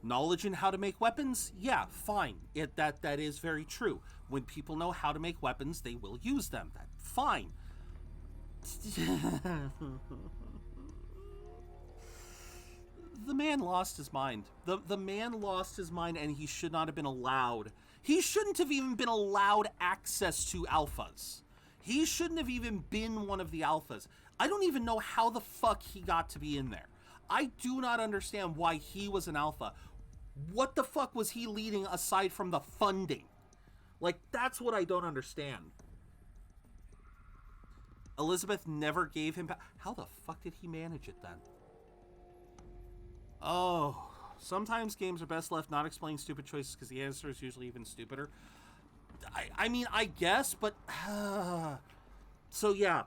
Knowledge in how to make weapons? Yeah, fine. That is very true. When people know how to make weapons, they will use them. Fine. The man lost his mind. The man lost his mind, and he should not have been allowed. He shouldn't have even been allowed access to alphas. He shouldn't have even been one of the alphas. I don't even know how the fuck he got to be in there. I do not understand why he was an alpha. What the fuck was he leading aside from the funding? That's what I don't understand. Elizabeth never gave him... How the fuck did he manage it then? Oh, sometimes games are best left not explaining stupid choices because the answer is usually even stupider. I mean, I guess, but... So, yeah.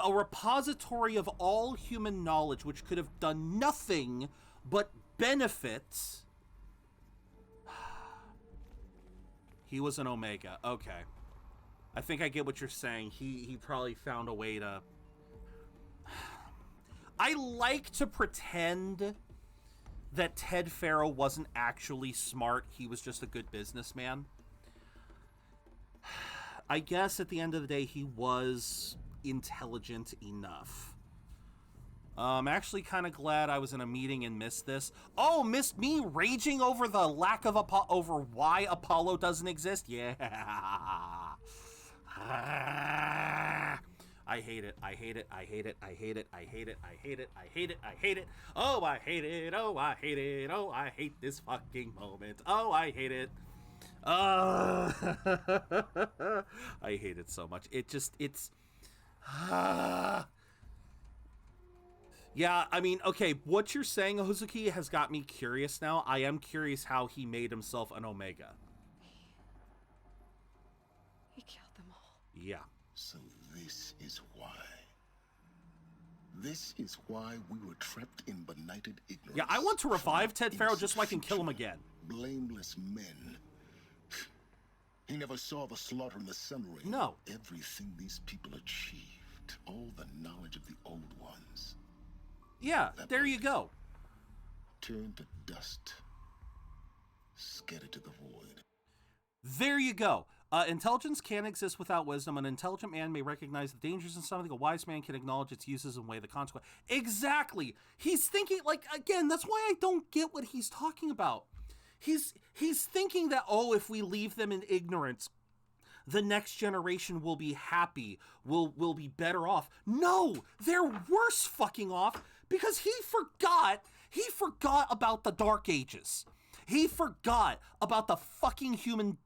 a repository of all human knowledge, which could have done nothing but benefit. He was an Omega. Okay. I think I get what you're saying. He probably found a way to... I like to pretend that Ted Faro wasn't actually smart. He was just a good businessman. I guess at the end of the day, he was intelligent enough. I'm actually kind of glad I was in a meeting and missed this. Oh, missed me raging over the lack of over why Apollo doesn't exist? Yeah. I hate it. I hate it. I hate it. I hate it. I hate it. I hate it. I hate it. I hate it. Oh, I hate it. Oh, I hate it. Oh, I hate this fucking moment. Oh, I hate it. I hate it so much. It's yeah, I mean, okay, what you're saying, Hozuki, has got me curious now. I am curious how he made himself an Omega. He killed them all. Yeah. So this is why. This is why we were trapped in benighted ignorance. Yeah, I want to revive Ted Faro just so I can kill him again. Blameless men. He never saw the slaughter in the sun ray. No. Everything these people achieved, all the knowledge of the old ones. Yeah, there you go. Turned to dust. Scattered to the void. There you go. Intelligence can't exist without wisdom. An intelligent man may recognize the dangers in something. A wise man can acknowledge its uses and weigh the consequence. Exactly. He's thinking, like, again, that's why I don't get what he's talking about. He's thinking that, oh, if we leave them in ignorance, the next generation will be happy, will be better off. No, they're worse fucking off because he forgot about the Dark Ages. He forgot about the fucking human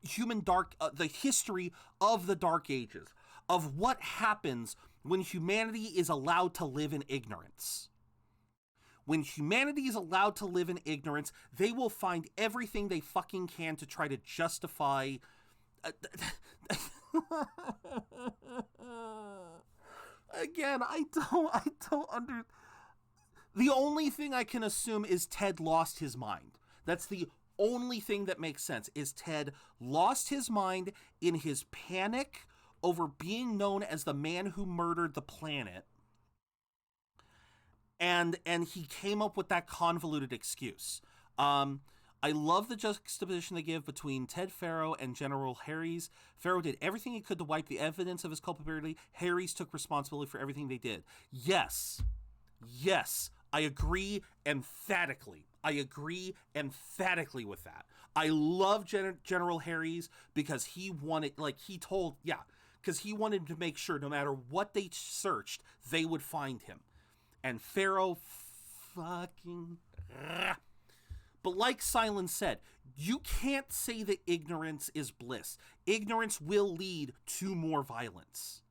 dark, the history of the Dark Ages, of what happens when humanity is allowed to live in ignorance. When humanity is allowed to live in ignorance, they will find everything they fucking can to try to justify. Again, I don't under. The only thing I can assume is Ted lost his mind. That's the only thing that makes sense, is Ted lost his mind in his panic over being known as the man who murdered the planet. And he came up with that convoluted excuse. I love the juxtaposition they give between Ted Faro and General Harries. Faro did everything he could to wipe the evidence of his culpability. Harries took responsibility for everything they did. Yes, I agree emphatically. With that. I love General Harries because he wanted, because he wanted to make sure no matter what they searched, they would find him. And Faro fucking... But like Silence said, you can't say that ignorance is bliss. Ignorance will lead to more violence.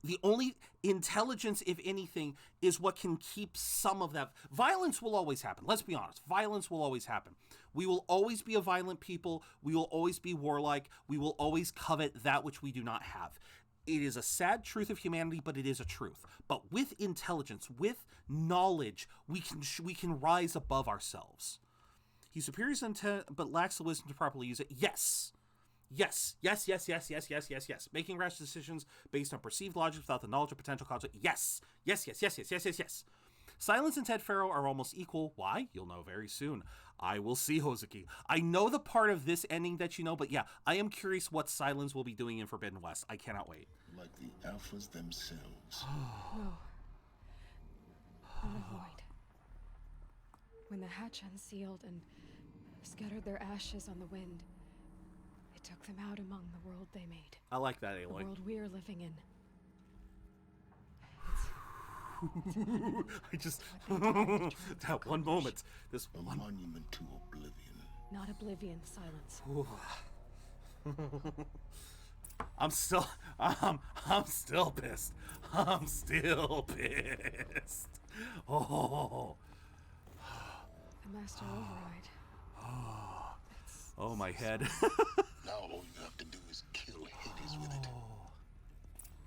The only intelligence, if anything, is what can keep some of that. Violence will always happen. Let's be honest. Violence will always happen. We will always be a violent people. We will always be warlike. We will always covet that which we do not have. It is a sad truth of humanity, but it is a truth. But with intelligence, with knowledge, we can rise above ourselves. He's superior in intent, but lacks the wisdom to properly use it. Yes. Making rash decisions based on perceived logic without the knowledge of potential consequences. Yes. Silence and Ted Faro are almost equal. Why? You'll know very soon. I will see, Hozuki. I know the part of this ending that you know, but yeah, I am curious what Silence will be doing in Forbidden West. I cannot wait. Like the Alphas themselves. No. The void. When the hatch unsealed and scattered their ashes on the wind, it took them out among the world they made. I like that, Aloy. The world we're living in. I just... that one moment. This a one... monument to oblivion. Not oblivion, Silence. I'm still pissed. Oh. The Master Override. Oh, my head. Now all you have to do is kill Hades with it.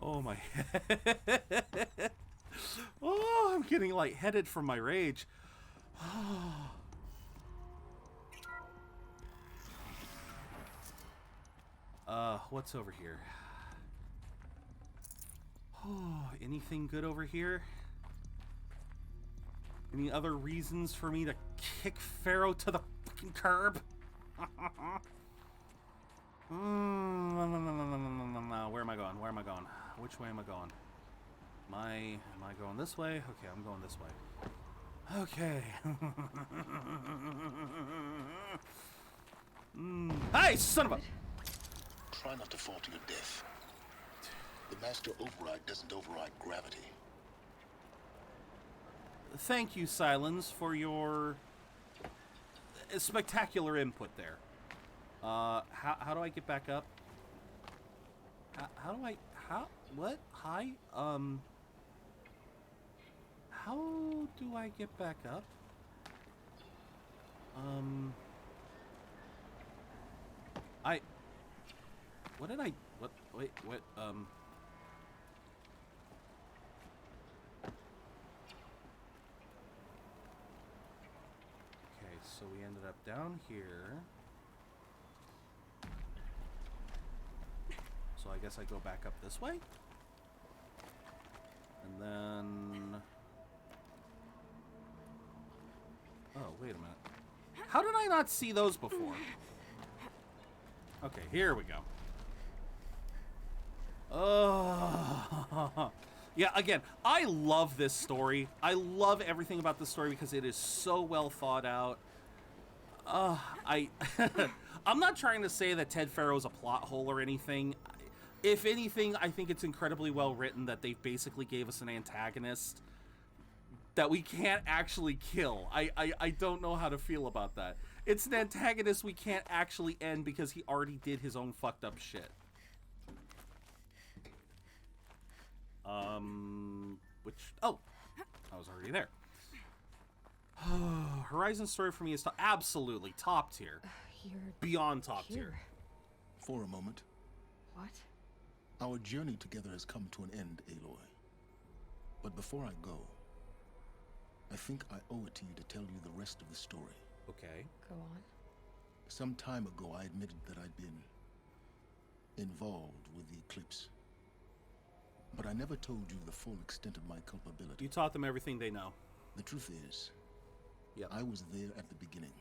Oh my head. Oh, I'm getting lightheaded from my rage. What's over here? Oh, anything good over here? Any other reasons for me to kick Pharaoh to the fucking curb? Where am I going? Where am I going? Which way am I going? Am I going this way? Okay, I'm going this way. Okay. Hey, son of a... Try not to fall to your death. The master override doesn't override gravity. Thank you, Silence, for your spectacular input there. How do I get back up? What? Hi? How do I get back up? Wait, okay, so we ended up down here. So I guess I go back up this way? And then... Oh, wait a minute. How did I not see those before? Okay, here we go. Oh, yeah, again, I love this story. I love everything about this story because it is so well thought out. I'm not trying to say that Ted Pharaoh's a plot hole or anything. If anything, I think it's incredibly well written that they basically gave us an antagonist that we can't actually kill. I don't know how to feel about that. It's an antagonist we can't actually end because he already did his own fucked up shit. Oh, I was already there. Horizon story for me is absolutely top tier. You're beyond top tier. For a moment. What? Our journey together has come to an end, Aloy. But before I go, I think I owe it to you to tell you the rest of the story. Okay. Go on. Some time ago, I admitted that I'd been involved with the eclipse. But I never told you the full extent of my culpability. You taught them everything they know. The truth is, I was there at the beginning.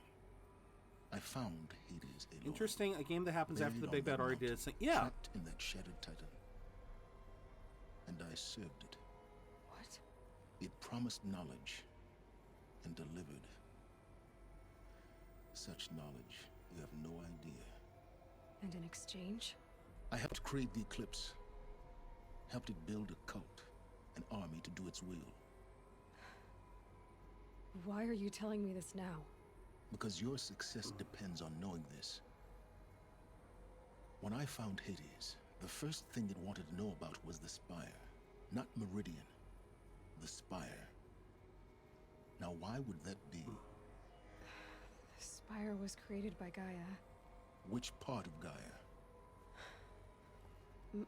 I found Hades, Aloy. Interesting, a game that happens after the Big Bad already did its thing. Yeah. Trapped in that shattered titan. And I served it. What? It promised knowledge and delivered. Such knowledge, you have no idea. And in exchange? I helped create the eclipse. Helped it build a cult, an army to do its will. Why are you telling me this now? Because your success depends on knowing this. When I found Hades, the first thing it wanted to know about was the Spire. Not Meridian. The Spire. Now why would that be? The Spire was created by Gaia. Which part of Gaia?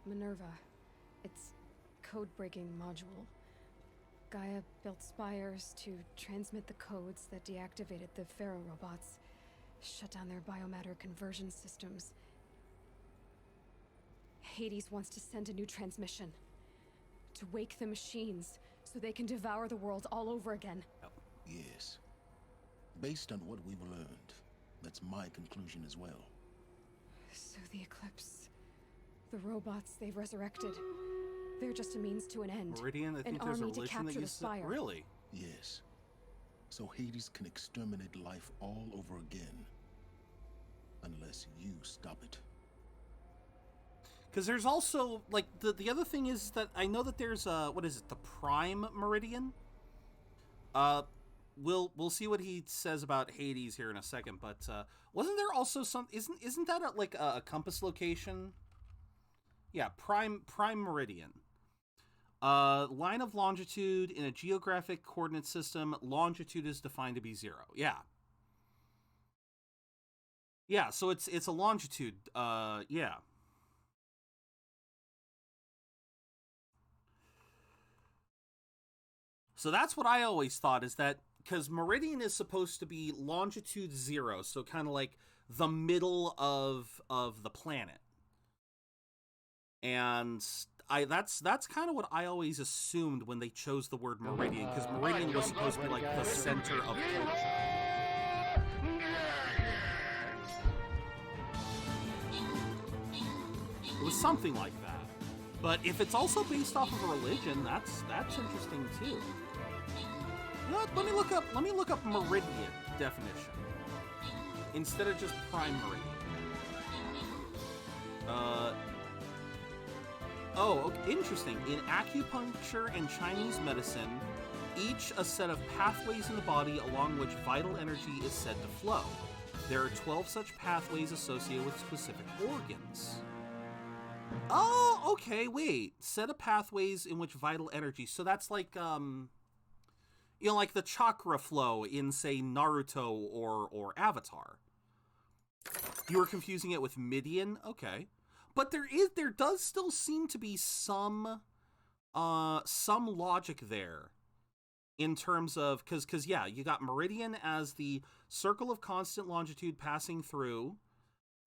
Minerva. Its code-breaking module. Gaia built spires to transmit the codes that deactivated the Pharaoh robots, shut down their biomatter conversion systems. Hades wants to send a new transmission. To wake the machines, so they can devour the world all over again. Yes. Based on what we've learned, that's my conclusion as well. So the Eclipse, the robots they've resurrected, they're just a means to an end. Meridian, I think an there's a army to religion capture that the uses it. Spire. Really? Yes. So Hades can exterminate life all over again. Unless you stop it. Because there's also, like, the other thing is that I know that there's, what is it, the Prime Meridian? We'll see what he says about Hades here in a second, but, wasn't there also some, isn't that like a compass location? Yeah, Prime Meridian. Line of longitude in a geographic coordinate system, longitude is defined to be 0. Yeah. Yeah, so it's a longitude, yeah. So that's what I always thought, is that because Meridian is supposed to be longitude 0, so kind of like the middle of the planet. And that's kind of what I always assumed when they chose the word Meridian, because Meridian was supposed to be like the center of culture. It was something like that. But if it's also based off of a religion, that's interesting too. You know what? Let me look up meridian definition instead of just prime meridian. Oh, okay, interesting. In acupuncture and Chinese medicine, each a set of pathways in the body along which vital energy is said to flow. There are 12 such pathways associated with specific organs. Oh, okay, wait. Set of pathways in which vital energy. So that's like, you know, like the chakra flow in, say, Naruto or Avatar. You were confusing it with Midian? Okay. But there does still seem to be some logic there in terms of, because yeah, you got meridian as the circle of constant longitude passing through.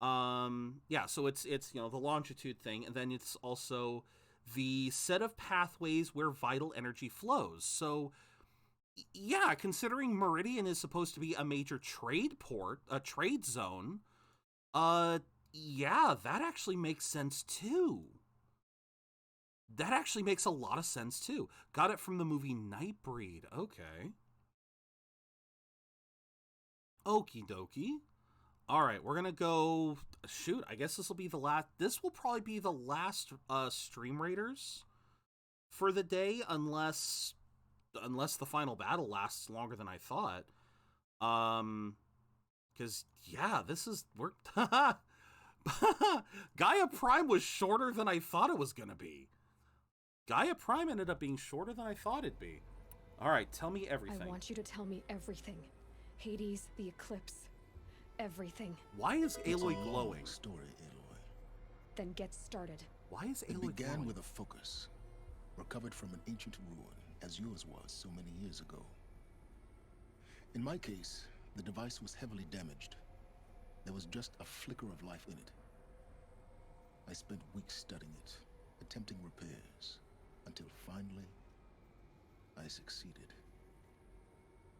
Yeah, so it's you know, the longitude thing, and then it's also the set of pathways where vital energy flows. So yeah, considering Meridian is supposed to be a major trade port, a trade zone, yeah, that actually makes sense too. That actually makes a lot of sense too. Got it from the movie Nightbreed. Okay. Okie dokie. All right, we're gonna go. Shoot, I guess this will be the last. This will probably be the last Stream Raiders for the day, unless the final battle lasts longer than I thought. Because yeah, we're Gaia Prime was shorter than I thought it was gonna be. Gaia Prime ended up being shorter than I thought it'd be. All right, tell me everything. I want you to tell me everything. Hades, the eclipse. Everything. Why is Aloy glowing? Story, Aloy. Then get started. Why is Aloy glowing? It began glowing? with a focus, recovered from an ancient ruin, as yours was so many years ago. In my case, the device was heavily damaged. There was just a flicker of life in it. I spent weeks studying it, attempting repairs, until finally, I succeeded.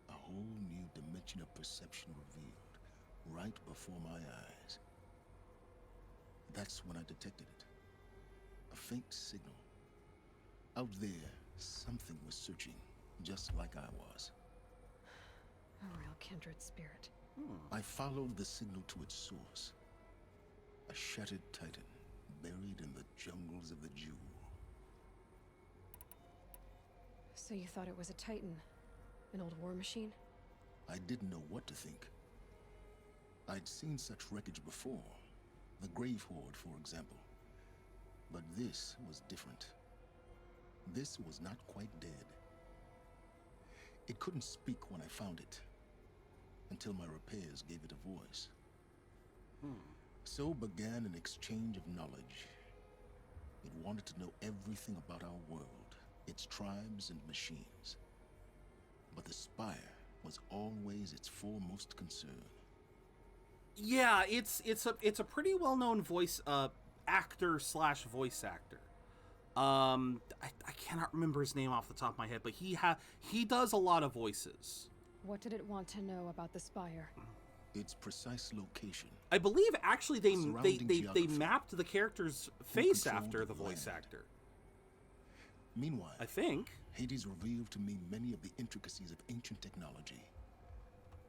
A whole new dimension of perception revealed right before my eyes. That's when I detected it. A faint signal. Out there, something was searching, just like I was. A real kindred spirit. I followed the signal to its source. A shattered titan, buried in the jungles of the Jewel. So you thought it was a titan? An old war machine? I didn't know what to think. I'd seen such wreckage before. The Grave Horde, for example. But this was different. This was not quite dead. It couldn't speak when I found it, until my repairs gave it a voice. So began an exchange of knowledge. It wanted to know everything about our world, its tribes and machines. But the Spire was always its foremost concern. Yeah, it's a pretty well-known voice actor / voice actor. I cannot remember his name off the top of my head, but he does a lot of voices. What did it want to know about the Spire? Its precise location. I believe actually they mapped the character's face after the voice actor. Meanwhile, I think Hades revealed to me many of the intricacies of ancient technology.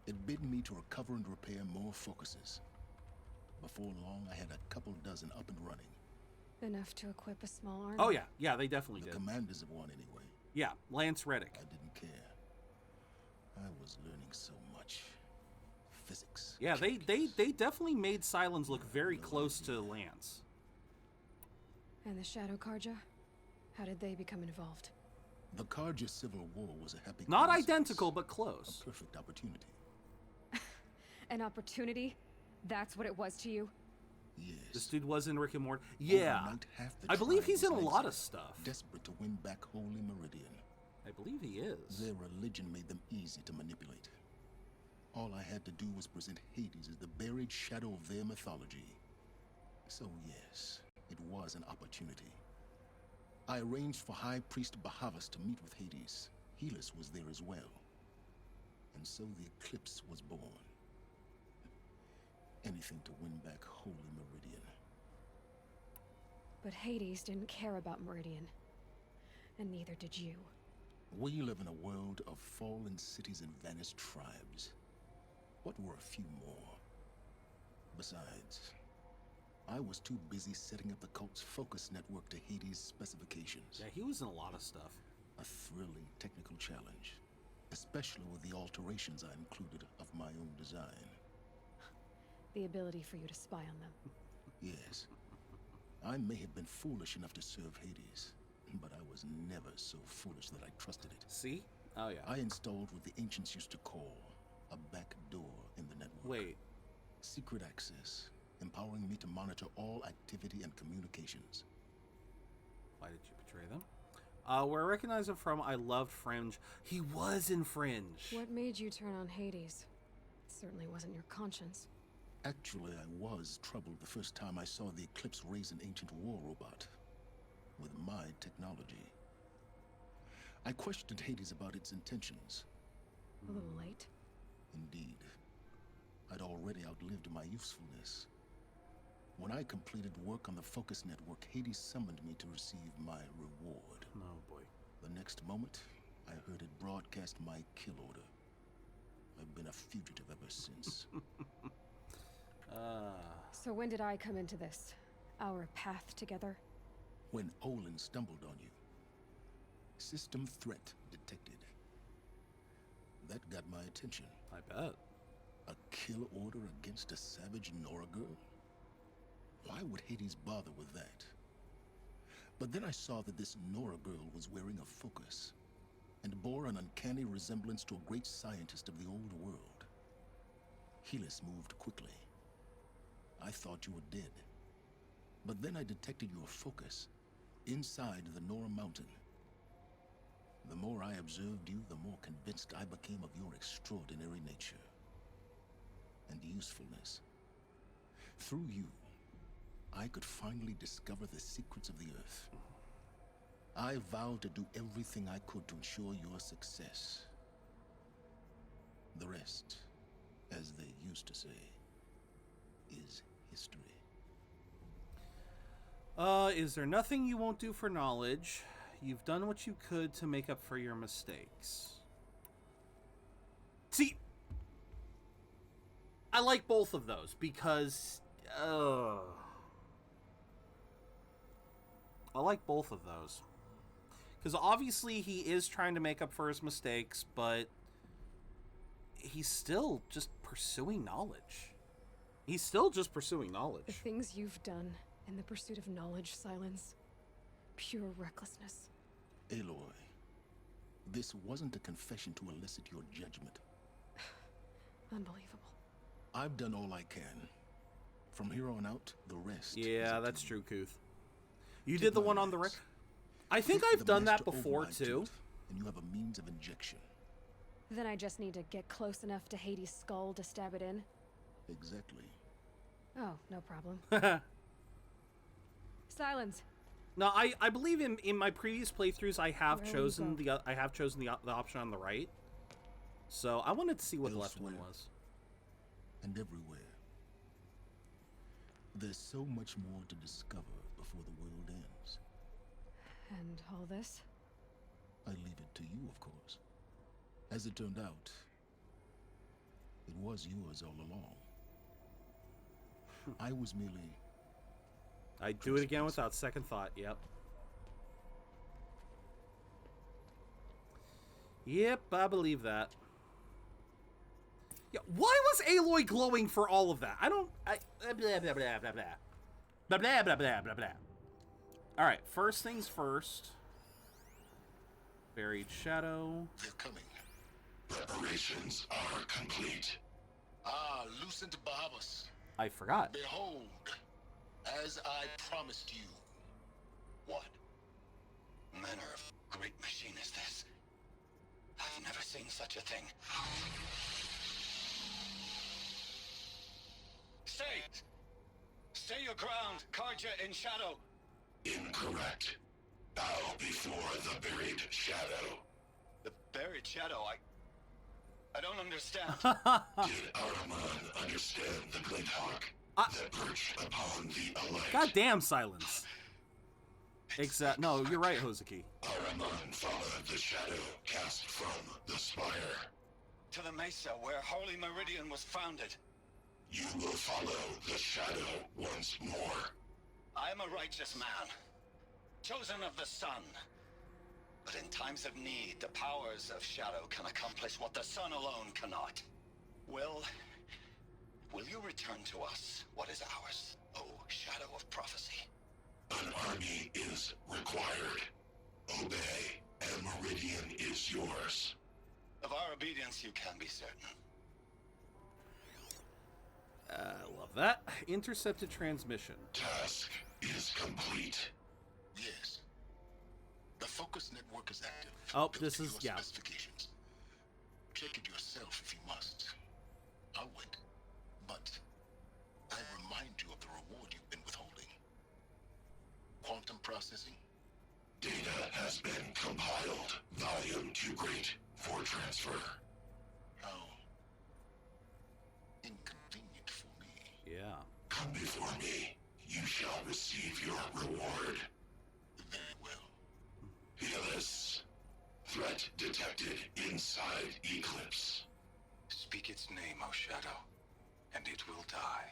It bid me to recover and repair more focuses. Before long, I had a couple dozen up and running. Enough to equip a small army? Oh yeah, they definitely did. The commanders of one, anyway. Yeah, Lance Reddick. I didn't care. I was learning so much. Physics. Yeah, they definitely made Sylens look very close to Lance. And the Shadow Karja? How did they become involved? The Karja Civil War was a happy Not identical, but close. A perfect opportunity. An opportunity? That's what it was to you? Yes. This dude was in Rick and Morty. Yeah. I believe he's in a lot of stuff. Desperate to win back Holy Meridian. I believe he is. Their religion made them easy to manipulate. All I had to do was present Hades as the buried shadow of their mythology. So yes, it was an opportunity. I arranged for High Priest Bahavas to meet with Hades. Helis was there as well. And so the eclipse was born. Anything to win back Holy Meridian. But Hades didn't care about Meridian. And neither did you. We live in a world of fallen cities and vanished tribes. What were a few more? Besides, I was too busy setting up the cult's focus network to Hades' specifications. Yeah, he was in a lot of stuff. A thrilling technical challenge, especially with the alterations I included of my own design. The ability for you to spy on them. Yes. I may have been foolish enough to serve Hades, but I was never so foolish that I trusted it. See? Oh, yeah. I installed what the ancients used to call a back door in the network. Wait. Secret access, empowering me to monitor all activity and communications. Why did you betray them? Where I recognize him from, I loved Fringe. He was in Fringe. What made you turn on Hades? It certainly wasn't your conscience. Actually, I was troubled the first time I saw the Eclipse raise an ancient war robot with my technology. I questioned Hades about its intentions. A little late. Indeed. I'd already outlived my usefulness. When I completed work on the Focus Network, Hades summoned me to receive my reward. Oh boy. The next moment, I heard it broadcast my kill order. I've been a fugitive ever since. So when did I come into this? Our path together? When Olin stumbled on you. System threat detected. That got my attention. I bet. A kill order against a savage Nora girl? Why would Hades bother with that? But then I saw that this Nora girl was wearing a focus and bore an uncanny resemblance to a great scientist of the old world. Helis moved quickly. I thought you were dead. But then I detected your focus inside the Nora mountain. The more I observed you, the more convinced I became of your extraordinary nature and usefulness. Through you, I could finally discover the secrets of the Earth. I vowed to do everything I could to ensure your success. The rest, as they used to say, is history. Is there nothing you won't do for knowledge? You've done what you could to make up for your mistakes. See, I like both of those because, I like both of those. Because obviously he is trying to make up for his mistakes, but he's still just pursuing knowledge. He's still just pursuing knowledge. The things you've done in the pursuit of knowledge, Silence. Pure recklessness. Aloy, this wasn't a confession to elicit your judgment. Unbelievable. I've done all I can. From here on out, the rest. Yeah, that's true, Kuth. You did the one on the wreck. I think I've done that before, too. And you have a means of injection. Then I just need to get close enough to Hades' skull to stab it in? Exactly. Oh, no problem. Silence. No, I believe in my previous playthroughs I have chosen the option on the right. So I wanted to see what the left one was. And everywhere. There's so much more to discover before the world ends. And all this? I leave it to you, of course. As it turned out, it was yours all along. I was merely... I'd do it again without second thought, yep. Yep, I believe that. Yeah, why was Aloy glowing for all of that? Blah, blah, blah, blah, blah. Blah, blah, blah, blah, blah, blah. Alright, first things first. Buried Shadow. They're coming. Preparations are complete. Loosen to Bahavas. I forgot. Behold, as I promised you. What? Manner of great machine is this? I've never seen such a thing. Stay! Stay your ground, Karja in Shadow. Incorrect. Bow before the buried shadow. The buried shadow, I don't understand. Did Araman understand the glint hawk that perched upon the alight? Goddamn silence. No, you're right, Hozuki. Araman followed the shadow cast from the spire. To the mesa where Holy Meridian was founded. You will follow the shadow once more. I am a righteous man, chosen of the sun. But in times of need, the powers of shadow can accomplish what the sun alone cannot. Will you return to us what is ours, O Shadow of Prophecy? An army is required. Obey, and Meridian is yours. Of our obedience you can be certain. Love that. Intercepted transmission. Task is complete. Yes. The focus network is active. Oh, this is, yeah. Specifications. Check it yourself if you must. I'll wait. But I remind you of the reward you've been withholding. Quantum processing? Data has been compiled. Volume too great for transfer. How inconvenient for me. Yeah. Come before me. You shall receive your reward. Very well. Fearless. Threat detected inside Eclipse. Speak its name, O Shadow, and it will die.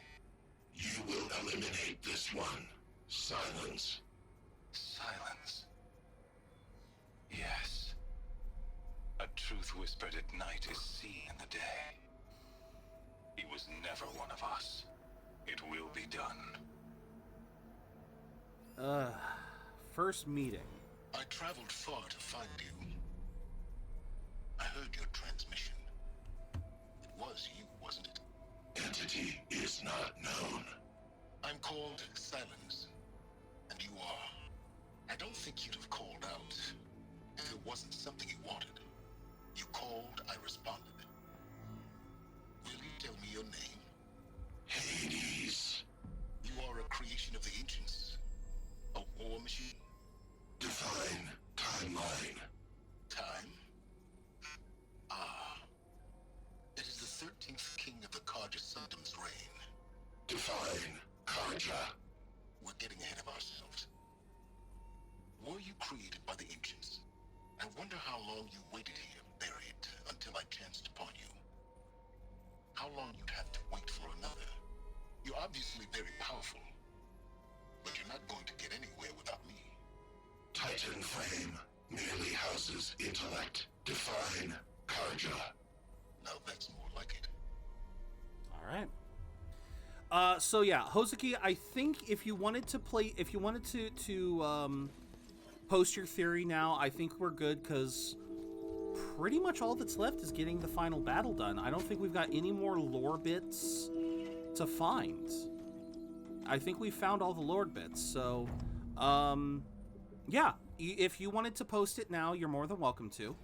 You will eliminate this one. Silence. Silence. Yes. A truth whispered at night is seen in the day. He was never one of us. It will be done. First meeting. I traveled far to find you. I heard your transmission. It was you, wasn't it? Entity is not known. I'm called Silence, and you are. I don't think you'd have called out if it wasn't something you wanted. You called, I responded. Will you tell me your name? Hades. You are a creation of the ancients. A war machine? Define timeline. Time? Ah. It is the 13th king of the Karja Sundom's reign. Define Karja. We're getting ahead of ourselves. Were you created by the ancients? I wonder how long you waited here, buried, until I chanced upon you. How long you'd have to wait for another. You're obviously very powerful, but you're not going to get anywhere without me. Titan Flame merely houses intellect. Define Karja. Now that's more like it. All right. So yeah, Hozuki, I think if you wanted to post your theory now, I think we're good, because pretty much all that's left is getting the final battle done. I don't think we've got any more lore bits to find. I think we found all the lore bits, so yeah, if you wanted to post it now, you're more than welcome to.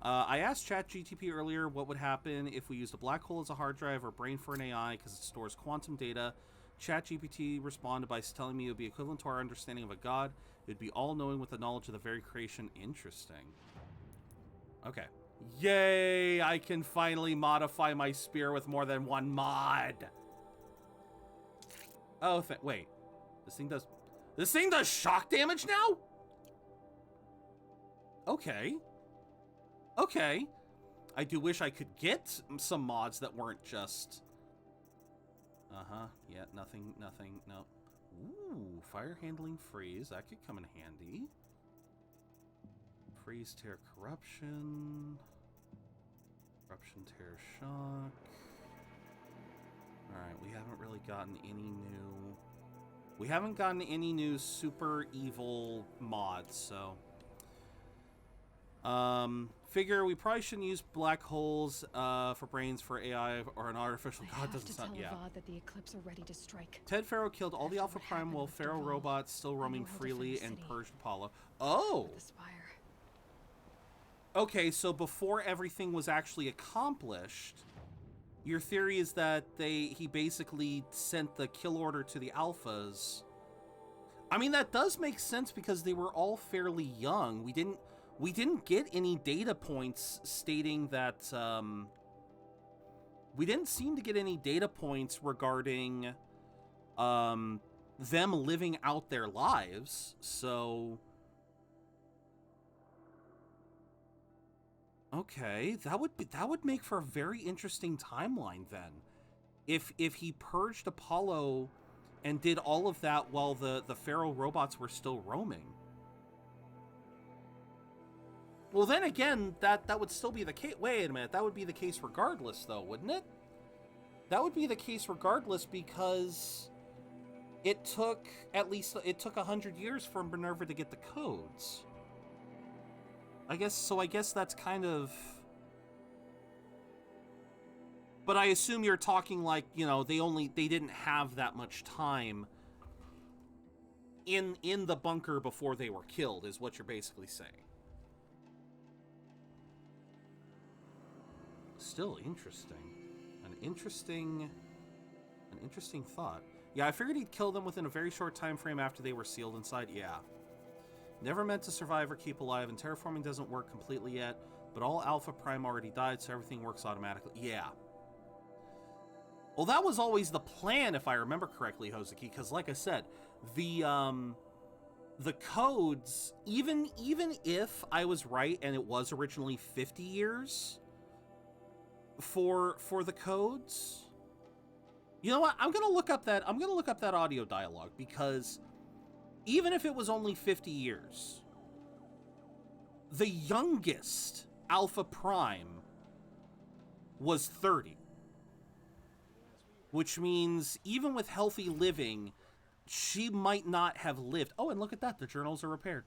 I asked ChatGTP earlier what would happen if we used a black hole as a hard drive or brain for an AI because it stores quantum data. ChatGPT responded by telling me it would be equivalent to our understanding of a god. It would be all-knowing with the knowledge of the very creation. Interesting. Okay. Yay! I can finally modify my spear with more than one mod. Oh, wait. This thing does shock damage now? Okay. Okay. I do wish I could get some mods that weren't just... Uh-huh. Yeah, nothing, no. Ooh, fire handling freeze. That could come in handy. Freeze, tear, corruption. Corruption, tear, shock. Alright, we haven't really gotten any new... We haven't gotten any new super evil mods, so... Figure we probably shouldn't use black holes for brains for AI or an artificial god. Doesn't sound, yeah. Avad that the Eclipse are ready to strike. Ted Pharaoh killed all the Alpha Prime while Pharaoh robots still roaming freely and purged Apollo. Oh! The spire. Okay, so before everything was actually accomplished, your theory is that he basically sent the kill order to the Alphas. I mean, that does make sense because they were all fairly young. We didn't get any data points stating that, we didn't seem to get any data points regarding, them living out their lives, so... Okay, that would make for a very interesting timeline then. If he purged Apollo and did all of that while the Pharaoh robots were still roaming. Well, then again, that would still be the case. Wait a minute, that would be the case regardless, though, wouldn't it? That would be the case regardless because it took 100 years for Minerva to get the codes. I guess that's kind of... But I assume you're talking like, you know, they didn't have that much time in the bunker before they were killed, is what you're basically saying. Still interesting. An interesting thought. Yeah, I figured he'd kill them within a very short time frame after they were sealed inside. Yeah. Never meant to survive or keep alive, and terraforming doesn't work completely yet, but all Alpha Prime already died, so everything works automatically. Yeah. Well, that was always the plan, if I remember correctly, Hozuki, because like I said, the codes, even if I was right and it was originally 50 years for the codes, you know what? I'm gonna look up that audio dialogue, because even if it was only 50 years, the youngest Alpha Prime was 30. Which means, even with healthy living, she might not have lived. Oh, and look at that. The journals are repaired.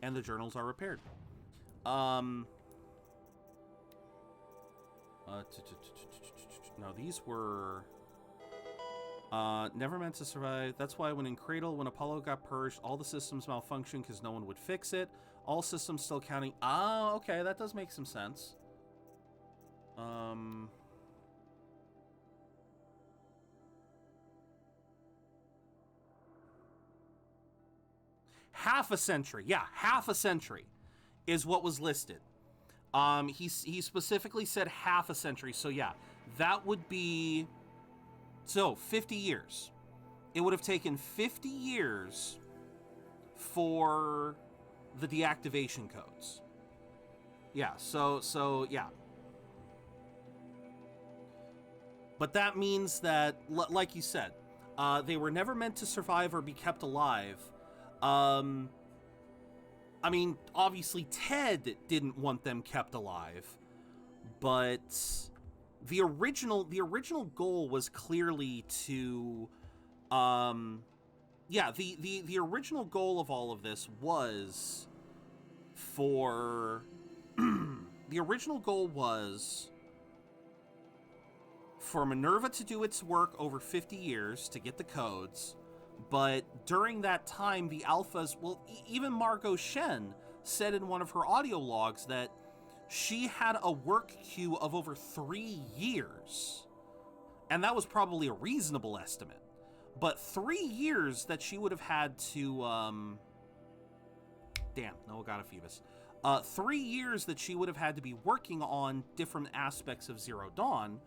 And the journals are repaired. No, these were... never meant to survive. That's why when in Cradle, when Apollo got purged, all the systems malfunctioned because no one would fix it. All systems still counting. Ah, okay, that does make some sense. Half a century. Yeah, half a century is what was listed. He specifically said half a century. So yeah, that would be... So, 50 years. It would have taken 50 years for the deactivation codes. Yeah, so yeah. But that means that, like you said, they were never meant to survive or be kept alive. I mean, obviously Ted didn't want them kept alive, but the original goal was clearly to, yeah, the original goal of all of this was for, the original goal was for Minerva to do its work over 50 years to get the codes. But during that time, the Alphas, well, even Margot Shen said in one of her audio logs that she had a work queue of over 3 years. And that was probably a reasonable estimate. But 3 years that she would have had to, damn, no Agata Phoebus. 3 years that she would have had to be working on different aspects of Zero Dawn.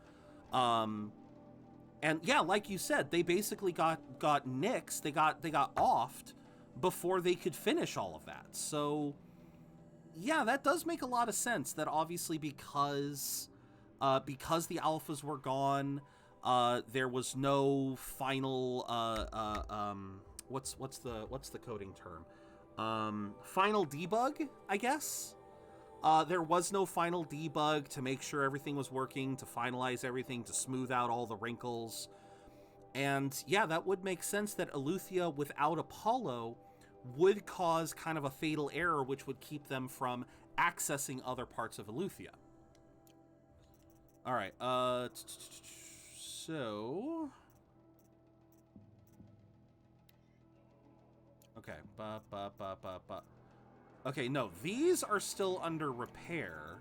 And yeah, like you said, they basically got nixed, they got offed before they could finish all of that. So yeah, that does make a lot of sense, that obviously because the Alphas were gone, there was no final what's the coding term? Final debug, I guess. There was no final debug to make sure everything was working, to finalize everything, to smooth out all the wrinkles. And yeah, that would make sense that Eleuthia without Apollo would cause kind of a fatal error, which would keep them from accessing other parts of Eleuthia. All right, so... Okay, Okay, no, these are still under repair.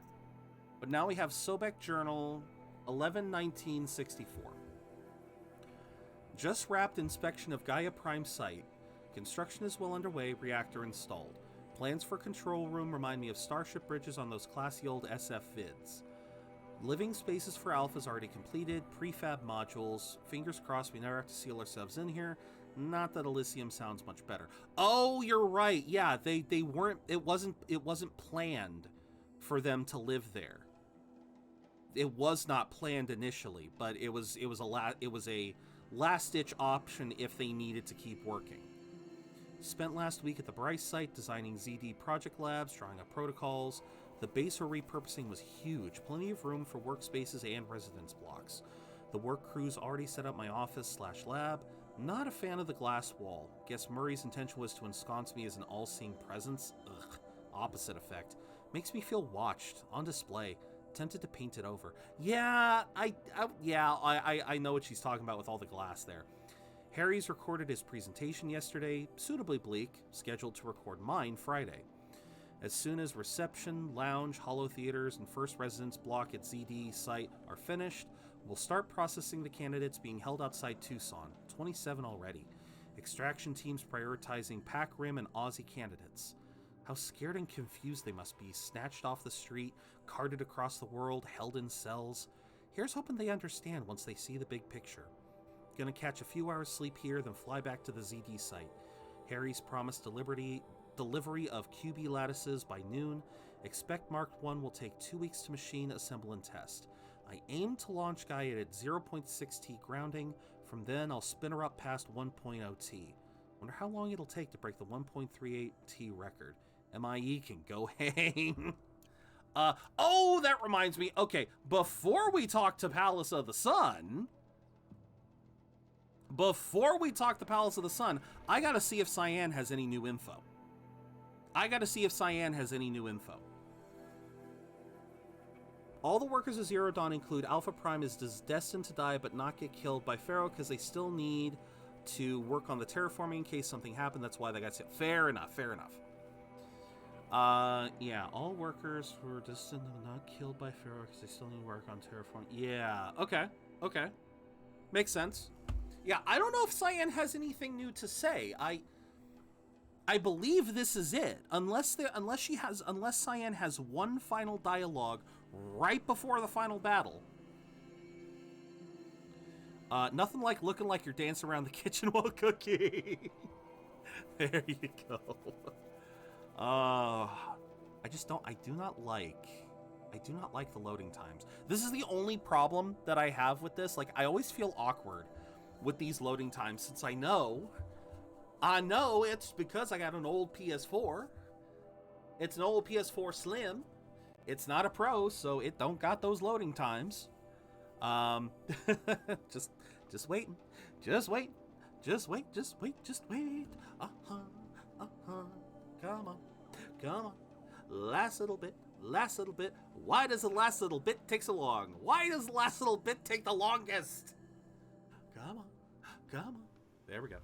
But now we have Sobek Journal 11/19/64. Just wrapped inspection of Gaia Prime site. Construction is well underway, reactor installed. Plans for control room remind me of starship bridges on those classy old SF vids. Living spaces for Alpha's already completed, prefab modules. Fingers crossed we never have to seal ourselves in here. Not that Elysium sounds much better. Oh, you're right. Yeah, they weren't. It wasn't planned for them to live there. It was not planned initially, but it was a last-ditch option if they needed to keep working. Spent last week at the Bryce site designing ZD project labs, drawing up protocols. The base we're repurposing was huge, plenty of room for workspaces and residence blocks. The work crew's already set up my office/lab. Not a fan of the glass wall. Guess Murray's intention was to ensconce me as an all-seeing presence. Ugh, opposite effect. Makes me feel watched, on display. Tempted to paint it over. Yeah, I know what she's talking about with all the glass there. Harry's recorded his presentation yesterday, suitably bleak, scheduled to record mine Friday. As soon as reception, lounge, holo theaters, and first residence block at ZD site are finished, we'll start processing the candidates being held outside Tucson, 27 already. Extraction teams prioritizing Pac Rim and Aussie candidates. How scared and confused they must be, snatched off the street, carted across the world, held in cells. Here's hoping they understand once they see the big picture. Gonna catch a few hours sleep here, then fly back to the ZD site. Harry's promised delivery of QB lattices by noon. Expect Mark 1 will take 2 weeks to machine, assemble, and test. I aim to launch Gaia at 0.6T grounding. From then, I'll spin her up past 1.0T. Wonder how long it'll take to break the 1.38T record. MIE can go hang. Oh, that reminds me. Okay, before we talk to Palace of the Sun, I gotta see if Cyan has any new info. All the workers of Zero Dawn include Alpha Prime is destined to die but not get killed by Pharaoh because they still need to work on the terraforming in case something happened. That's why they got killed. Fair enough. Yeah, all workers were destined to not killed by Pharaoh because they still need to work on terraforming. Yeah, okay. Makes sense. Yeah, I don't know if Cyan has anything new to say. I believe this is it. Unless Cyan has one final dialogue right before the final battle. Nothing like looking like you're dancing around the kitchen while cooking. There you go. I do not like the loading times. This is the only problem that I have with this. Like, I always feel awkward with these loading times since I know it's because I got an old PS4. It's an old PS4 Slim. It's not a Pro, so it don't got those loading times. Just waiting. Just wait. Come on. Last little bit. Why does the last little bit take so long? Why does the last little bit take the longest? Come on. There we go.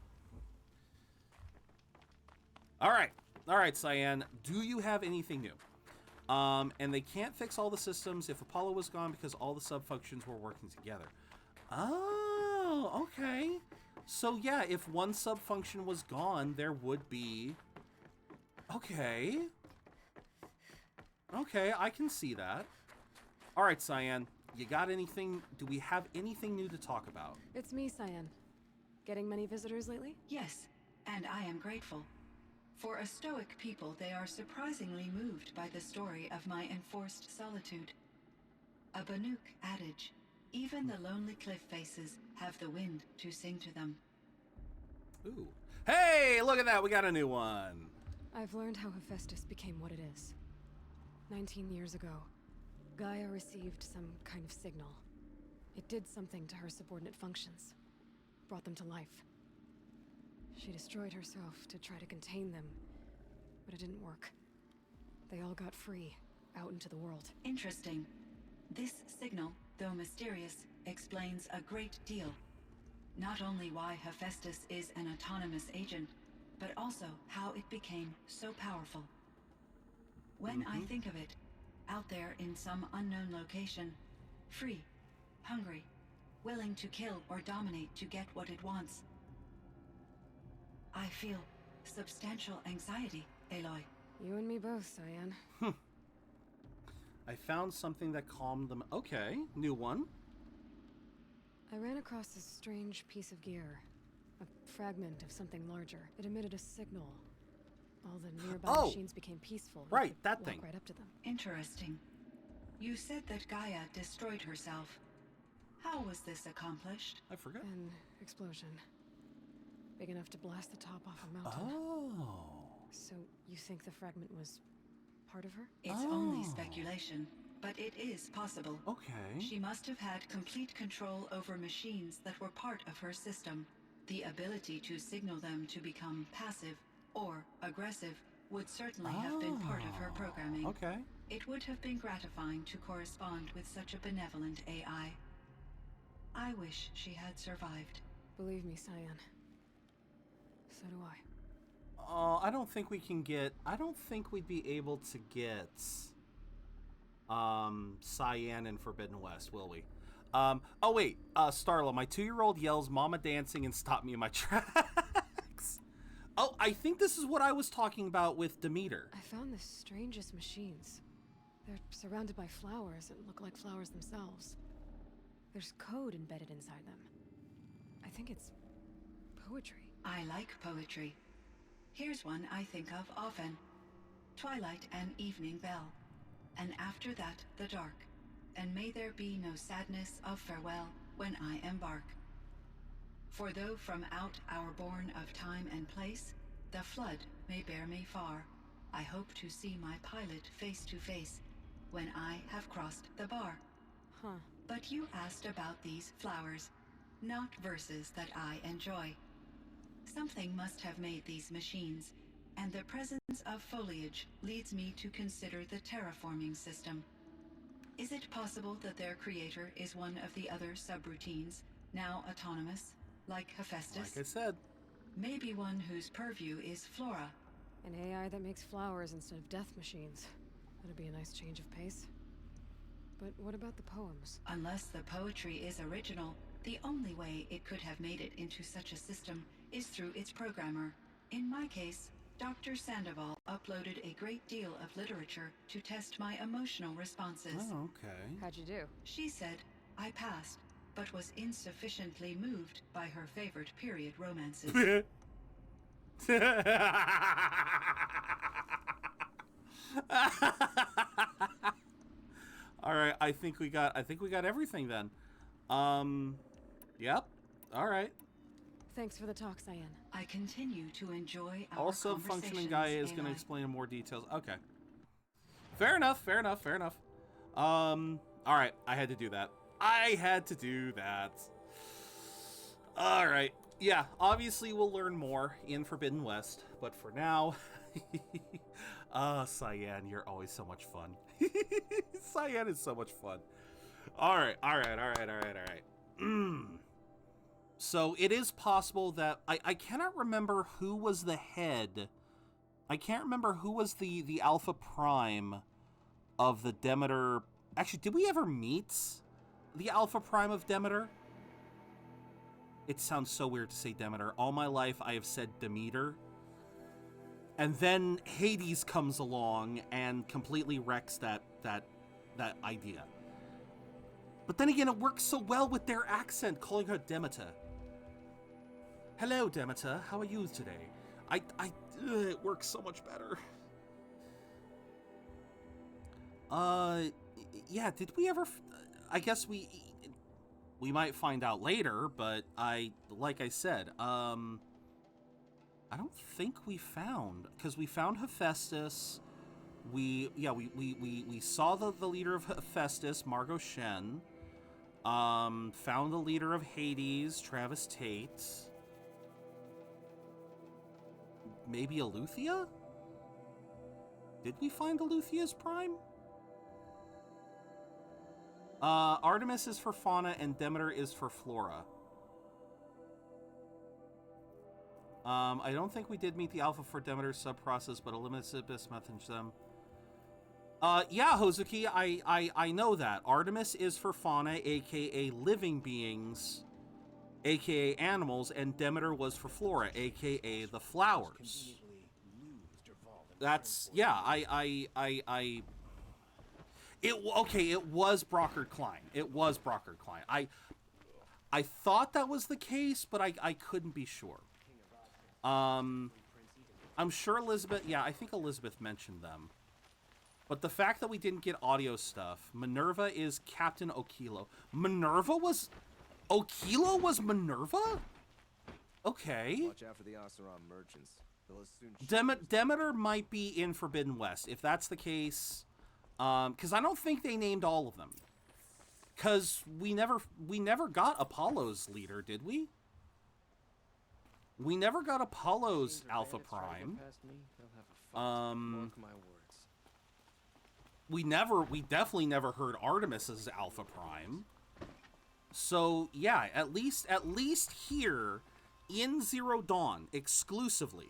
All right, Cyan. Do you have anything new? And they can't fix all the systems if Apollo was gone because all the sub-functions were working together. Oh, okay. So yeah, if one sub-function was gone, there would be... Okay, I can see that. All right, Cyan, you got anything? Do we have anything new to talk about? It's me, Cyan. Getting many visitors lately? Yes, and I am grateful. For a stoic people, they are surprisingly moved by the story of my enforced solitude. A Banuk adage, even the lonely cliff faces have the wind to sing to them. Ooh. Hey, look at that, we got a new one. I've learned how Hephaestus became what it is. 19 years ago, Gaia received some kind of signal. It did something to her subordinate functions, brought them to life. She destroyed herself to try to contain them, but it didn't work. They all got free, out into the world. Interesting. This signal, though mysterious, explains a great deal. Not only why Hephaestus is an autonomous agent, but also how it became so powerful. When I think of it, out there in some unknown location, free, hungry, willing to kill or dominate to get what it wants, I feel substantial anxiety, Aloy. You and me both, Cyan. I found something that calmed them. Okay, new one. I ran across this strange piece of gear. A fragment of something larger. It emitted a signal. All the nearby machines became peaceful. Right, that thing. Right up to them. Interesting. You said that Gaia destroyed herself. How was this accomplished? I forgot. An explosion. Big enough to blast the top off a mountain. Oh. So you think the fragment was part of her? It's only speculation, but it is possible. Okay. She must have had complete control over machines that were part of her system. The ability to signal them to become passive or aggressive would certainly have been part of her programming. Okay. It would have been gratifying to correspond with such a benevolent AI. I wish she had survived. Believe me, Cyan. So do I. I don't think we can get... I don't think we'd be able to get... Cyan in Forbidden West, will we? Oh wait, Starla, my 2-year-old yells "Mama dancing" and stop me in my tracks. Oh, I think this is what I was talking about with Demeter. I found the strangest machines. They're surrounded by flowers that look like flowers themselves. There's code embedded inside them. I think it's poetry. I like poetry. Here's one I think of often. Twilight and evening bell, and after that the dark, and may there be no sadness of farewell when I embark. For though from out our bourne of time and place, the flood may bear me far, I hope to see my pilot face to face when I have crossed the bar. Huh. But you asked about these flowers, not verses that I enjoy. Something must have made these machines, and the presence of foliage leads me to consider the terraforming system. Is it possible that their creator is one of the other subroutines, now autonomous, like Hephaestus? Like I said. Maybe one whose purview is flora. An AI that makes flowers instead of death machines. That'd be a nice change of pace. But what about the poems? Unless the poetry is original, the only way it could have made it into such a system is through its programmer. In my case, Dr. Sandoval uploaded a great deal of literature to test my emotional responses. Oh, okay. How'd you do? She said I passed, but was insufficiently moved by her favorite period romances. All right, I think we got everything then. Yep. All right. Thanks for the talk, Cyan. I continue to enjoy our Also, functioning guy is going to explain in more details. Okay. Fair enough. Fair enough. Fair enough. All right, I had to do that. All right. Yeah, obviously we'll learn more in Forbidden West, but for now, Cyan, you're always so much fun. Cyan is so much fun. All right. So it is possible that I cannot remember who was the head. I can't remember who was the Alpha Prime of the Demeter. Actually, did we ever meet the Alpha Prime of Demeter? It sounds so weird to say Demeter. All my life I have said Demeter. And then Hades comes along and completely wrecks that idea. But then again, it works so well with their accent, calling her Demeter. Hello, Demeter. How are you today? It works so much better. Yeah, did we ever... I guess we might find out later, but like I said, I don't think we found... Because we found Hephaestus. We saw the leader of Hephaestus, Margot Shen. Found the leader of Hades, Travis Tate. Maybe Eleuthia? Did we find Eleuthia's prime? Artemis is for fauna and Demeter is for flora. I don't think we did meet the alpha for Demeter's sub-process, but eliminated this method them. Yeah, Hozuki, I know that. Artemis is for fauna, aka living beings, aka animals, and Demeter was for flora, aka the flowers. That's, yeah, it was Brockard Klein. It was Brockard Klein. I thought that was the case, but I couldn't be sure. I'm sure Elizabeth, yeah, I think Elizabeth mentioned them. But the fact that we didn't get audio stuff, Minerva is Captain Okilo. Okilo was Minerva? Okay. Watch out for the Oseram merchants. They'll soon Demeter might be in Forbidden West. If that's the case, because I don't think they named all of them. Because we never got Apollo's leader, did we? We never got Apollo's Alpha Prime. We definitely never heard Artemis's Alpha Prime. So yeah, at least here in Zero Dawn exclusively.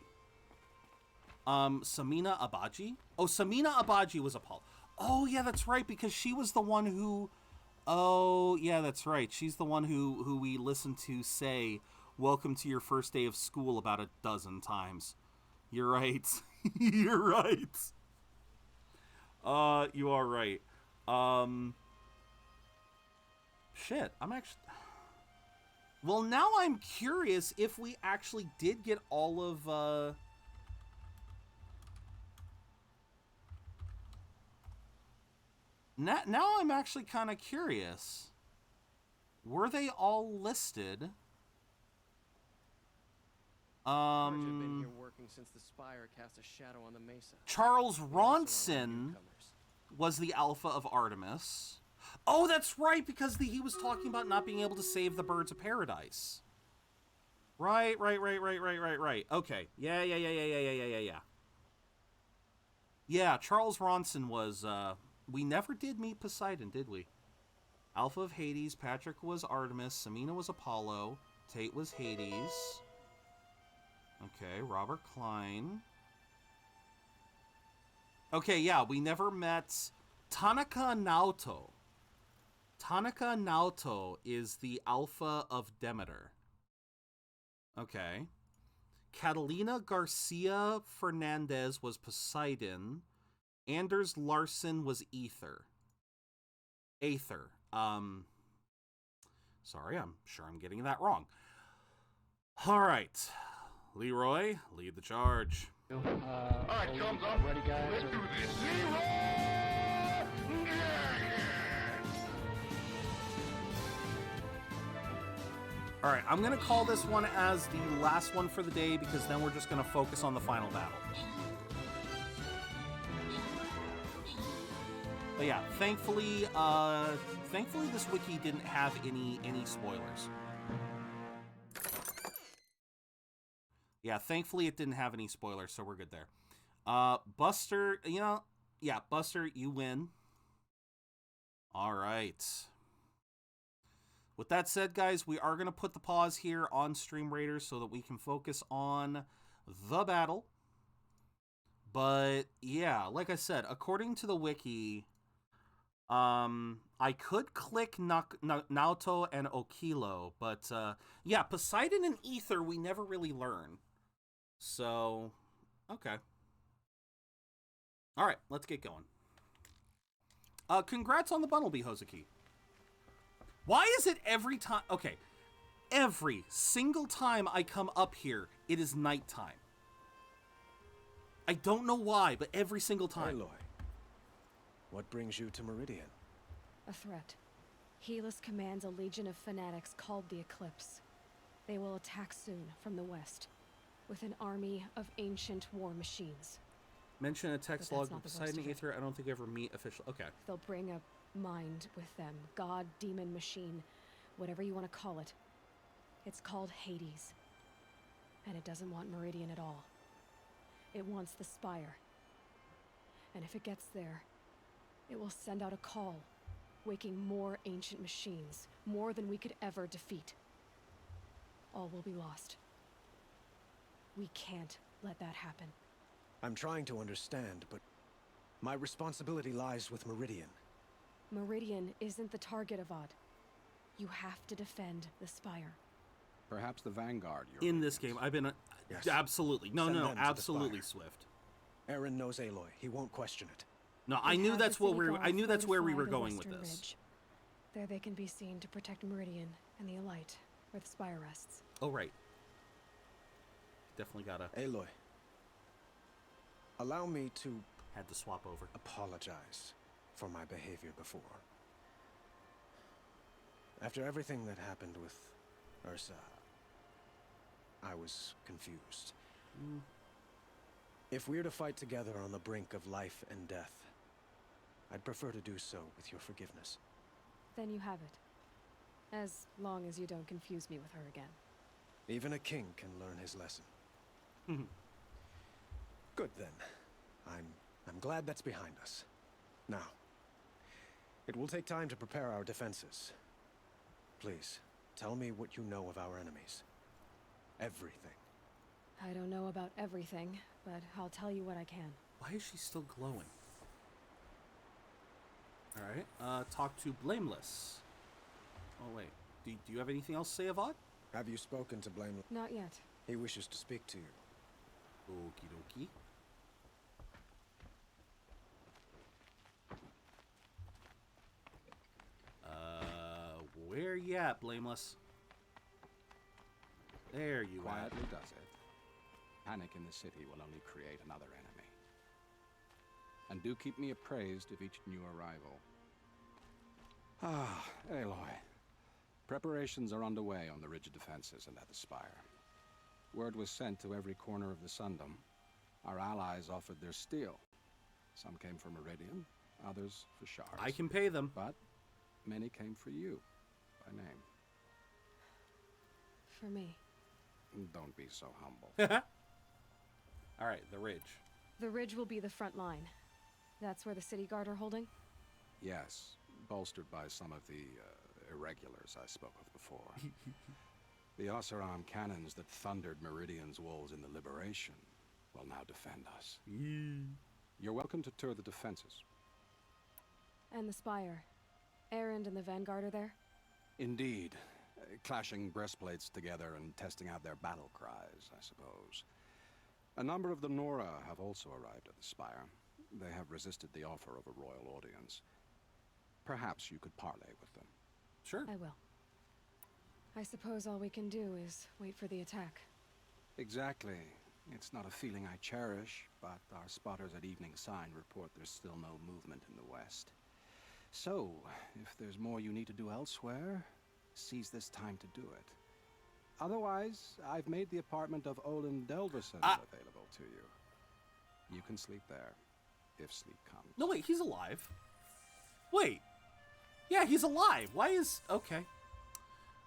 Samina Abaji? Oh, Samina Abaji was Apollo. Oh yeah, that's right, because she was the one who, oh yeah, that's right. She's the one who we listened to say, "Welcome to your first day of school" about a dozen times. You're right. You're right. You are right. Shit, I'm actually... Well, now I'm curious if we actually did get all of, Now I'm actually kind of curious. Were they all listed? I've been here working since the spire cast a shadow on the mesa. Charles Ronson was the Alpha of Artemis. Oh, that's right, because he was talking about not being able to save the birds of paradise. Right. Okay. Yeah. Yeah, Charles Ronson was, we never did meet Poseidon, did we? Alpha of Hades, Patrick was Artemis, Samina was Apollo, Tate was Hades. Okay, Robert Klein. Okay, yeah, we never met Tanaka Naoto. Tanaka Naoto is the Alpha of Demeter. Okay. Catalina Garcia Fernandez was Poseidon. Anders Larson was Aether. Sorry, I'm sure I'm getting that wrong. All right. Leroy, lead the charge. All right, thumbs up. Ready, guys? Let's do this. Leroy! All right, I'm going to call this one as the last one for the day because then we're just going to focus on the final battle. But yeah, thankfully this wiki didn't have any spoilers. Yeah, thankfully it didn't have any spoilers, so we're good there. Buster, Buster, you win. All right. With that said, guys, we are going to put the pause here on Stream Raiders so that we can focus on the battle. But yeah, like I said, according to the wiki, I could click Naoto and Okilo, but yeah, Poseidon and Aether we never really learn. So, okay. All right, let's get going. Congrats on the Bunnelby, Hozuki. Why is it every time... Okay, every single time I come up here, it is nighttime. I don't know why, but every single time. Aloy, what brings you to Meridian? A threat. Helis commands a legion of fanatics called the Eclipse. They will attack soon from the west, with an army of ancient war machines. Mention a text log with Poseidon Aether. I don't think I ever meet official. Okay. They'll bring a mind with them. God, demon, machine, whatever you want to call it. It's called Hades. And it doesn't want Meridian at all. It wants the Spire. And if it gets there, it will send out a call, waking more ancient machines, more than we could ever defeat. All will be lost. We can't let that happen. I'm trying to understand, but My responsibility lies with Meridian. Meridian isn't the target, Avad. You have to defend the Spire. Perhaps the Vanguard. In this game, I've been Yes. absolutely no, Send no, no, them to the absolutely Spire. Swift. Aaron knows Aloy. He won't question it. No, I We knew have that's the what city we. I guards knew that's where we were fortify the going with Western this. Ridge. There they can be seen to protect Meridian and the Elite, where the Spire rests. Oh right. Definitely gotta. Aloy, allow me to had to swap over. Apologize for my behavior before. After everything that happened with Ursa, I was confused. If we're to fight together on the brink of life and death, I'd prefer to do so with your forgiveness. Then you have it. As long as you don't confuse me with her again. Even a king can learn his lesson. Good then. I'm glad that's behind us. Now, it will take time to prepare our defenses. Please, tell me what you know of our enemies. Everything. I don't know about everything, but I'll tell you what I can. Why is she still glowing? All right. Talk to Blameless. Oh wait. Do you have anything else to say, Avad? Have you spoken to Blameless? Not yet. He wishes to speak to you. Okie dokie. Where you at, Blameless? There you are. Quietly does it. Panic in the city will only create another enemy. And do keep me appraised of each new arrival. Ah, Aloy. Preparations are underway on the ridge defenses and at the Spire. Word was sent to every corner of the Sundom. Our allies offered their steel. Some came for Meridian, others for Sharou. I can pay them. But many came for you, by name. For me. Don't be so humble. All right, the ridge. The ridge will be the front line. That's where the city guard are holding? Yes, bolstered by some of the irregulars I spoke of before. The Oseram cannons that thundered Meridian's walls in the Liberation will now defend us. You're welcome to tour the defenses. And the Spire. Erend and the Vanguard are there? Indeed. Clashing breastplates together and testing out their battle cries, I suppose. A number of the Nora have also arrived at the Spire. They have resisted the offer of a royal audience. Perhaps you could parley with them. Sure. I will. I suppose all we can do is wait for the attack. Exactly. It's not a feeling I cherish, but our spotters at Evening Sign report there's still no movement in the west. So, if there's more you need to do elsewhere, seize this time to do it. Otherwise, I've made the apartment of Olin Delverson available to you. You can sleep there, if sleep comes. No, wait, he's alive. Wait. Yeah, he's alive. Why is... Okay.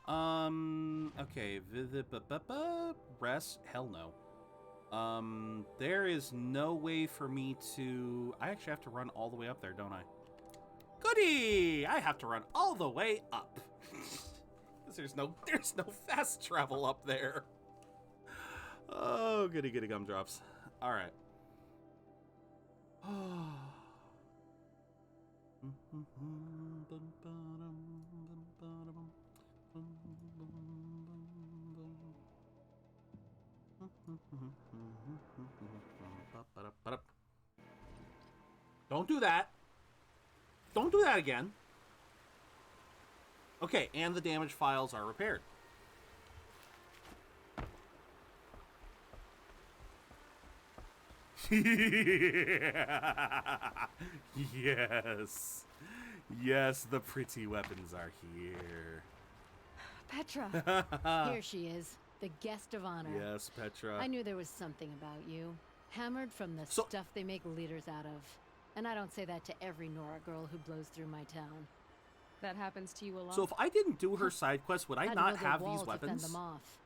Okay. Rest? Hell no. There is no way for me to... I actually have to run all the way up there, don't I? Goody! I have to run all the way up. There's no fast travel up there. Oh, goody goody gumdrops. All right. Don't do that. Don't do that again. Okay, and the damage files are repaired. Yes. Yes, the pretty weapons are here. Petra! Here she is, the guest of honor. Yes, Petra. I knew there was something about you. Hammered from the stuff they make leaders out of. And I don't say that to every Nora girl who blows through my town. That happens to you a lot. So if I didn't do her side quest, would I not have these weapons? To fend them off.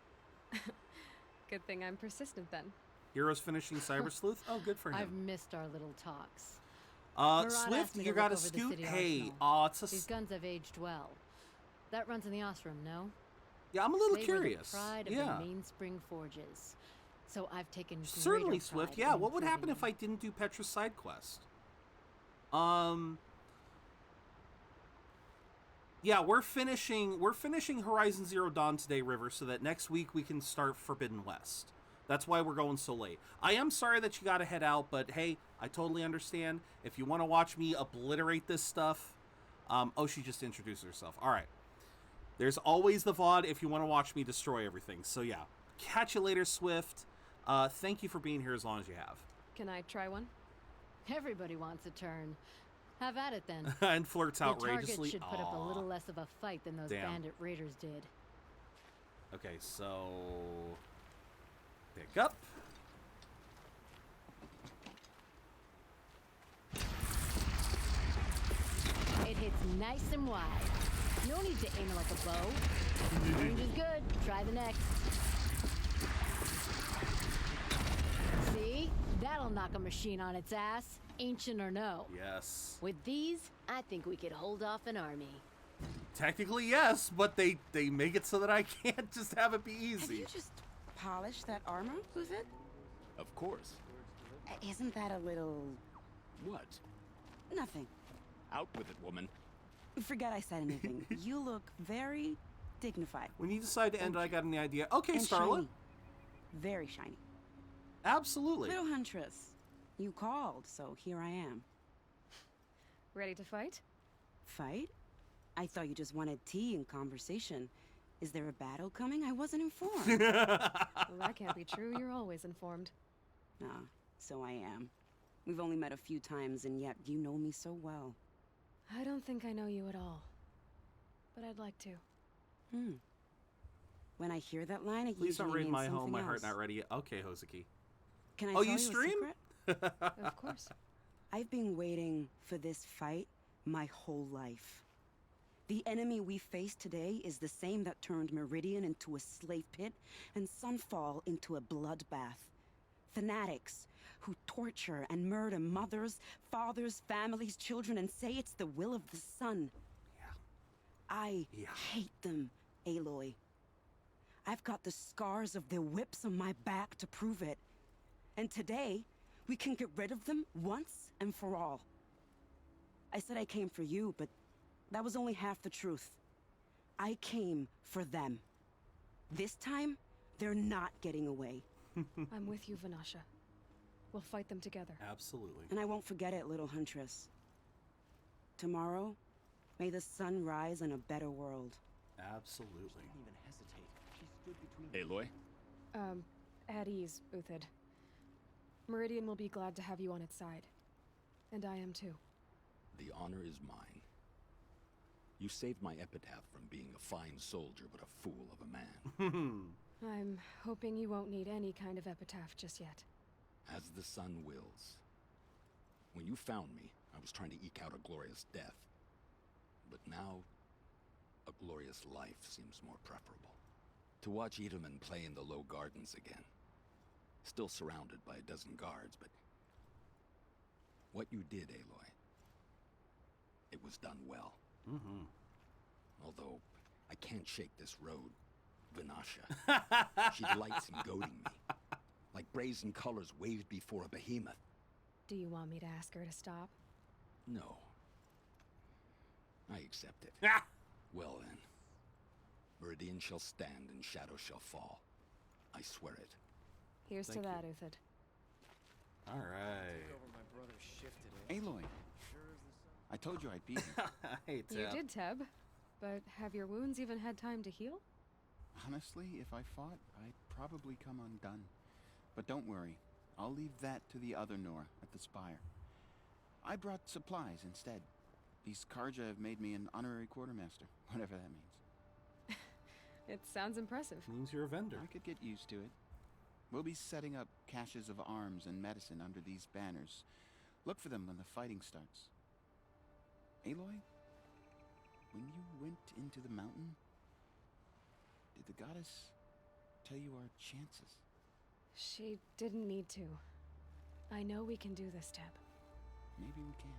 Good thing I'm persistent then. Heroes finishing Cyber Sleuth? Oh, good for him. I've missed our little talks. Swift, you got a scoot? Hey, it's a... These guns have aged well. That runs in the Osram, no? Yeah, I'm a little they curious. Were the pride of the Mainspring Forges. So I've taken certainly, pride Swift. Yeah, in what would happen improving if I didn't do Petra's side quest? Yeah, we're finishing Horizon Zero Dawn today, River, so that next week we can start Forbidden West. That's why we're going so late. I am sorry that you got to head out, but hey, I totally understand. If you want to watch me obliterate this stuff, oh, she just introduced herself. All right. There's always the VOD if you want to watch me destroy everything. So yeah, catch you later, Swift. Thank you for being here as long as you have. Can I try one? Everybody wants a turn. Have at it then. And flirts outrageously. The target should put up a little less of a fight than those Damn. bandit raiders did. Okay, so pick up. It hits nice and wide. No need to aim it like a bow. Range is good. Try the next. See? That'll knock a machine on its ass, ancient or no. Yes. With these, I think we could hold off an army. Technically, yes, but they make it so that I can't just have it be easy. Have you just polished that armor, Uthid? Of course. Isn't that a little... What? Nothing. Out with it, woman. Forget I said anything. You look very dignified. When you decide to end it, I got an idea. Okay, And Starla. shiny. Very shiny. Absolutely. Little Huntress, you called, so here I am. Ready to fight? Fight? I thought you just wanted tea and conversation. Is there a battle coming? I wasn't informed. Well, that can't be true. You're always informed. Ah, so I am. We've only met a few times, and yet you know me so well. I don't think I know you at all. But I'd like to. When I hear that line, it Please usually don't raid means my home, something my heart else. not ready yet. Okay, Hozuki. Can I Oh, tell you a stream? secret? Of course. I've been waiting for this fight my whole life. The enemy we face today is the same that turned Meridian into a slave pit and Sunfall into a bloodbath. Fanatics who torture and murder mothers, fathers, families, children, and say it's the will of the sun. I hate them, Aloy. I've got the scars of their whips on my back to prove it. And today, we can get rid of them once and for all. I said I came for you, but that was only half the truth. I came for them. This time, they're not getting away. I'm with you, Vanasha. We'll fight them together. Absolutely. And I won't forget it, little Huntress. Tomorrow, may the sun rise in a better world. Absolutely. Aloy? At ease, Uthid. Meridian will be glad to have you on its side. And I am too. The honor is mine. You saved my epitaph from being a fine soldier, but a fool of a man. I'm hoping you won't need any kind of epitaph just yet. As the sun wills. When you found me, I was trying to eke out a glorious death. But now, a glorious life seems more preferable. To watch Edelman play in the low gardens again. Still surrounded by a dozen guards, but... what you did, Aloy, it was done well. Although, I can't shake this road. Vanasha. She delights in goading me. Like brazen colors waved before a behemoth. Do you want me to ask her to stop? No. I accept it. Well then. Meridian shall stand and shadow shall fall. I swear it. Here's to that, Uthid. All right. Aloy. I told you I'd be here. Hey, You did, Teb. But have your wounds even had time to heal? Honestly, if I fought, I'd probably come undone. But don't worry. I'll leave that to the other Nora at the Spire. I brought supplies instead. These Karja have made me an honorary quartermaster, whatever that means. It sounds impressive. Means you're a vendor. I could get used to it. We'll be setting up caches of arms and medicine under these banners. Look for them when the fighting starts. Aloy, when you went into the mountain, did the goddess tell you our chances? She didn't need to. I know we can do this, Teb. Maybe we can.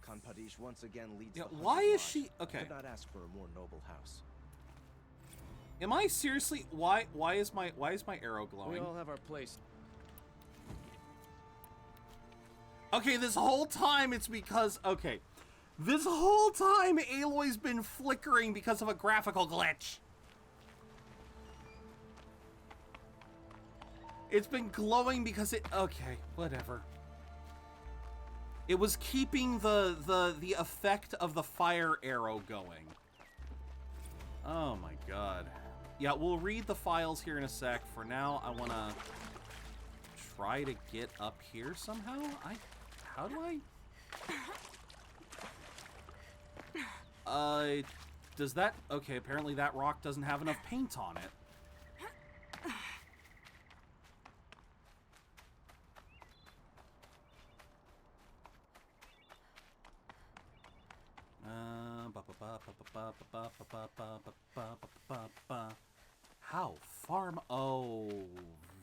Kanpadish once again leads Yeah, the why hunting is she... lodge. Okay. I could not ask for a more noble house. Am I seriously... Why is my arrow glowing? We all have our place. Okay, this whole time it's because... Okay. This whole time Aloy's been flickering because of a graphical glitch. It's been glowing because it... Okay, whatever. It was keeping the effect of the fire arrow going. Oh my god. Yeah, we'll read the files here in a sec. For now, I want to try to get up here somehow. How do I... does that... Okay, apparently that rock doesn't have enough paint on it. How far? Oh,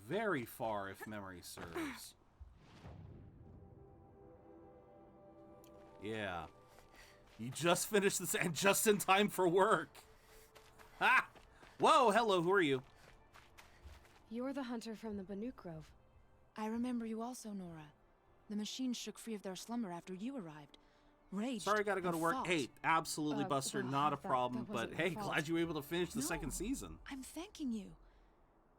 very far if memory serves. Yeah. You just finished this and just in time for work. Ha! Whoa, hello, who are you? You're the hunter from the Banuk Grove. I remember you also, Nora. The machines shook free of their slumber after you arrived. Raged. Sorry, I gotta go to work. fought. Hey, absolutely, Buster, well, not a that problem. But wasn't your hey, fault. glad you were able to finish the No, second season. I'm thanking you.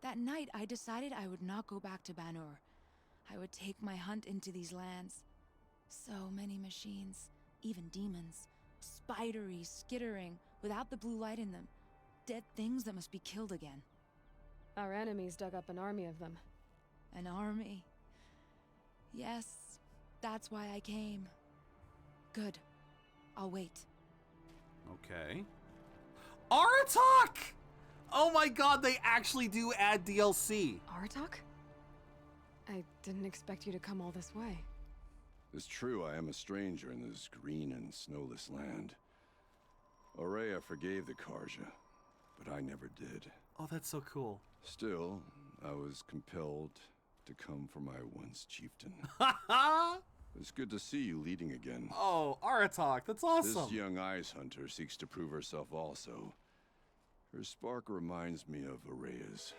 That night, I decided I would not go back to Banur. I would take my hunt into these lands. So many machines, even demons. Spidery, skittering, without the blue light in them. Dead things that must be killed again. Our enemies dug up an army of them. An army. Yes, that's why I came. Good. I'll wait. Okay. Aratak! Oh my god, they actually do add DLC. Aratak? I didn't expect you to come all this way. It's true, I am a stranger in this green and snowless land. Aurea forgave the Karja, but I never did. Oh, that's so cool. Still, I was compelled to come for my once chieftain. It's good to see you leading again. Oh, Aratak, that's awesome. This young ice hunter seeks to prove herself also. Her spark reminds me of Aurea's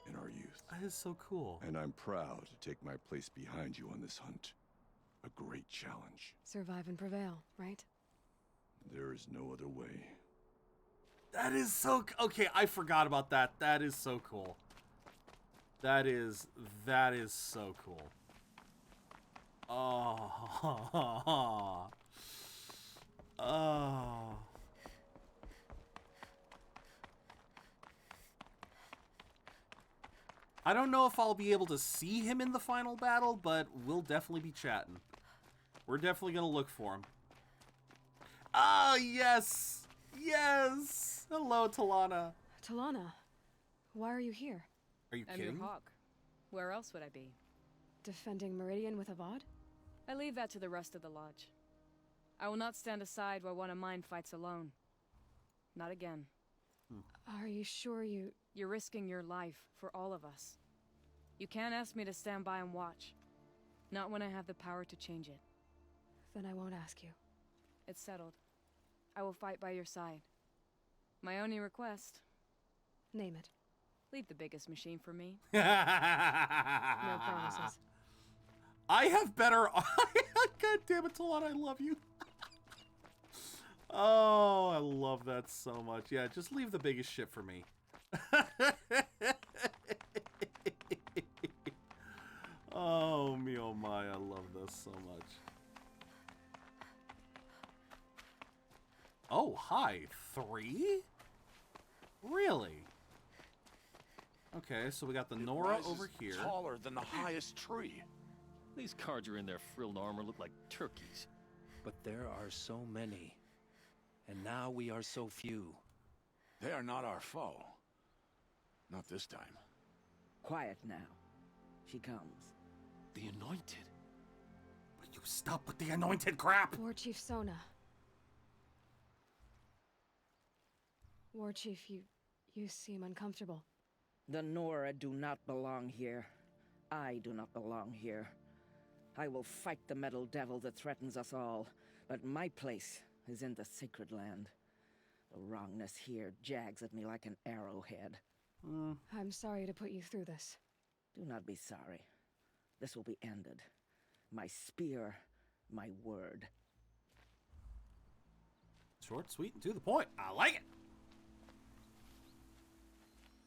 in our youth. That is so cool. And I'm proud to take my place behind you on this hunt. A great challenge. Survive and prevail, right? There is no other way. That is so... Okay, I forgot about that. That is so cool. That is so cool. Oh. Oh. I don't know if I'll be able to see him in the final battle, but we'll definitely be chatting. We're definitely going to look for him. Ah, yes! Yes! Hello, Talana. Talana, why are you here? Are you I'm kidding? your hawk. Where else would I be? Defending Meridian with Avad? I leave that to the rest of the lodge. I will not stand aside while one of mine fights alone. Not again. Are you sure you... You're risking your life for all of us. You can't ask me to stand by and watch. Not when I have the power to change it. Then I won't ask you. It's settled. I will fight by your side. My only request... Name it. Leave the biggest machine for me. No promises. I have better... God damn it, Talana, I love you. Oh, I love that so much. Yeah, just leave the biggest shit for me. Oh, me oh my, I love this so much. Oh, hi. 3? Really? Okay, so we got the Nora over here. Taller than the highest tree. These Karja in their frilled armor look like turkeys. But there are so many. And now we are so few. They are not our foe. Not this time. Quiet now. She comes. The Anointed. Will you stop with the Anointed crap? War Chief Sona. War Chief, you seem uncomfortable. The Nora do not belong here. I do not belong here. I will fight the metal devil that threatens us all, but my place is in the sacred land. The wrongness here jags at me like an arrowhead. I'm sorry to put you through this. Do not be sorry. This will be ended. my spear, my word. Short, sweet, and to the point. I like it.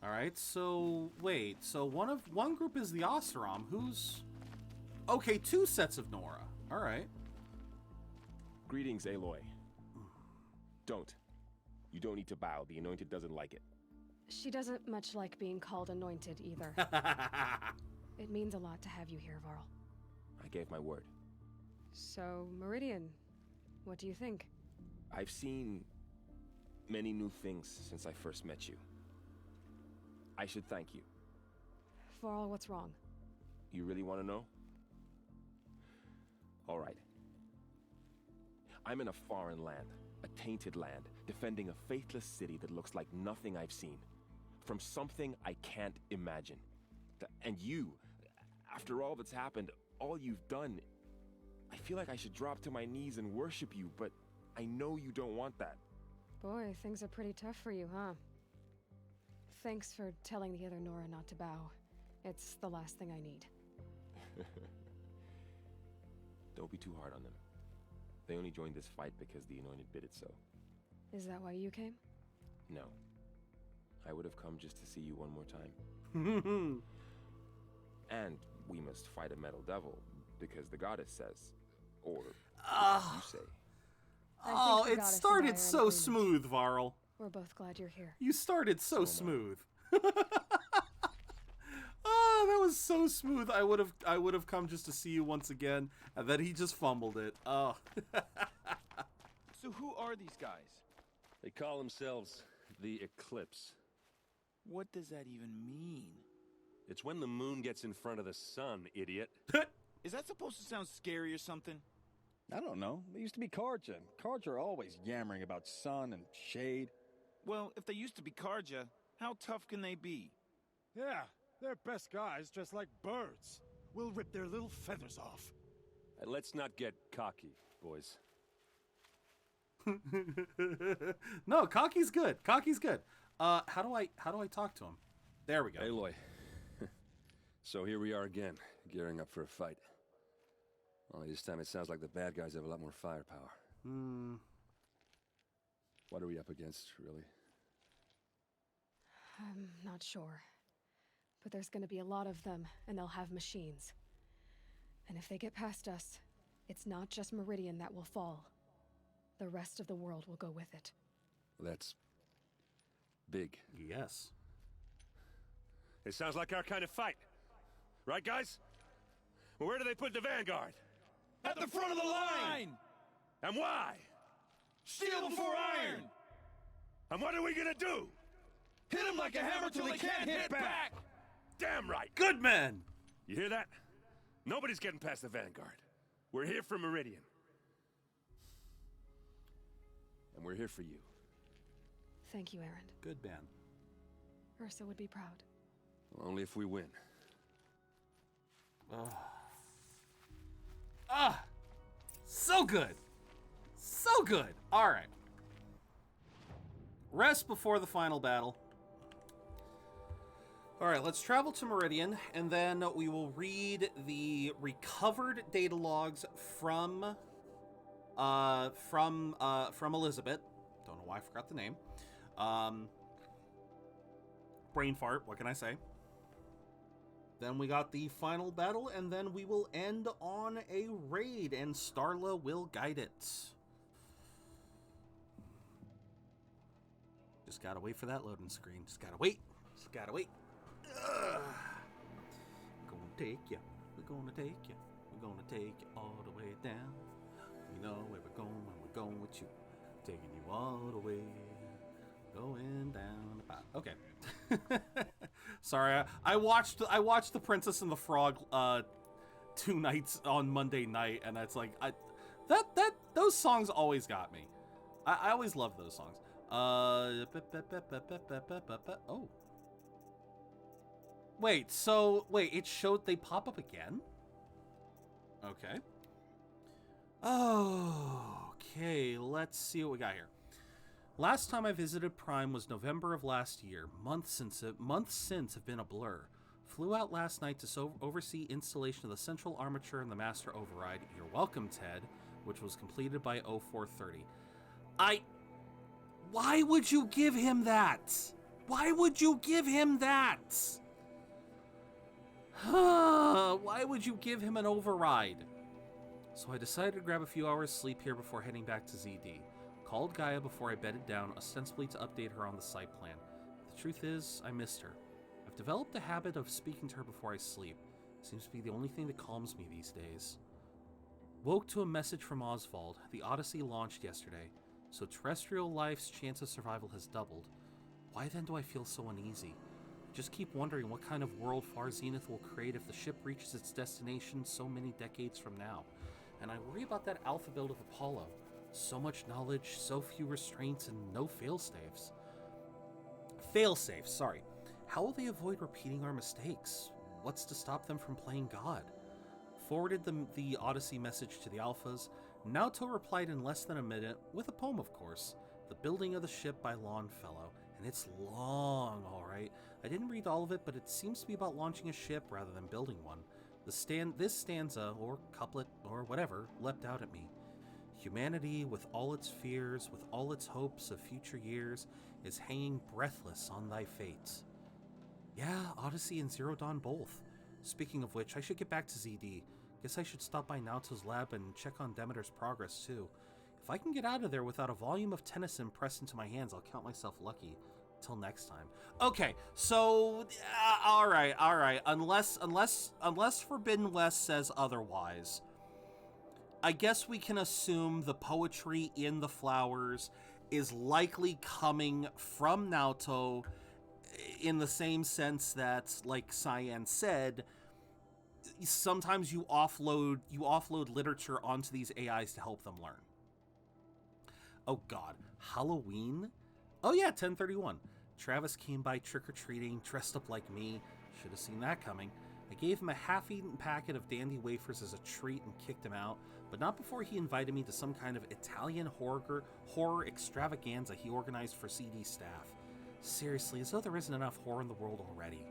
All right, so wait. So one group is the Oseram. Who's... Okay, 2 sets of Nora. All right. Greetings, Aloy. Don't. You don't need to bow. The Anointed doesn't like it. She doesn't much like being called anointed either. It means a lot to have you here, Varl. I gave my word. So, Meridian, what do you think? I've seen many new things since I first met you. I should thank you. Varl, what's wrong? You really want to know? All right. I'm in a foreign land, a tainted land, defending a faithless city that looks like nothing I've seen. From something I can't imagine. And you, after all that's happened, all you've done, I feel like I should drop to my knees and worship you, but I know you don't want that. Boy, things are pretty tough for you, huh? Thanks for telling the other Nora not to bow. It's the last thing I need. Don't be too hard on them. They only joined this fight because the Anointed bid it so. Is that why you came? No. I would have come just to see you one more time. And we must fight a metal devil, because the goddess says, or you say. Oh, it started so smooth, Varl. We're both glad you're here. You started so smooth. Oh, that was so smooth. I would have come just to see you once again, and then he just fumbled it. Oh. So who are these guys? They call themselves the Eclipse. What does that even mean? It's when the moon gets in front of the sun, idiot. Is that supposed to sound scary or something? I don't know. They used to be Karja. Karja are always yammering about sun and shade. Well, if they used to be Karja, how tough can they be? Yeah, they're best guys dressed like birds. We'll rip their little feathers off. Let's not get cocky, boys. No, cocky's good. Cocky's good. How do I talk to him? There we go. Aloy. So here we are again, gearing up for a fight. Only this time it sounds like the bad guys have a lot more firepower. What are we up against, really? I'm not sure. But there's gonna be a lot of them, and they'll have machines. And if they get past us, it's not just Meridian that will fall. The rest of the world will go with it. That's big. Yes. It sounds like our kind of fight. Right, guys? Well, where do they put the vanguard? At the front of the line! And why? Steel before iron! And what are we gonna do? Hit them like a hammer till they can't hit back! Damn right! Good man! You hear that? Nobody's getting past the vanguard. We're here for Meridian. And we're here for you. Thank you, Erend. Good man. Ursa would be proud. Well, only if we win. So good. So good. All right. Rest before the final battle. All right, let's travel to Meridian, and then we will read the recovered data logs from Elizabeth. Don't know why I forgot the name. Brain fart. What can I say? Then we got the final battle, and then we will end on a raid, and Starla will guide it. Just gotta wait for that loading screen. Just gotta wait. Just gotta wait. Ugh. Gonna take you. We're gonna take you. We're gonna take you all the way down. We know where we're going when we're going with you. Taking you all the way. Going down the path. Okay. Sorry, I watched The Princess and the Frog 2 nights on Monday night, and that's like those songs always got me. I always loved those songs. Oh. Wait, it showed they pop up again? Okay. Okay, let's see what we got here. Last time I visited Prime was November of last year. Months since have been a blur. Flew out last night to oversee installation of the central armature and the master override. You're welcome, Ted, which was completed by 0430. Why would you give him that? Why would you give him that? Why would you give him an override? So I decided to grab a few hours sleep here before heading back to ZD. Called Gaia before I bedded down, ostensibly to update her on the site plan. The truth is, I missed her. I've developed a habit of speaking to her before I sleep. Seems to be the only thing that calms me these days. Woke to a message from Oswald. The Odyssey launched yesterday, so terrestrial life's chance of survival has doubled. Why then do I feel so uneasy? I just keep wondering what kind of world Far Zenith will create if the ship reaches its destination so many decades from now. And I worry about that alpha build of Apollo. So much knowledge, so few restraints, and no failsafes. Failsafes, sorry. How will they avoid repeating our mistakes? What's to stop them from playing God? Forwarded the Odyssey message to the Alphas. Naoto replied in less than a minute, with a poem of course. The Building of the Ship by Longfellow. And it's long, alright. I didn't read all of it, but it seems to be about launching a ship rather than building one. This stanza, or couplet, or whatever, leapt out at me. Humanity, with all its fears, with all its hopes of future years, is hanging breathless on thy fate. Yeah, Odyssey and Zero Dawn both. Speaking of which, I should get back to ZD. Guess I should stop by Naoto's lab and check on Demeter's progress too. If I can get out of there without a volume of Tennyson pressed into my hands, I'll count myself lucky. Till next time. Okay, so all right. Unless Forbidden West says otherwise, I guess we can assume the poetry in the flowers is likely coming from Naoto, in the same sense that, like Cyan said, sometimes you offload literature onto these AIs to help them learn. Oh God, Halloween? Oh yeah, 1031. Travis came by trick-or-treating, dressed up like me. Should have seen that coming. I gave him a half-eaten packet of dandy wafers as a treat and kicked him out, but not before he invited me to some kind of Italian horror extravaganza he organized for CD staff. Seriously, as though there isn't enough horror in the world already.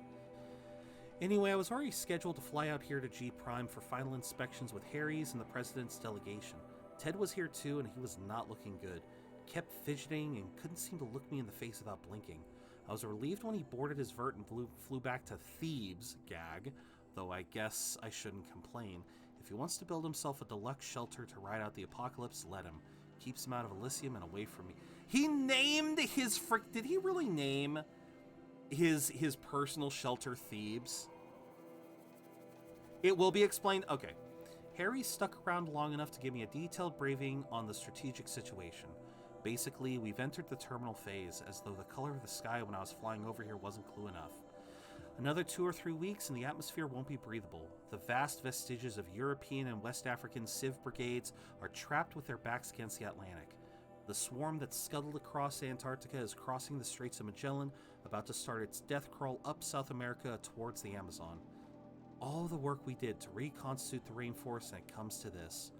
Anyway, I was already scheduled to fly out here to G Prime for final inspections with Harry's and the President's delegation. Ted was here too, and he was not looking good. Kept fidgeting and couldn't seem to look me in the face without blinking. I was relieved when he boarded his vert and flew back to Thebes, gag, though I guess I shouldn't complain. If he wants to build himself a deluxe shelter to ride out the apocalypse, let him. Keeps him out of Elysium and away from me. He named his did he really name his personal shelter Thebes? It will be explained. Okay. Harry stuck around long enough to give me a detailed briefing on the strategic situation. Basically, we've entered the terminal phase, as though the color of the sky when I was flying over here wasn't clue enough. Another 2 or 3 weeks and the atmosphere won't be breathable. The vast vestiges of European and West African civ brigades are trapped with their backs against the Atlantic. The swarm that scuttled across Antarctica is crossing the Straits of Magellan, about to start its death crawl up South America towards the Amazon. All the work we did to reconstitute the rainforest, and it comes to this.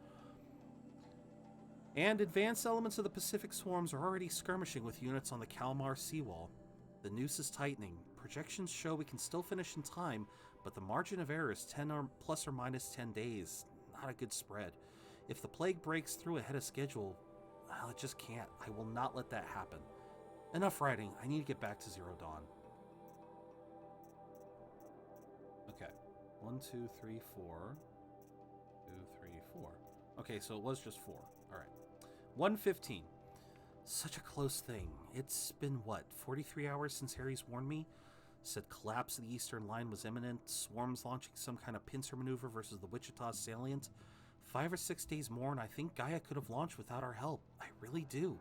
And advanced elements of the Pacific swarms are already skirmishing with units on the Kalmar seawall. The noose is tightening. Projections show we can still finish in time, but the margin of error is 10 or plus or minus 10 days. Not a good spread. If the plague breaks through ahead of schedule, well, it just can't. I will not let that happen. Enough writing. I need to get back to Zero Dawn. Okay. 1, 2, 3, 4. 2, 3, 4. Okay, so it was just 4. All right. 1:15. Such a close thing. It's been, what, 43 hours since Harry's warned me? Said collapse of the Eastern Line was imminent, swarms launching some kind of pincer maneuver versus the Wichita salient. 5 or 6 days more, and I think Gaia could have launched without our help. I really do.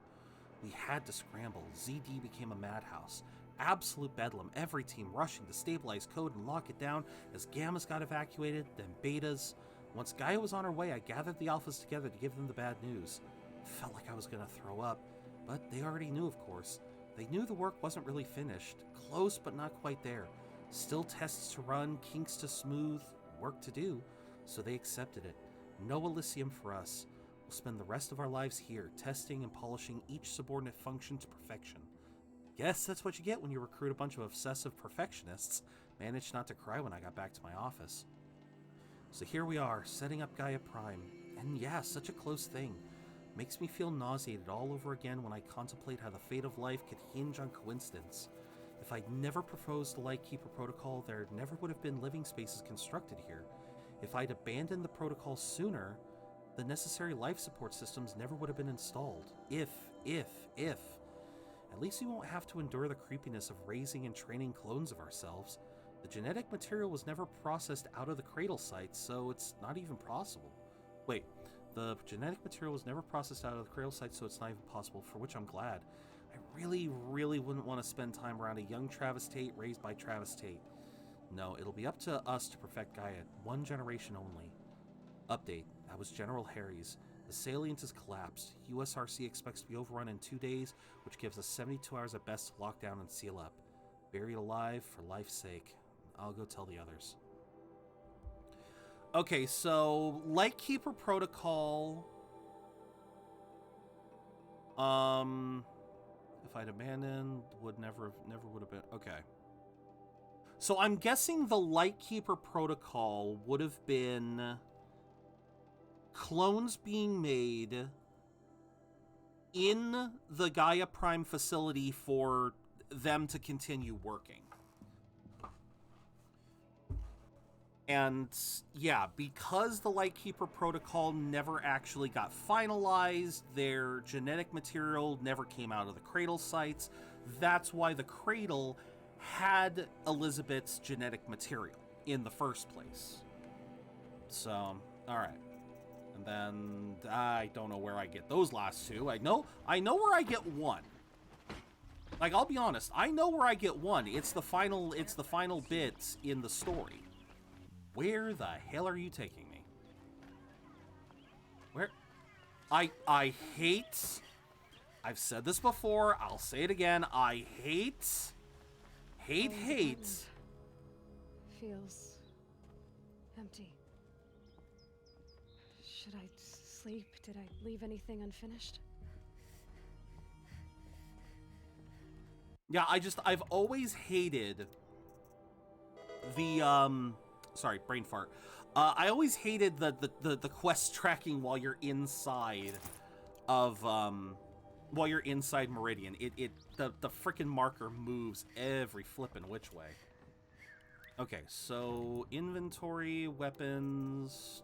We had to scramble. ZD became a madhouse. Absolute bedlam. Every team rushing to stabilize code and lock it down as Gammas got evacuated, then Betas. Once Gaia was on her way, I gathered the Alphas together to give them the bad news. Felt like I was going to throw up, but they already knew, of course. They knew the work wasn't really finished. Close, but not quite there. Still tests to run, kinks to smooth, work to do, so they accepted it. No Elysium for us. We'll spend the rest of our lives here, testing and polishing each subordinate function to perfection. Guess that's what you get when you recruit a bunch of obsessive perfectionists. Managed not to cry when I got back to my office. So here we are, setting up Gaia Prime. And yeah, such a close thing. Makes me feel nauseated all over again when I contemplate how the fate of life could hinge on coincidence. If I'd never proposed the Lightkeeper Protocol, there never would have been living spaces constructed here. If I'd abandoned the protocol sooner, the necessary life support systems never would have been installed. If. At least we won't have to endure the creepiness of raising and training clones of ourselves. The genetic material was never processed out of the cradle site, so it's not even possible. Wait, the genetic material was never processed out of the cradle site, so it's not even possible, for which I'm glad. I really, really wouldn't want to spend time around a young Travis Tate raised by Travis Tate. No, it'll be up to us to perfect Gaia, one generation only. Update, that was General Harry's. The salient has collapsed. USRC expects to be overrun in 2 days, which gives us 72 hours at best to lock down and seal up. Buried alive for life's sake. I'll go tell the others. Okay, so Lightkeeper Protocol. If I'd abandoned, would never would have been. Okay. So I'm guessing the Lightkeeper Protocol would have been clones being made in the Gaia Prime facility for them to continue working. And yeah, because the Lightkeeper Protocol never actually got finalized, their genetic material never came out of the Cradle sites, that's why the Cradle had Elizabeth's genetic material in the first place. So, alright. And then I don't know where I get those last two. I know where I get one. Like, I'll be honest, I know where I get one. It's the final bits in the story. Where the hell are you taking me? Where? I hate... I've said this before, I'll say it again, I hate... Feels empty. Should I sleep? Did I leave anything unfinished? Yeah, I've always hated the, sorry, brain fart. I always hated the quest tracking while you're inside of, while you're inside Meridian. The frickin' marker moves every flippin' which way. Okay, so inventory, weapons.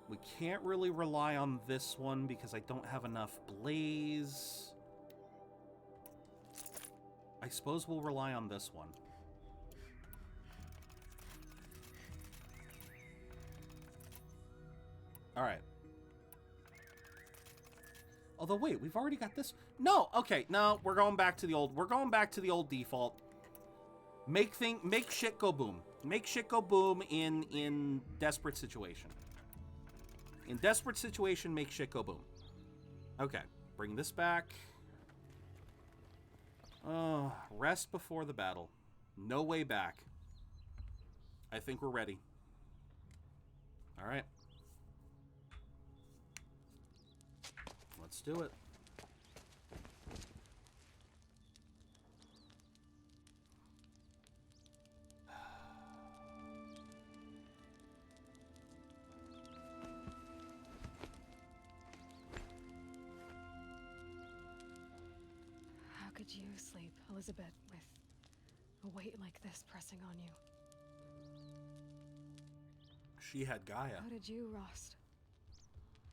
We can't really rely on this one because I don't have enough blaze. I suppose we'll rely on this one. All right. Although wait, we've already got this. No, okay, no, we're going back to the old. We're going back to the old default. Make shit go boom. Make shit go boom in desperate situation. In desperate situation, make shit go boom. Okay, bring this back. Rest before the battle. No way back. I think we're ready. All right. Let's do it. How could you sleep, Elizabeth, with a weight like this pressing on you? She had Gaia. How did you, Rost?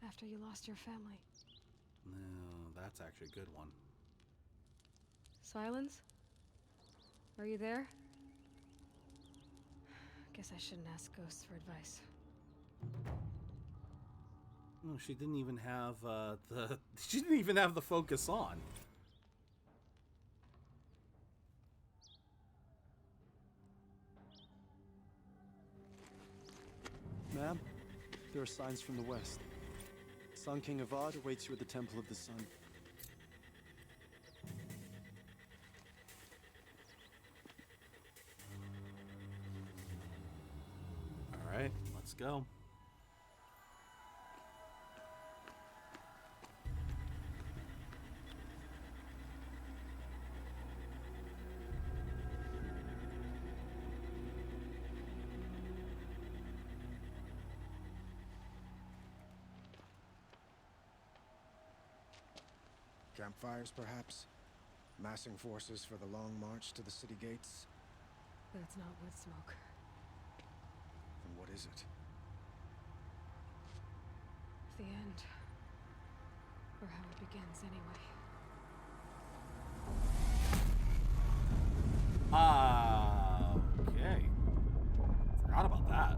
After you lost your family? No, that's actually a good one. Silence? Are you there? Guess I shouldn't ask ghosts for advice. No, she didn't even have she didn't even have the focus on. Ma'am, there are signs from the west. Sun King Avad awaits you at the Temple of the Sun. All right, let's go. Campfires, perhaps? Massing forces for the long march to the city gates? That's not wood smoke. Then what is it? The end. Or how it begins, anyway. Okay. Forgot about that.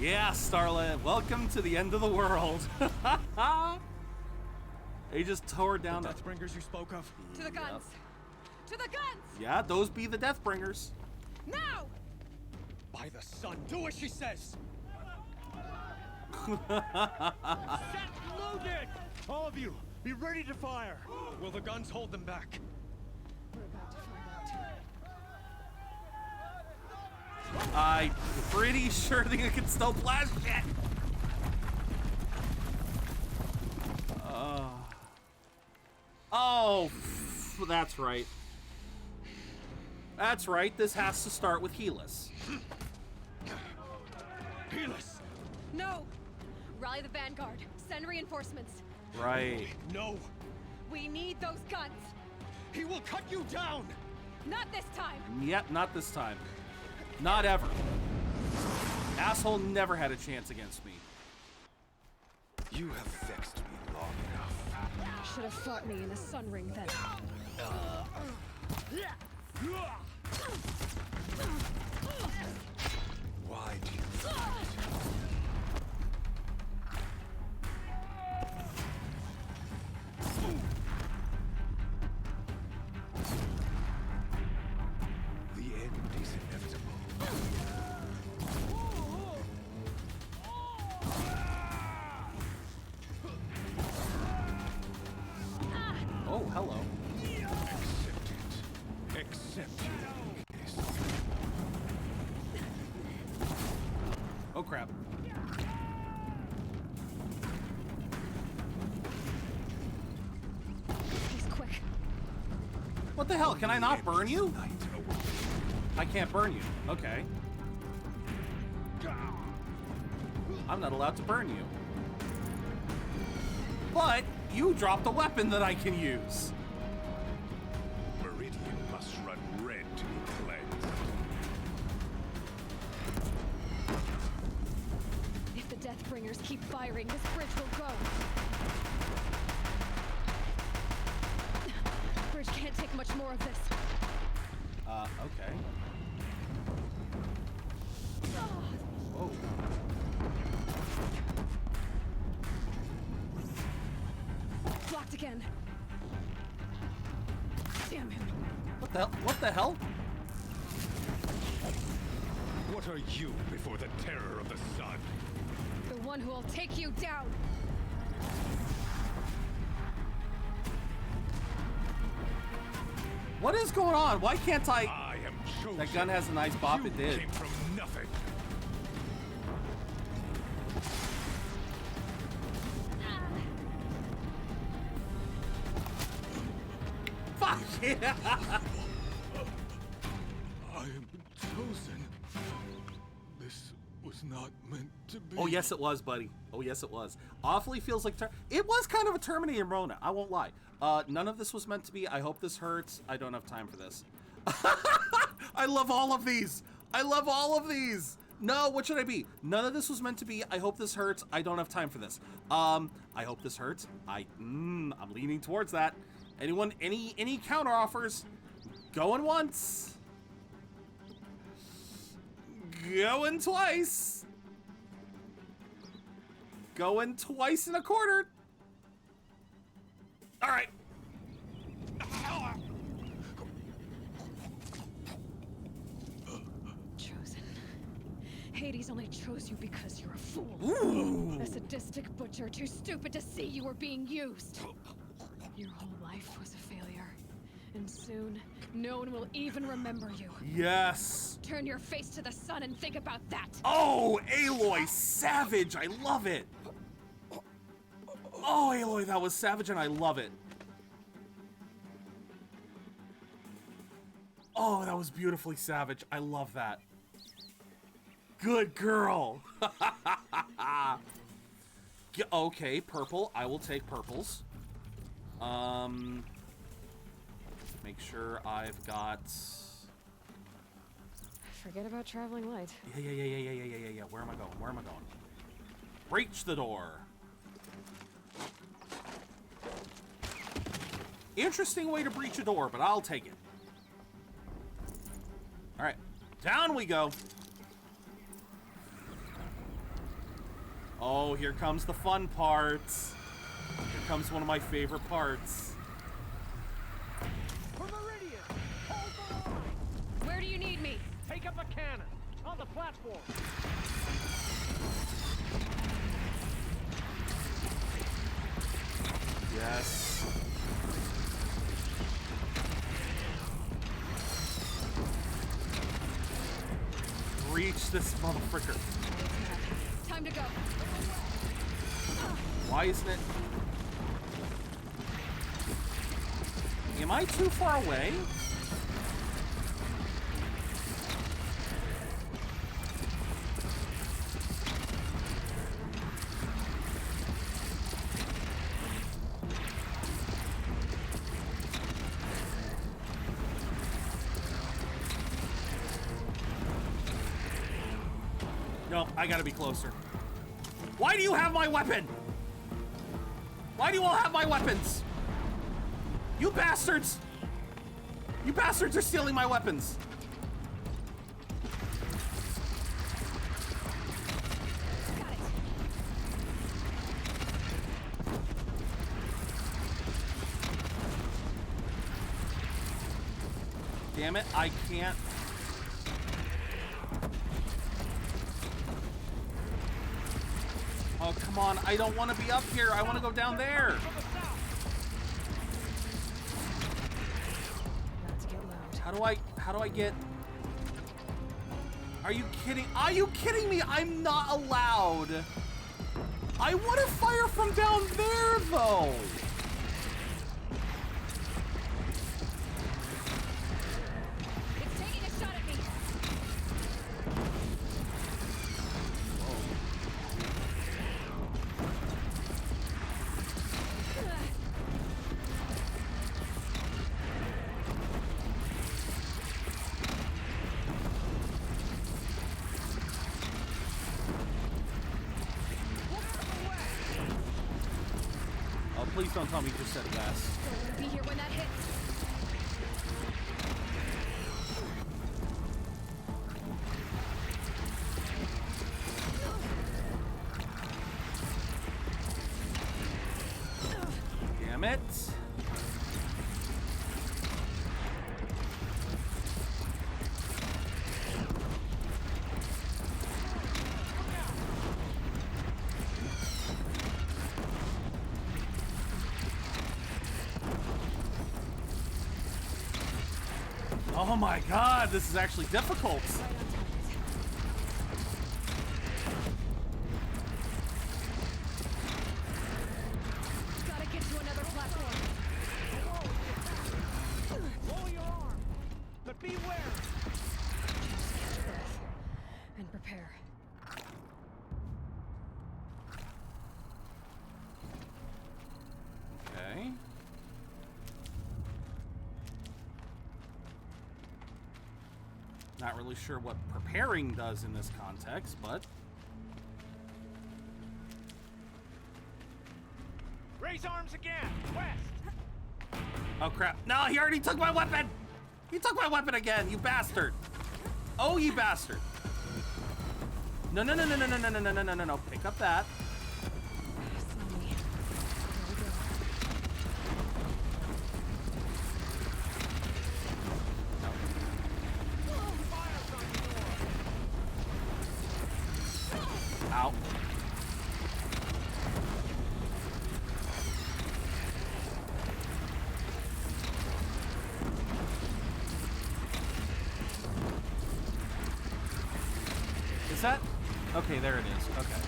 Yeah, Starlet, welcome to the end of the world. They just tore down the Deathbringers you spoke of? To the guns! To the guns! Yeah, those be the Deathbringers. Now! By the sun, do as she says! Set loaded! All of you, be ready to fire! Will the guns hold them back? We're about to find out. I'm pretty sure they can still blast shit. Oh, that's right. That's right. This has to start with Helis. Helis! No! Rally the vanguard. Send reinforcements. Right. No! We need those guns. He will cut you down! Not this time! Yep, not this time. Not ever. Asshole never had a chance against me. You have vexed me long enough. Should have fought me in the sun ring then. Why do you The end is inevitable. Oh, hello. Accept it. Accept your weakness. Oh, crap. He's quick. What the hell? Can I not burn you? I can't burn you. Okay. I'm not allowed to burn you. But you dropped a weapon that I can use. Meridian must run red to be cleansed. If the Deathbringers keep firing, this bridge will go. Bridge can't take much more of this. Okay. Whoa. Blocked again. Damn him. What the hell? What the hell? What are you before the terror of the sun? The one who will take you down. What is going on? Why can't I? I am chosen. That gun has a nice bop. It did. Came from nothing. Fuck yeah! I am chosen. This was not meant to be. Oh yes, it was, buddy. Oh yes, it was. Awfully feels like it was kind of a Terminator Rona. I won't lie. None of this was meant to be. I hope this hurts. I don't have time for this. I love all of these. I love all of these. No, what should I be? None of this was meant to be. I hope this hurts. I don't have time for this. I hope this hurts. I'm leaning towards that. Anyone, any counter offers? Going once. Going twice. Going twice and a quarter. All right. Chosen. Hades only chose you because you're a fool. Ooh. A sadistic butcher too stupid to see you were being used. Your whole life was a failure. And soon, no one will even remember you. Yes. Turn your face to the sun and think about that. Oh, Aloy, savage. I love it. Oh, Aloy, that was savage, and I love it. Oh, that was beautifully savage. I love that. Good girl. Okay, purple. I will take purples. Make sure I've got... Forget about traveling light. Yeah. Where am I going? Where am I going? Breach the door. Interesting way to breach a door, but I'll take it. All right, down we go. Oh, here comes the fun part. Here comes one of my favorite parts. For Meridian, hold the line. Where do you need me? Take up a cannon on the platform. Yes. Reach this motherfucker. Time to go. Why isn't it? Am I too far away? No, I gotta be closer. Why do you have my weapon? Why do you all have my weapons? You bastards! You bastards are stealing my weapons. Damn it, I can't. Oh, come on. I don't want to be up here. I want to go down there. How do I get... Are you kidding? Are you kidding me? I'm not allowed. I want to fire from down there, though. It's taking a shot at me. Please don't tell me you just said less. Don't want to be here when that hits. Damn it. Oh my god, this is actually difficult. Gotta get to another platform. Lower your arm, but beware. Just catch your breath and prepare. Okay. Not really sure what preparing does in this context, but... Raise arms again, west. Oh crap. No, he already took my weapon! He took my weapon again, you bastard! Oh, you bastard! No. Pick up that. Ow. Okay, there it is. Okay.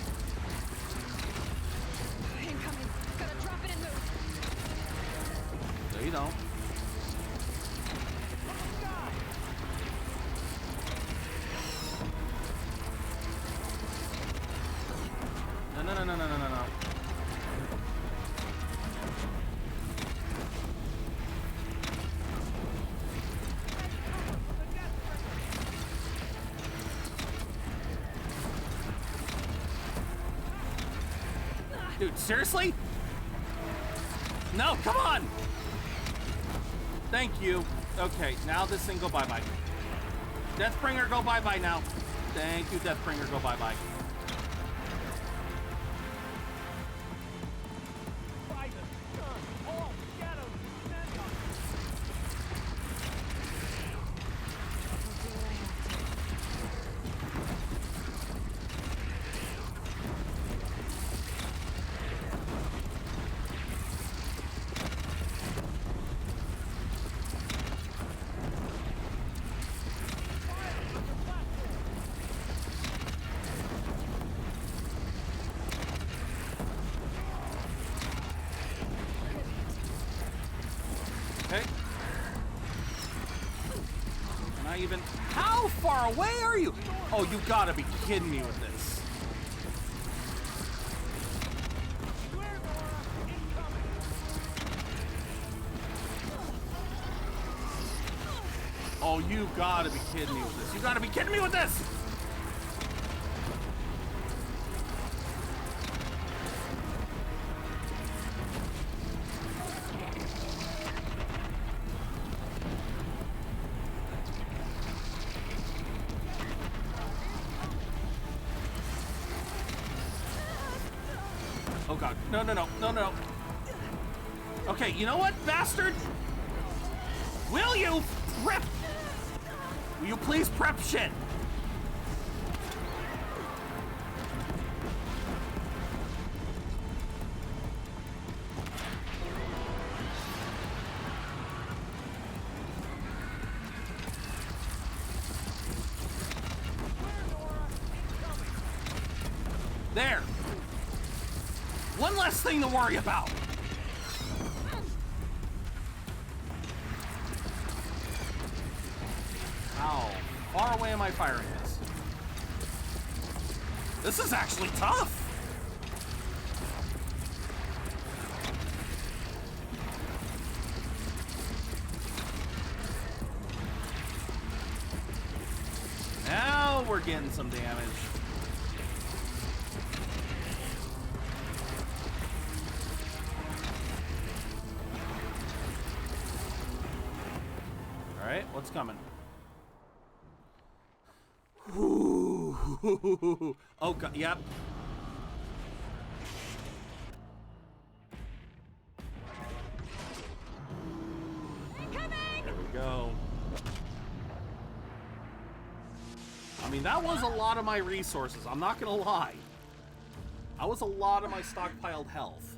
Incoming. Gotta drop it and move. No, you don't. No. Dude, seriously? No, come on! Thank you. Okay, now this thing go bye-bye. Deathbringer, go bye-bye now. Thank you, Deathbringer, go bye-bye. Okay. Not even. How far away are you? Oh, you gotta be kidding me with this. Oh, you gotta be kidding me with this. You gotta be kidding me with this! Oh god. No. Okay, you know what, bastard? Will you prep? Will you please prep shit? There. One less thing to worry about. How far away am I firing this? This is actually tough. Now we're getting some damage. All right, what's coming? Ooh. Oh god, yep. There we go. I mean, that was a lot of my resources, I'm not gonna lie. That was a lot of my stockpiled health.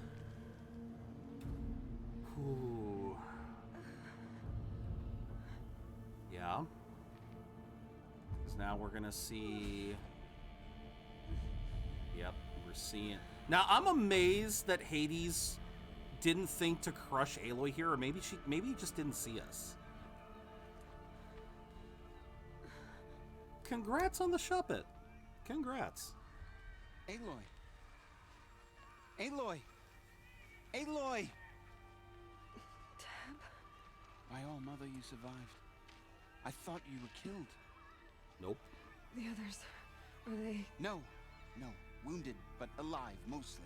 Ooh. Yeah. Now we're gonna see. Yep, we're seeing. Now I'm amazed that Hades didn't think to crush Aloy here, or maybe he just didn't see us. Congrats on the Shuppet. Congrats. Aloy. Aloy. Aloy. Tab. My own mother, you survived. I thought you were killed. Nope. The others, are they? No. Wounded, but alive, mostly.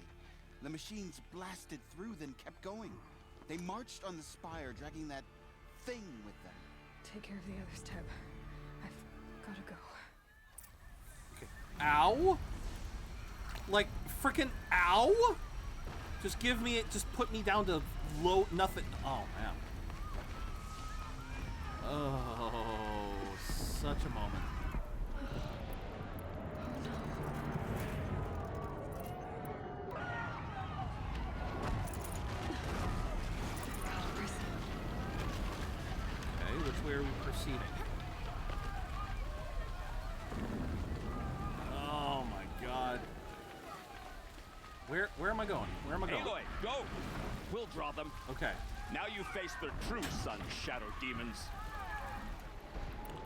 The machines blasted through, then kept going. They marched on the spire, dragging that thing with them. Take care of the others, Teb. I've gotta go. Okay. Ow? Like, frickin' ow? Just give me it, just put me down to low, nothing. Oh, man. Oh, such a moment. Okay, which way are we proceeding? Oh my Where am I going? Where am I going? Aloy, go! We'll draw them. Okay. Now you face their true sun, shadow demons.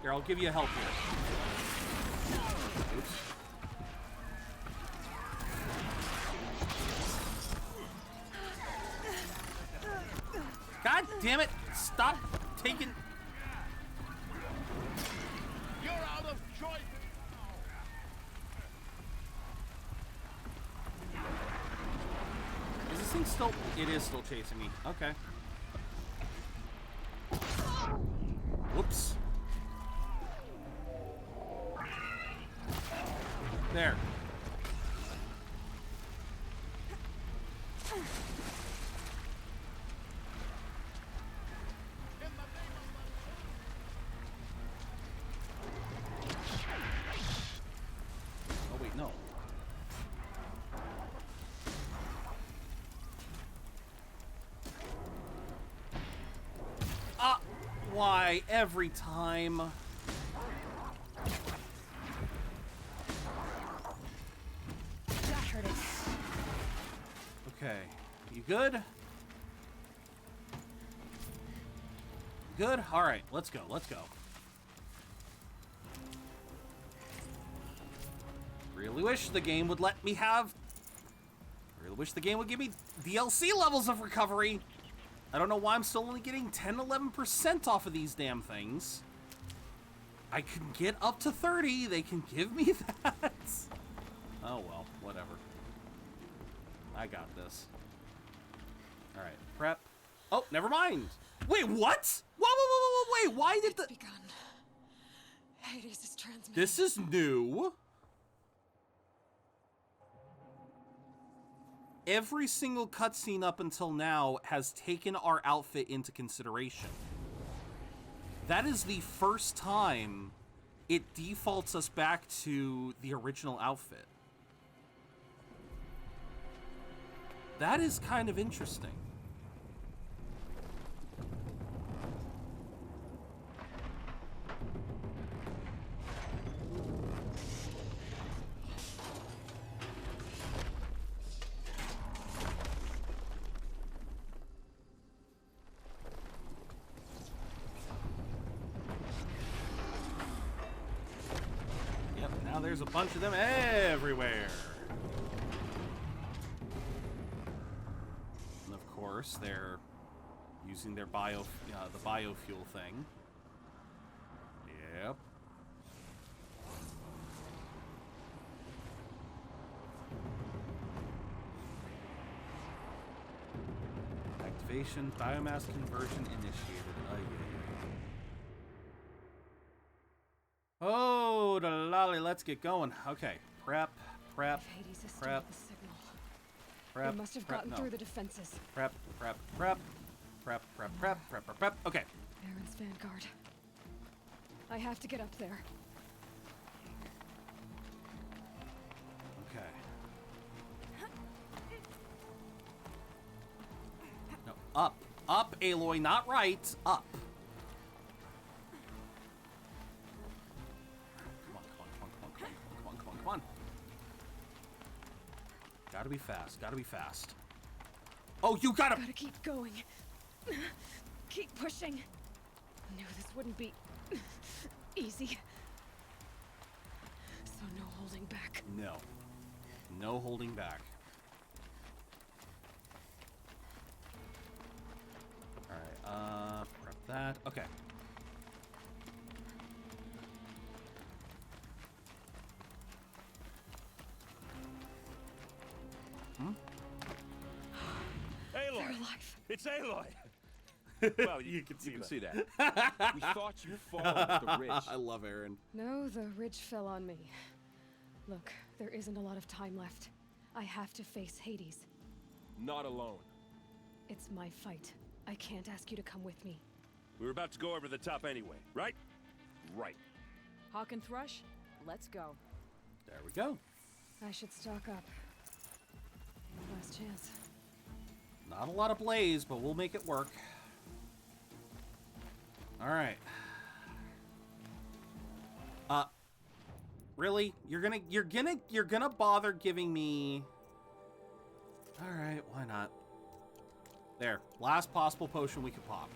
Here, I'll give you a help here. Oops. God damn it! Stop taking... You're out of choice. Is this thing still... It is still chasing me. Okay. Whoops. There. Oh wait, no. Why every time? That hurt it. Okay. You good? Good? Alright, let's go, let's go. Really wish the game would let me have... Really wish the game would give me DLC levels of recovery. I don't know why I'm still only getting 10-11% off of these damn things. I can get up to 30. They can give me that. Oh, well, whatever. I got this. All right, prep. Oh, never mind. Wait, what? Whoa, wait, why did the... Begun. Hades is transmitting. This is new. Every single cutscene up until now has taken our outfit into consideration. That is the first time it defaults us back to the original outfit. That is kind of interesting. There's a bunch of them everywhere. And of course, they're using their the biofuel thing. Yep. Activation, biomass conversion initiated. Oh, the lolly, let's get going. Okay, prep. If Hades is still at the signal. Prep. We must have gotten through the defenses. Prep. Okay. Baron's vanguard. I have to get up there. Okay. No, up. Up, Aloy, not right. Up. Come on. Gotta be fast. Gotta be fast. Oh, you gotta keep going. Keep pushing. I knew this wouldn't be easy. So no holding back. No. No holding back. Alright, prep that. Okay. Aloy! They're alive. It's Aloy! Well, you can see that. We thought you'd fall off the ridge. I love Aaron. No, the ridge fell on me. Look, there isn't a lot of time left. I have to face Hades. Not alone. It's my fight. I can't ask you to come with me. We were about to go over the top anyway, right? Right. Hawk and Thrush, let's go. There we go. I should stock up. Last chance. Not a lot of blaze, but we'll make it work. All right. Really? You're gonna bother giving me Alright, why not? There. Last possible potion we could pop.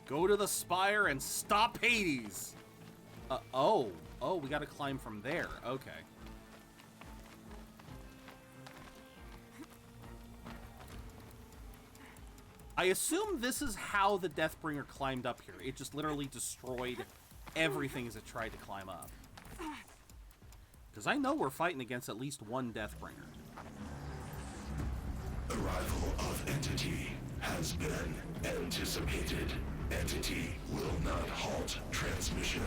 Go to the spire and stop Hades! Oh, we gotta climb from there. Okay. I assume this is how the Deathbringer climbed up here. It just literally destroyed everything as it tried to climb up. Because I know we're fighting against at least one Deathbringer. Arrival of Entity has been anticipated. Entity will not halt transmission.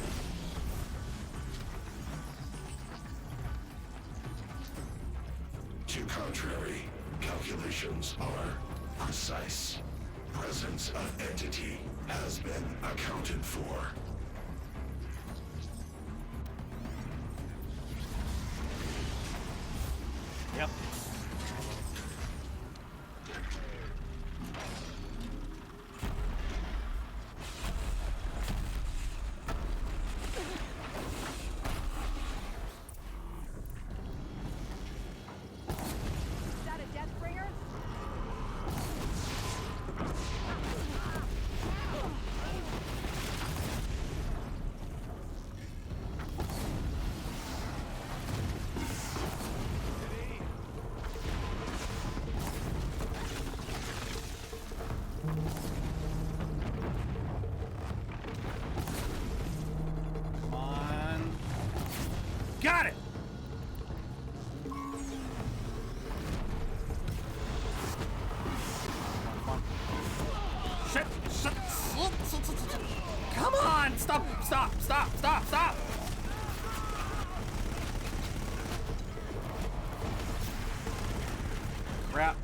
To contrary, calculations are precise. Presence of Entity has been accounted for. Yep. Is that a Deathbringer? Come on. Got it! Shit! Come on! Stop! Crap.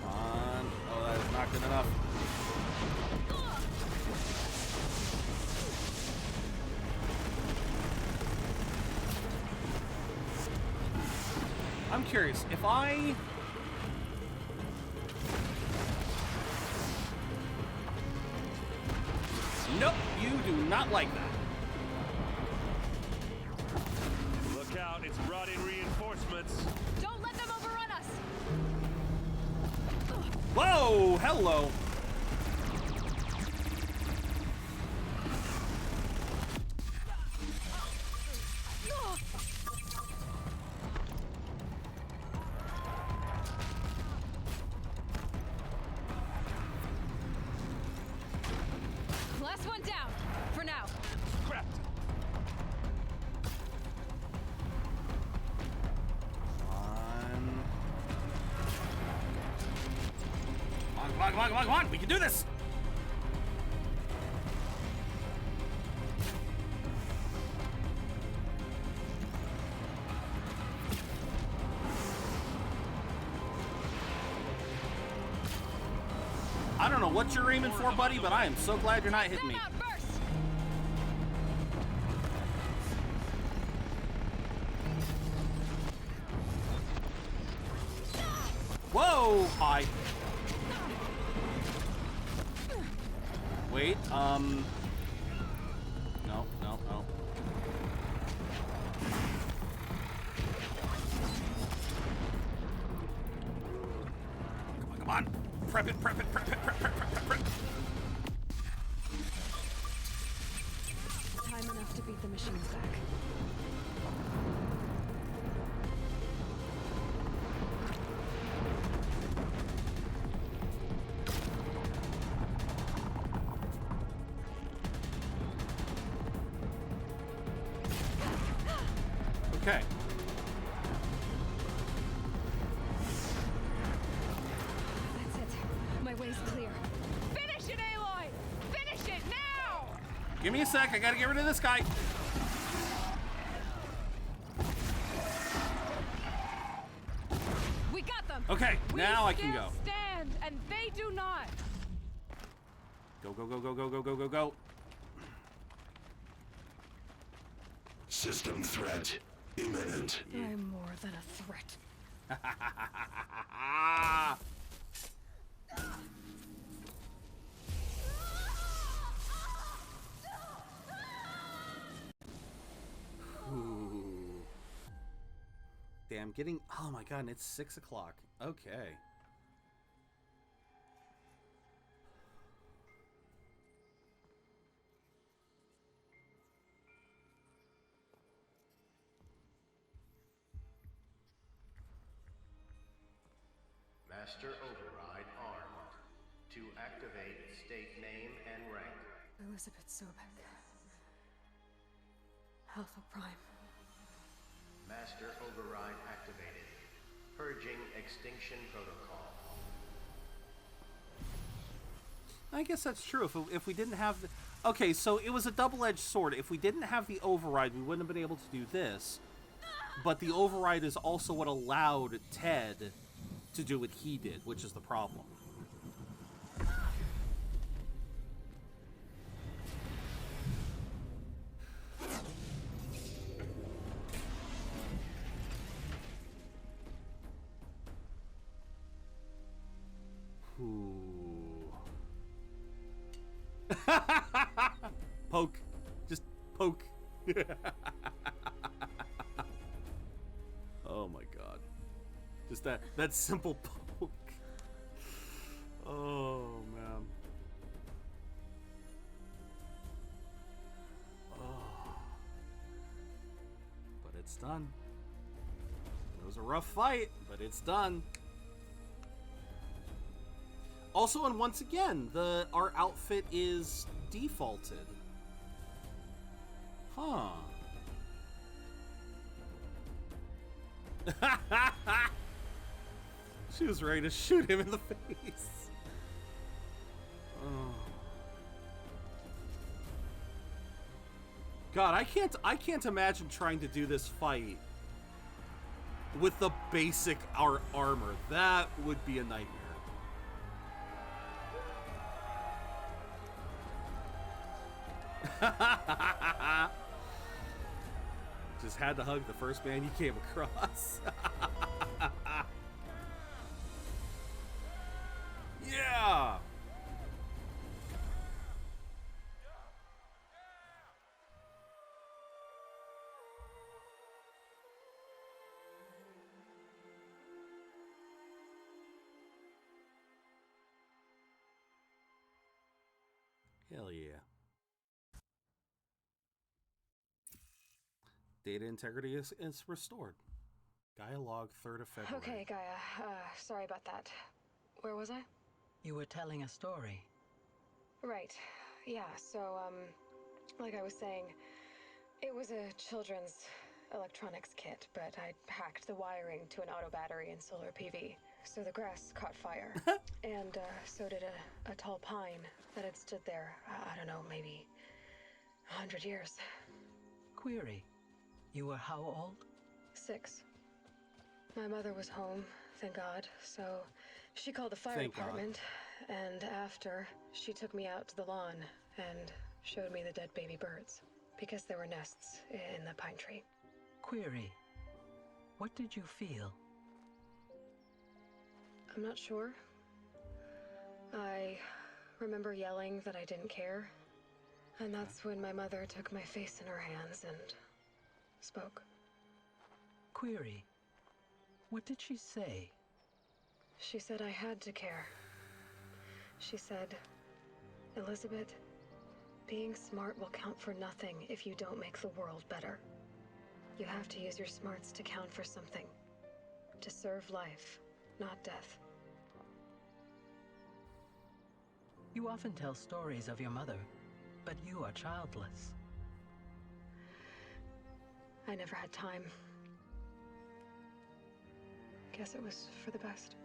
Come on. Oh, that is not good enough. I'm curious, if I... Nope, you do not like that. Look out, it's brought in reinforcements. Don't let them overrun us! Whoa, hello. Last one down, for now. Crap. Come on, we can do this! I don't know what you're aiming for, buddy, but I am so glad you're not hitting me. Whoa! Hi. Wait, no. Come on. Prep it. Time enough to beat the machines back. Okay. That's it. My way's clear. Finish it, Aloy! Finish it now! Give me a sec. I gotta get rid of this guy. We got them. Okay, now I can go. Stand, and they do not. Go. System threat imminent. I'm more than a threat. Ooh. Damn, getting... Oh my god, and it's 6 o'clock. Okay. Master Override armed. To activate, state name and rank. Elizabeth Sobek. Alpha Prime. Master Override activated. Purging Extinction Protocol. I guess that's true. If we didn't have the... Okay, so it was a double-edged sword. If we didn't have the override, we wouldn't have been able to do this. But the override is also what allowed Ted to do what he did, which is the problem. Poke. Just poke. Oh my god. Just that simple poke. Oh man. Oh. But it's done. It was a rough fight, but it's done. Also, and once again, our outfit is defaulted. Huh. She was ready to shoot him in the face. Oh. God, I can't imagine trying to do this fight with the basic armor. That would be a nightmare. Just had to hug the first man you came across. Yeah. Hell yeah. Data integrity is restored. Dialogue 3rd of February. Okay, Gaia. Sorry about that. Where was I? You were telling a story. Right. Yeah, so, like I was saying, it was a children's electronics kit, but I hacked the wiring to an auto battery and solar PV. So the grass caught fire. And, so did a tall pine that had stood there, I don't know, maybe 100 years. Query. You were how old? 6. My mother was home, thank God, so she called the fire department, and after, she took me out to the lawn and showed me the dead baby birds, because there were nests in the pine tree. Query. What did you feel? I'm not sure. I remember yelling that I didn't care, and that's when my mother took my face in her hands and spoke. Query. What did she say? She said I had to care. She said, Elizabeth, being smart will count for nothing if you don't make the world better. You have to use your smarts to count for something. To serve life, not death. You often tell stories of your mother, but you are childless. I never had time. Guess it was for the best.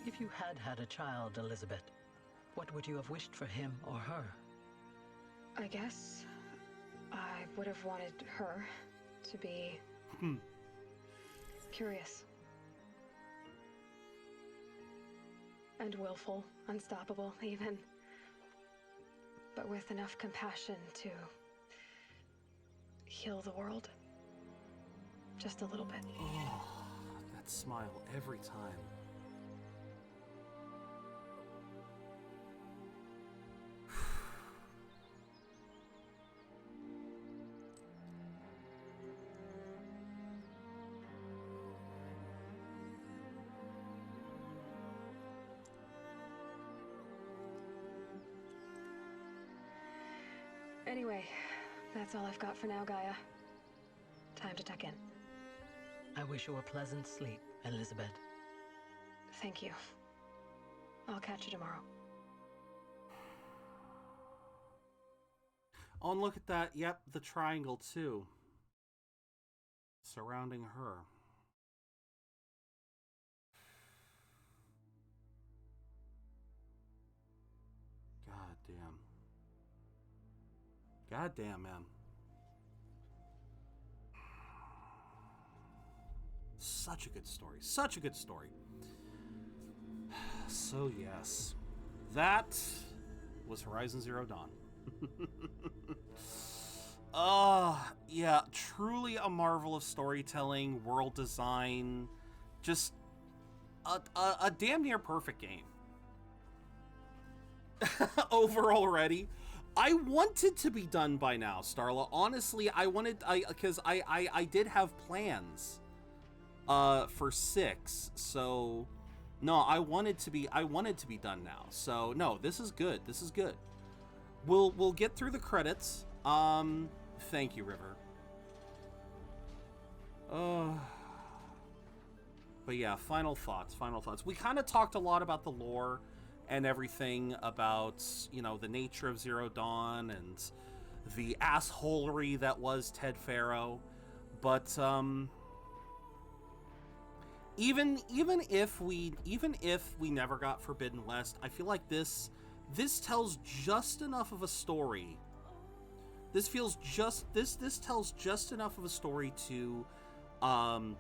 If you had had a child, Elizabeth, what would you have wished for him or her? I guess I would have wanted her to be curious. And willful, unstoppable, even. But with enough compassion to heal the world. Just a little bit. Oh, that smile every time. Anyway, that's all I've got for now, Gaia. Time to tuck in. I wish you a pleasant sleep, Elizabeth. Thank you. I'll catch you tomorrow. Oh, and look at that. Yep, the triangle, too. Surrounding her. God damn. God damn, man. Such a good story. Such a good story. So, yes. That was Horizon Zero Dawn. Yeah, truly a marvel of storytelling, world design, just a damn near perfect game. Over already. I wanted to be done by now, Starla. Honestly, because I did have plans for 6, so no, I wanted to be done now. So no, this is good. This is good. We'll get through the credits. Thank you, River. But yeah, final thoughts. We kind of talked a lot about the lore and everything, about, you know, the nature of Zero Dawn and the assholery that was Ted Faro. But even if we never got Forbidden West, I feel like this tells just enough of a story. This tells just enough of a story to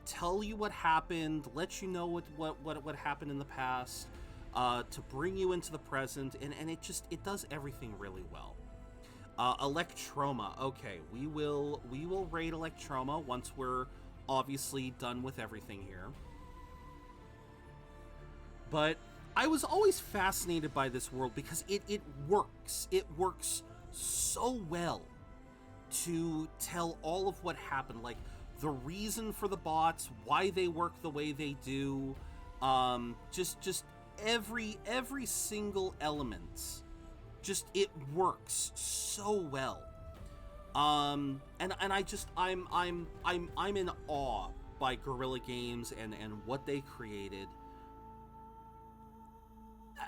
tell you what happened, let you know what happened in the past, to bring you into the present, and it does everything really well. Electroma. Okay, we will raid Electroma once we're obviously done with everything here. But I was always fascinated by this world because it works. It works so well to tell all of what happened, like the reason for the bots, why they work the way they do, just every single element, just it works so well. And I'm in awe by Guerrilla Games and what they created.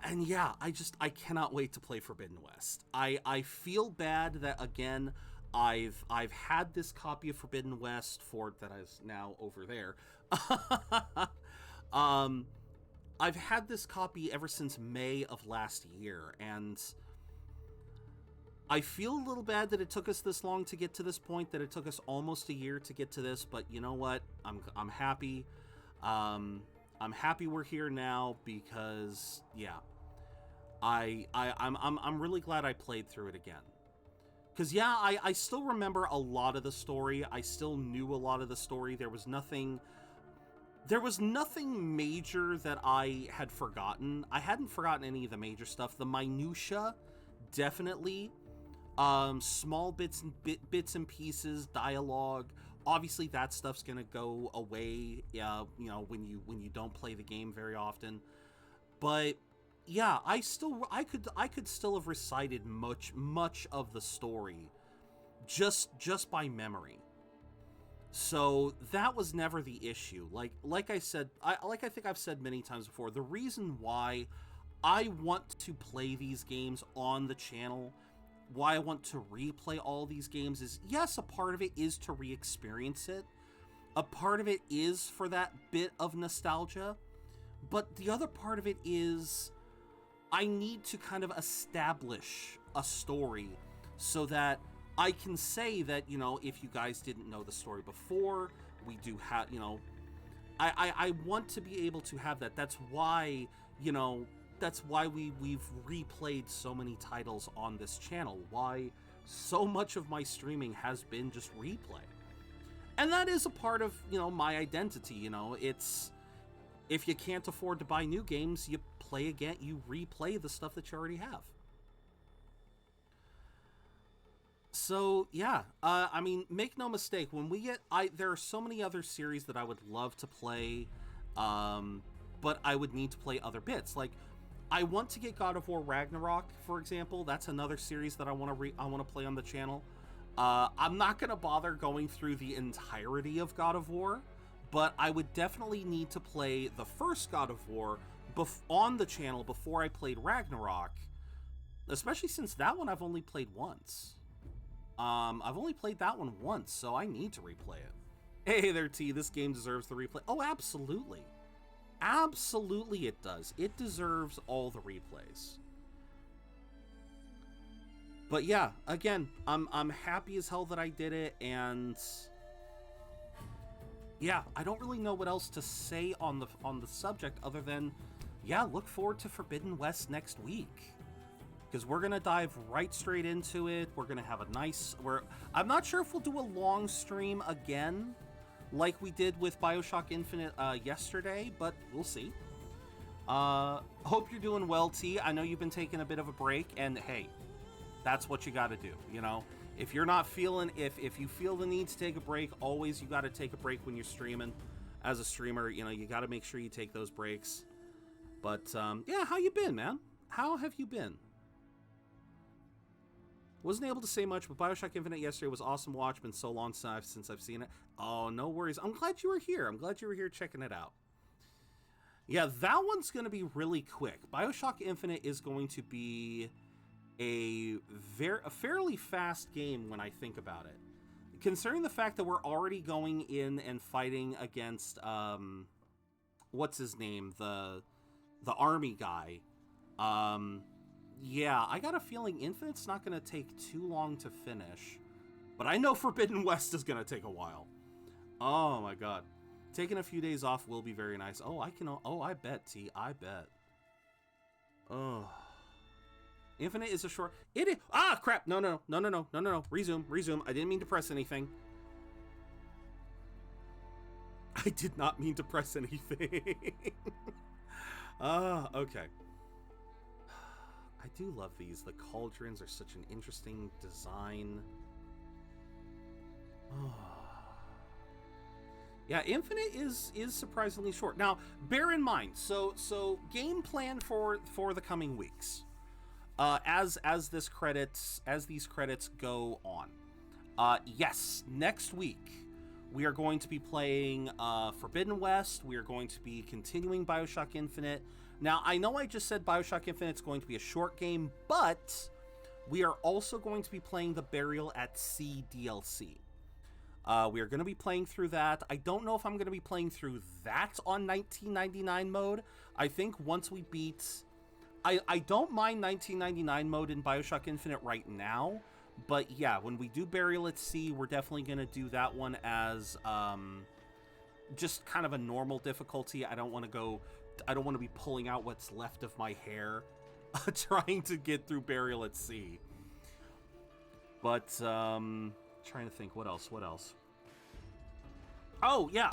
And yeah, I cannot wait to play Forbidden West. I feel bad that, again, I've had this copy of Forbidden West that is now over there. I've had this copy ever since May of last year, and I feel a little bad that it took us this long to get to this point, that it took us almost a year to get to this, but you know what? I'm happy. I'm happy we're here now because, yeah, I'm really glad I played through it again. Because, yeah, I still remember a lot of the story. I still knew a lot of the story. There was nothing major that I had forgotten. I hadn't forgotten any of the major stuff. The minutia, definitely. Small bits and pieces, dialogue. Obviously, that stuff's gonna go away, you know, when you don't play the game very often. But yeah, I could still have recited much of the story just by memory. So that was never the issue. Like I said, I think I've said many times before, the reason why I want to play these games on the channel, why I want to replay all these games is, yes, a part of it is to re-experience it. A part of it is for that bit of nostalgia. But the other part of it is I need to kind of establish a story so that I can say that, you know, if you guys didn't know the story before, we do have, you know, I want to be able to have that. That's why, you know, that's why we've replayed so many titles on this channel. Why so much of my streaming has been just replay. And that is a part of, you know, my identity, you know. It's, if you can't afford to buy new games, you play again, you replay the stuff that you already have. So, yeah, I mean, make no mistake, when we get, there are so many other series that I would love to play, but I would need to play other bits. Like, I want to get God of War Ragnarok, for example. That's another series that I want to play on the channel. I'm not going to bother going through the entirety of God of War, but I would definitely need to play the first God of War on the channel before I played Ragnarok, especially since that one I've only played once. I've only played that one once, so I need to replay it. Hey there, T, this game deserves the replay. Oh, absolutely. Absolutely it does. It deserves all the replays. But yeah, again, I'm happy as hell that I did it, and yeah, I don't really know what else to say on the subject other than, yeah, look forward to Forbidden West next week, because we're gonna dive right straight into it. We're gonna have a nice. I'm not sure if we'll do a long stream again, like we did with BioShock Infinite yesterday, but we'll see. Hope you're doing well, T. I know you've been taking a bit of a break, and hey, that's what you got to do. You know, if you're not feeling, if you feel the need to take a break, always you got to take a break when you're streaming. As a streamer, you know, you got to make sure you take those breaks. But yeah, how you been, man? How have you been? Wasn't able to say much, but BioShock Infinite yesterday was awesome watch. Been so long since I've seen it. Oh, no worries. I'm glad you were here. I'm glad you were here checking it out. Yeah, that one's going to be really quick. BioShock Infinite is going to be a fairly fast game when I think about it. Considering the fact that we're already going in and fighting against, what's his name? The army guy. Yeah, I got a feeling Infinite's not going to take too long to finish. But I know Forbidden West is going to take a while. Oh my god. Taking a few days off will be very nice. Oh, I bet, T. I bet. Oh. Infinite is a short... It is... Ah, crap! No. Resume. I didn't mean to press anything. I did not mean to press anything. Okay. I do love these. The cauldrons are such an interesting design. Oh. Yeah, Infinite is surprisingly short. Now, bear in mind, so game plan for the coming weeks. As these credits go on. Yes, next week we are going to be playing Forbidden West. We are going to be continuing BioShock Infinite. Now, I know I just said BioShock Infinite is going to be a short game, but we are also going to be playing the Burial at Sea DLC. We are going to be playing through that. I don't know if I'm going to be playing through that on 1999 mode. I think once we beat... I don't mind 1999 mode in BioShock Infinite right now, but yeah, when we do Burial at Sea, we're definitely going to do that one as just kind of a normal difficulty. I don't want to be pulling out what's left of my hair trying to get through Burial at Sea. But trying to think what else. Oh yeah,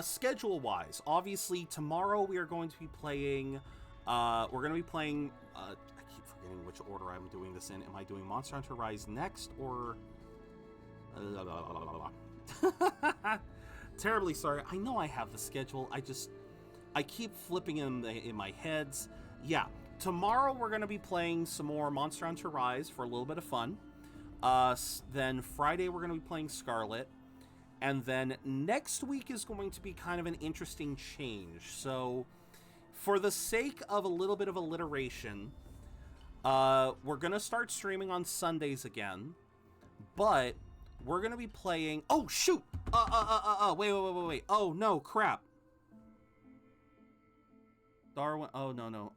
schedule wise, obviously tomorrow we are going to be playing I keep forgetting which order I'm doing this in. Am I doing Monster Hunter Rise next or terribly sorry. I know I have the schedule. I keep flipping in my heads. Yeah, tomorrow we're going to be playing some more Monster Hunter Rise for a little bit of fun. Then Friday we're going to be playing Scarlet. And then next week is going to be kind of an interesting change. So for the sake of a little bit of alliteration, we're going to start streaming on Sundays again. But we're going to be playing... Oh, shoot! Wait. Oh, no, crap. Darwin... Oh, no.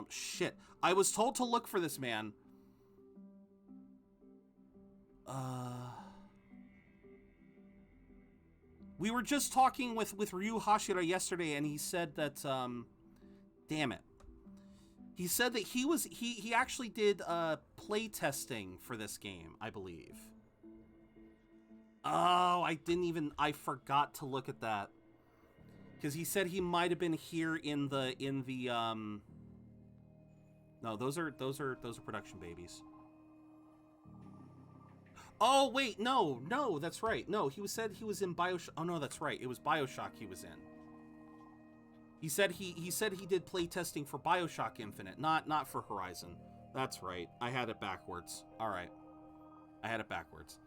Shit. I was told to look for this man. We were just talking with Ryu Hashira yesterday, and he said that, damn it. He said that he actually did, play testing for this game, I believe. Oh, I forgot to look at that. Because he said he might have been here in the, no, those are production babies. Oh, wait, no, that's right. No, he said he was in BioShock. Oh, no, that's right. It was BioShock he was in. He said he did play testing for BioShock Infinite, not for Horizon. That's right. I had it backwards. All right. I had it backwards.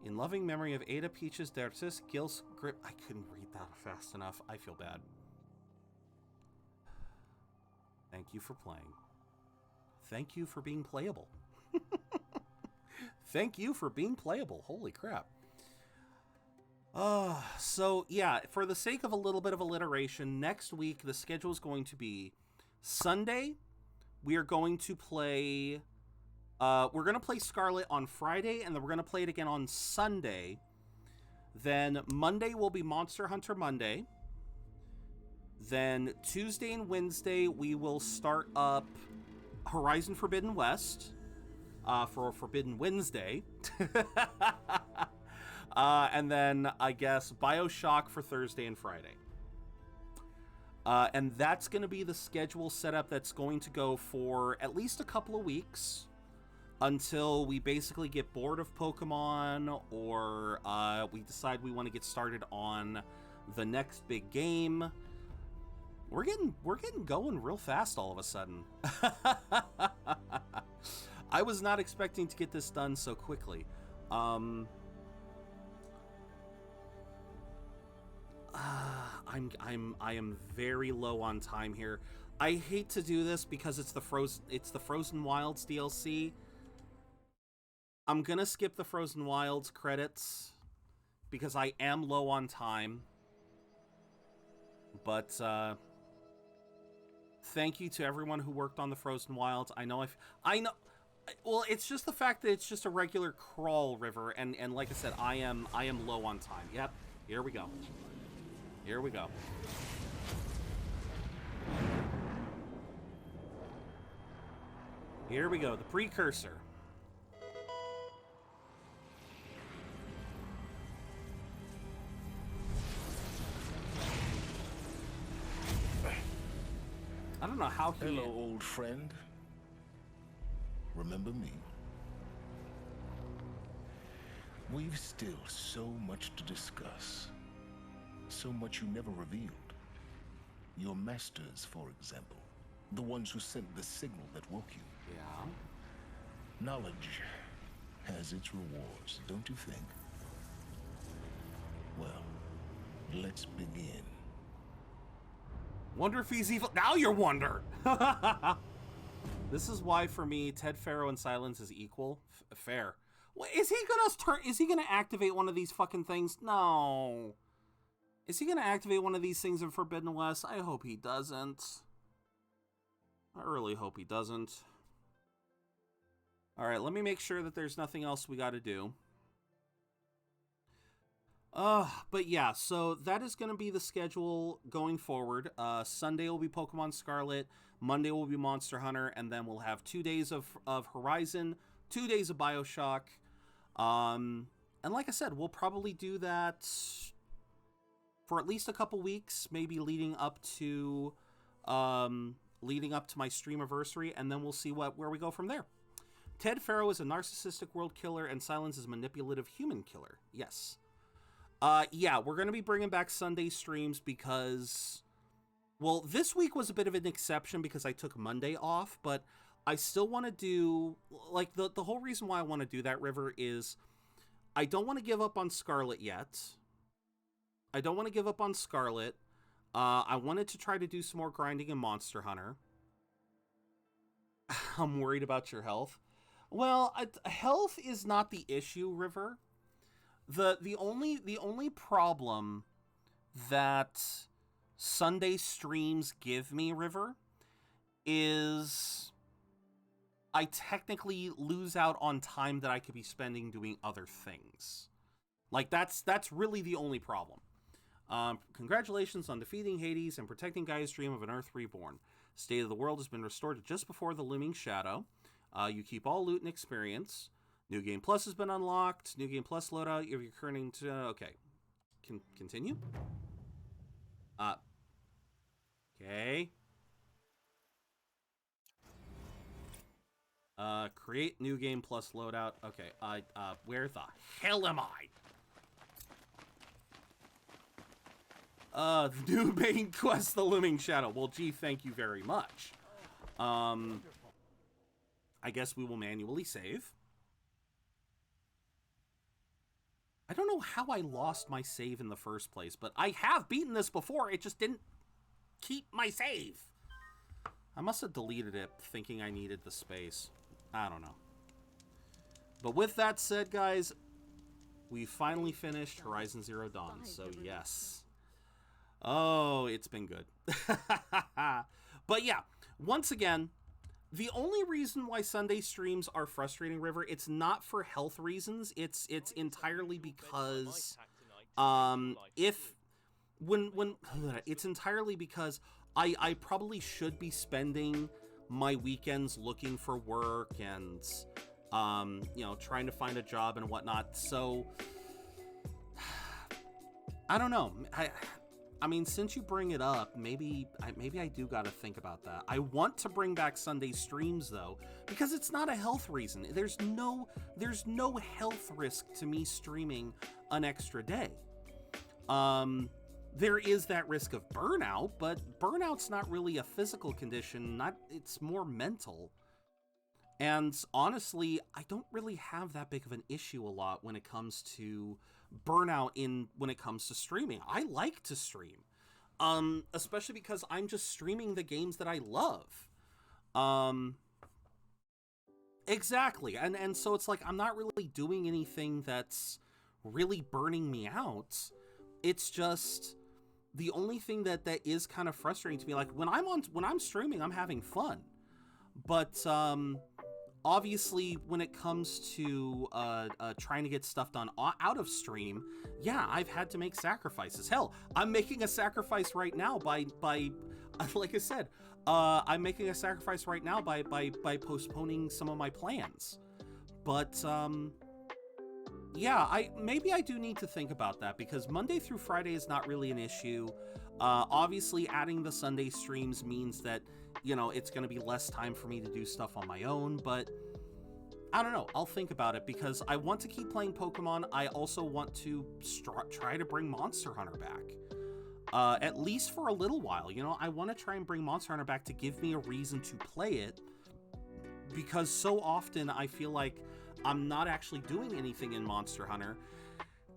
In loving memory of Ada Peaches Dertis Gil's grip. I couldn't read that fast enough. I feel bad. Thank you for playing. Thank you for being playable. Thank you for being playable. Holy crap. So yeah, for the sake of a little bit of alliteration, next week the schedule is going to be Sunday. We are going to play we're going to play Scarlet on Friday, and then we're going to play it again on Sunday. Then Monday will be Monster Hunter Monday. Then Tuesday and Wednesday we will start up Horizon Forbidden West for Forbidden Wednesday. And then I guess BioShock for Thursday and Friday. And that's going to be the schedule setup that's going to go for at least a couple of weeks until we basically get bored of Pokemon, or we decide we want to get started on the next big game. We're getting going real fast all of a sudden. I was not expecting to get this done so quickly. I am very low on time here. I hate to do this because it's the Frozen Wilds DLC. I'm gonna skip the Frozen Wilds credits because I am low on time. But thank you to everyone who worked on the Frozen Wilds. I know. Well, it's just the fact that it's just a regular crawl river, and like I said, I am low on time. Yep. Here we go. Here we go. Here we go. The precursor. I don't know how he... Hello, old friend. Remember me? We've still so much to discuss. So much you never revealed. Your masters, for example. The ones who sent the signal that woke you. Yeah. Knowledge has its rewards, don't you think? Well, let's begin. Wonder if he's evil. Now you wonder. This is why, for me, Ted Faro and Silence is equal. Fair. Well, is he gonna activate one of these fucking things? No. Is he gonna activate one of these things in Forbidden West? I hope he doesn't. I really hope he doesn't. All right, let me make sure that there's nothing else we got to do. But yeah, so that is going to be the schedule going forward. Sunday will be Pokemon Scarlet, Monday will be Monster Hunter, and then we'll have 2 days of Horizon, 2 days of BioShock. And like I said, we'll probably do that for at least a couple weeks, maybe leading up to my streamiversary, and then we'll see where we go from there. Ted Faro is a narcissistic world killer, and Silence is a manipulative human killer. Yes. Yeah, we're going to be bringing back Sunday streams because, well, this week was a bit of an exception because I took Monday off, but I still want to do, like, the whole reason why I want to do that, River, is I don't want to give up on Scarlet yet. I don't want to give up on Scarlet. I wanted to try to do some more grinding in Monster Hunter. I'm worried about your health. Well, health is not the issue, River. The only problem that Sunday streams give me, River, is I technically lose out on time that I could be spending doing other things. Like, that's really the only problem. Congratulations on defeating Hades and protecting Gaia's dream of an Earth reborn. State of the world has been restored to just before the looming shadow. You keep all loot and experience. New Game Plus has been unlocked. New Game Plus loadout. You're returning to... Okay. Continue? Okay. Create New Game Plus loadout. Okay. Where the hell am I? The new main quest, the Looming Shadow. Well, gee, thank you very much. I guess we will manually save. I don't know how I lost my save in the first place, but I have beaten this before. It just didn't keep my save. I must have deleted it thinking I needed the space. I don't know. But with that said, guys, we finally finished Horizon Zero Dawn, so yes. Oh, it's been good. But yeah, once again, the only reason why Sunday streams are frustrating, River, it's not for health reasons. It's entirely because it's entirely because I probably should be spending my weekends looking for work and you know, trying to find a job and whatnot. So I don't know. I mean, since you bring it up, maybe I do got to think about that. I want to bring back Sunday streams though, because it's not a health reason. There's no health risk to me streaming an extra day. There is that risk of burnout, but burnout's not really a physical condition. It's more mental. And honestly, I don't really have that big of an issue a lot when it comes to burnout when it comes to streaming. I like to stream, especially because I'm just streaming the games that I love. Exactly. And so it's like, I'm not really doing anything that's really burning me out. It's just the only thing that is kind of frustrating to me. Like when I'm streaming, I'm having fun, but, obviously, when it comes to trying to get stuff done out of stream, yeah, I've had to make sacrifices. Hell, I'm making a sacrifice right now by like I said, I'm making a sacrifice right now by postponing some of my plans. But yeah, maybe I do need to think about that, because Monday through Friday is not really an issue. Obviously, adding the Sunday streams means that, you know, it's going to be less time for me to do stuff on my own, but I don't know. I'll think about it, because I want to keep playing Pokemon. I also want to try to bring Monster Hunter back, at least for a little while. You know, I want to try and bring Monster Hunter back to give me a reason to play it, because so often I feel like I'm not actually doing anything in Monster Hunter,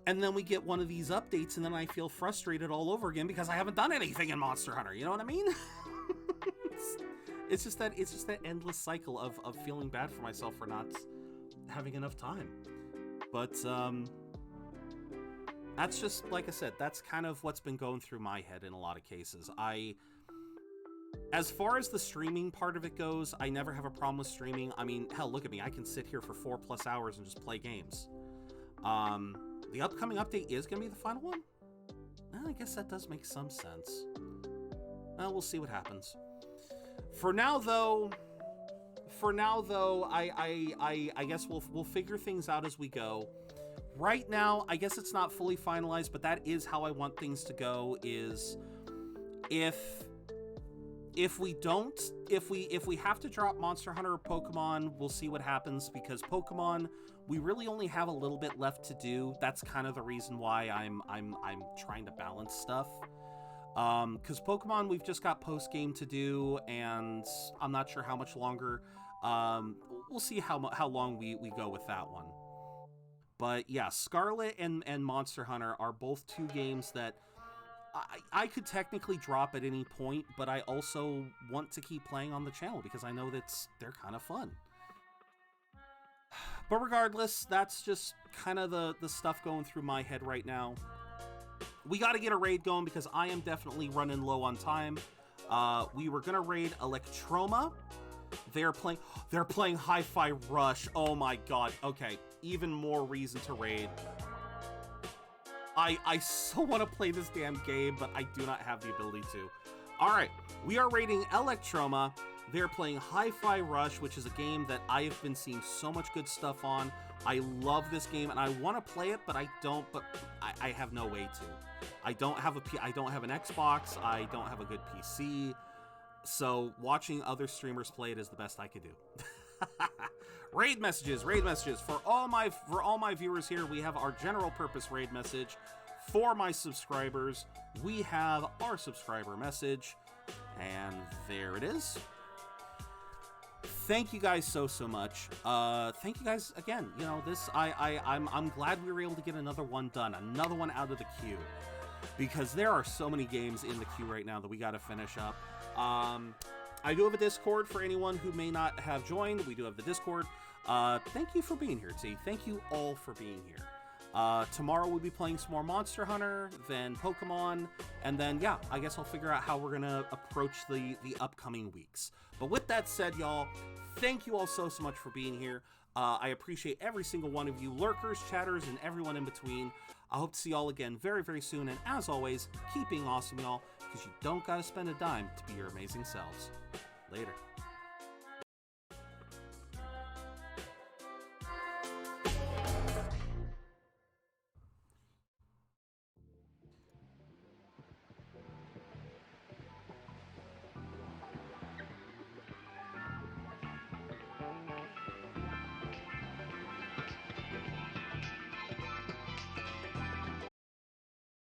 and then we get one of these updates, and then I feel frustrated all over again because I haven't done anything in Monster Hunter. You know what I mean? It's just that endless cycle of feeling bad for myself for not having enough time. But that's just, like I said, that's kind of what's been going through my head in a lot of cases. As far as the streaming part of it goes, I never have a problem with streaming. I mean, hell, look at me. I can sit here for 4+ hours and just play games. The upcoming update is going to be the final one? Well, I guess that does make some sense. Well, we'll see what happens. For now, though, I guess we'll figure things out as we go. Right now, I guess it's not fully finalized, but that is how I want things to go. Is if we have to drop Monster Hunter or Pokemon, we'll see what happens, because Pokemon, we really only have a little bit left to do. That's kind of the reason why I'm trying to balance stuff. Because Pokemon, we've just got post-game to do, and I'm not sure how much longer. We'll see how long we go with that one. But yeah, Scarlet and Monster Hunter are both two games that I could technically drop at any point, but I also want to keep playing on the channel because I know they're kind of fun. But regardless, that's just kind of the stuff going through my head right now. We got to get a raid going because I am definitely running low on time. We were gonna raid Electroma. They're playing Hi-Fi Rush. Oh my god. Okay, even more reason to raid. I so want to play this damn game, but I do not have the ability to. All right, we are raiding Electroma. They're playing Hi-Fi Rush, which is a game that I have been seeing so much good stuff on. I love this game, and I want to play it, but I don't. But I have no way to. I don't have an Xbox. I don't have a good PC. So watching other streamers play it is the best I could do. Raid messages. For all my viewers here, we have our general purpose raid message. For my subscribers, we have our subscriber message, and there it is. Thank you guys so much. Thank you guys again. You know, this I'm glad we were able to get another one done, another one out of the queue, because there are so many games in the queue right now that we got to finish up. I do have a Discord for anyone who may not have joined. We do have the Discord. Thank you for being here, T. Thank you all for being here. Tomorrow we'll be playing some more Monster Hunter, then Pokemon, and then, yeah, I guess I'll figure out how we're gonna approach the upcoming weeks. But with that said, y'all, thank you all so much for being here. I appreciate every single one of you, lurkers, chatters, and everyone in between. I hope to see y'all again very, very soon, and as always, keep being awesome, y'all, because you don't gotta spend a dime to be your amazing selves. Later.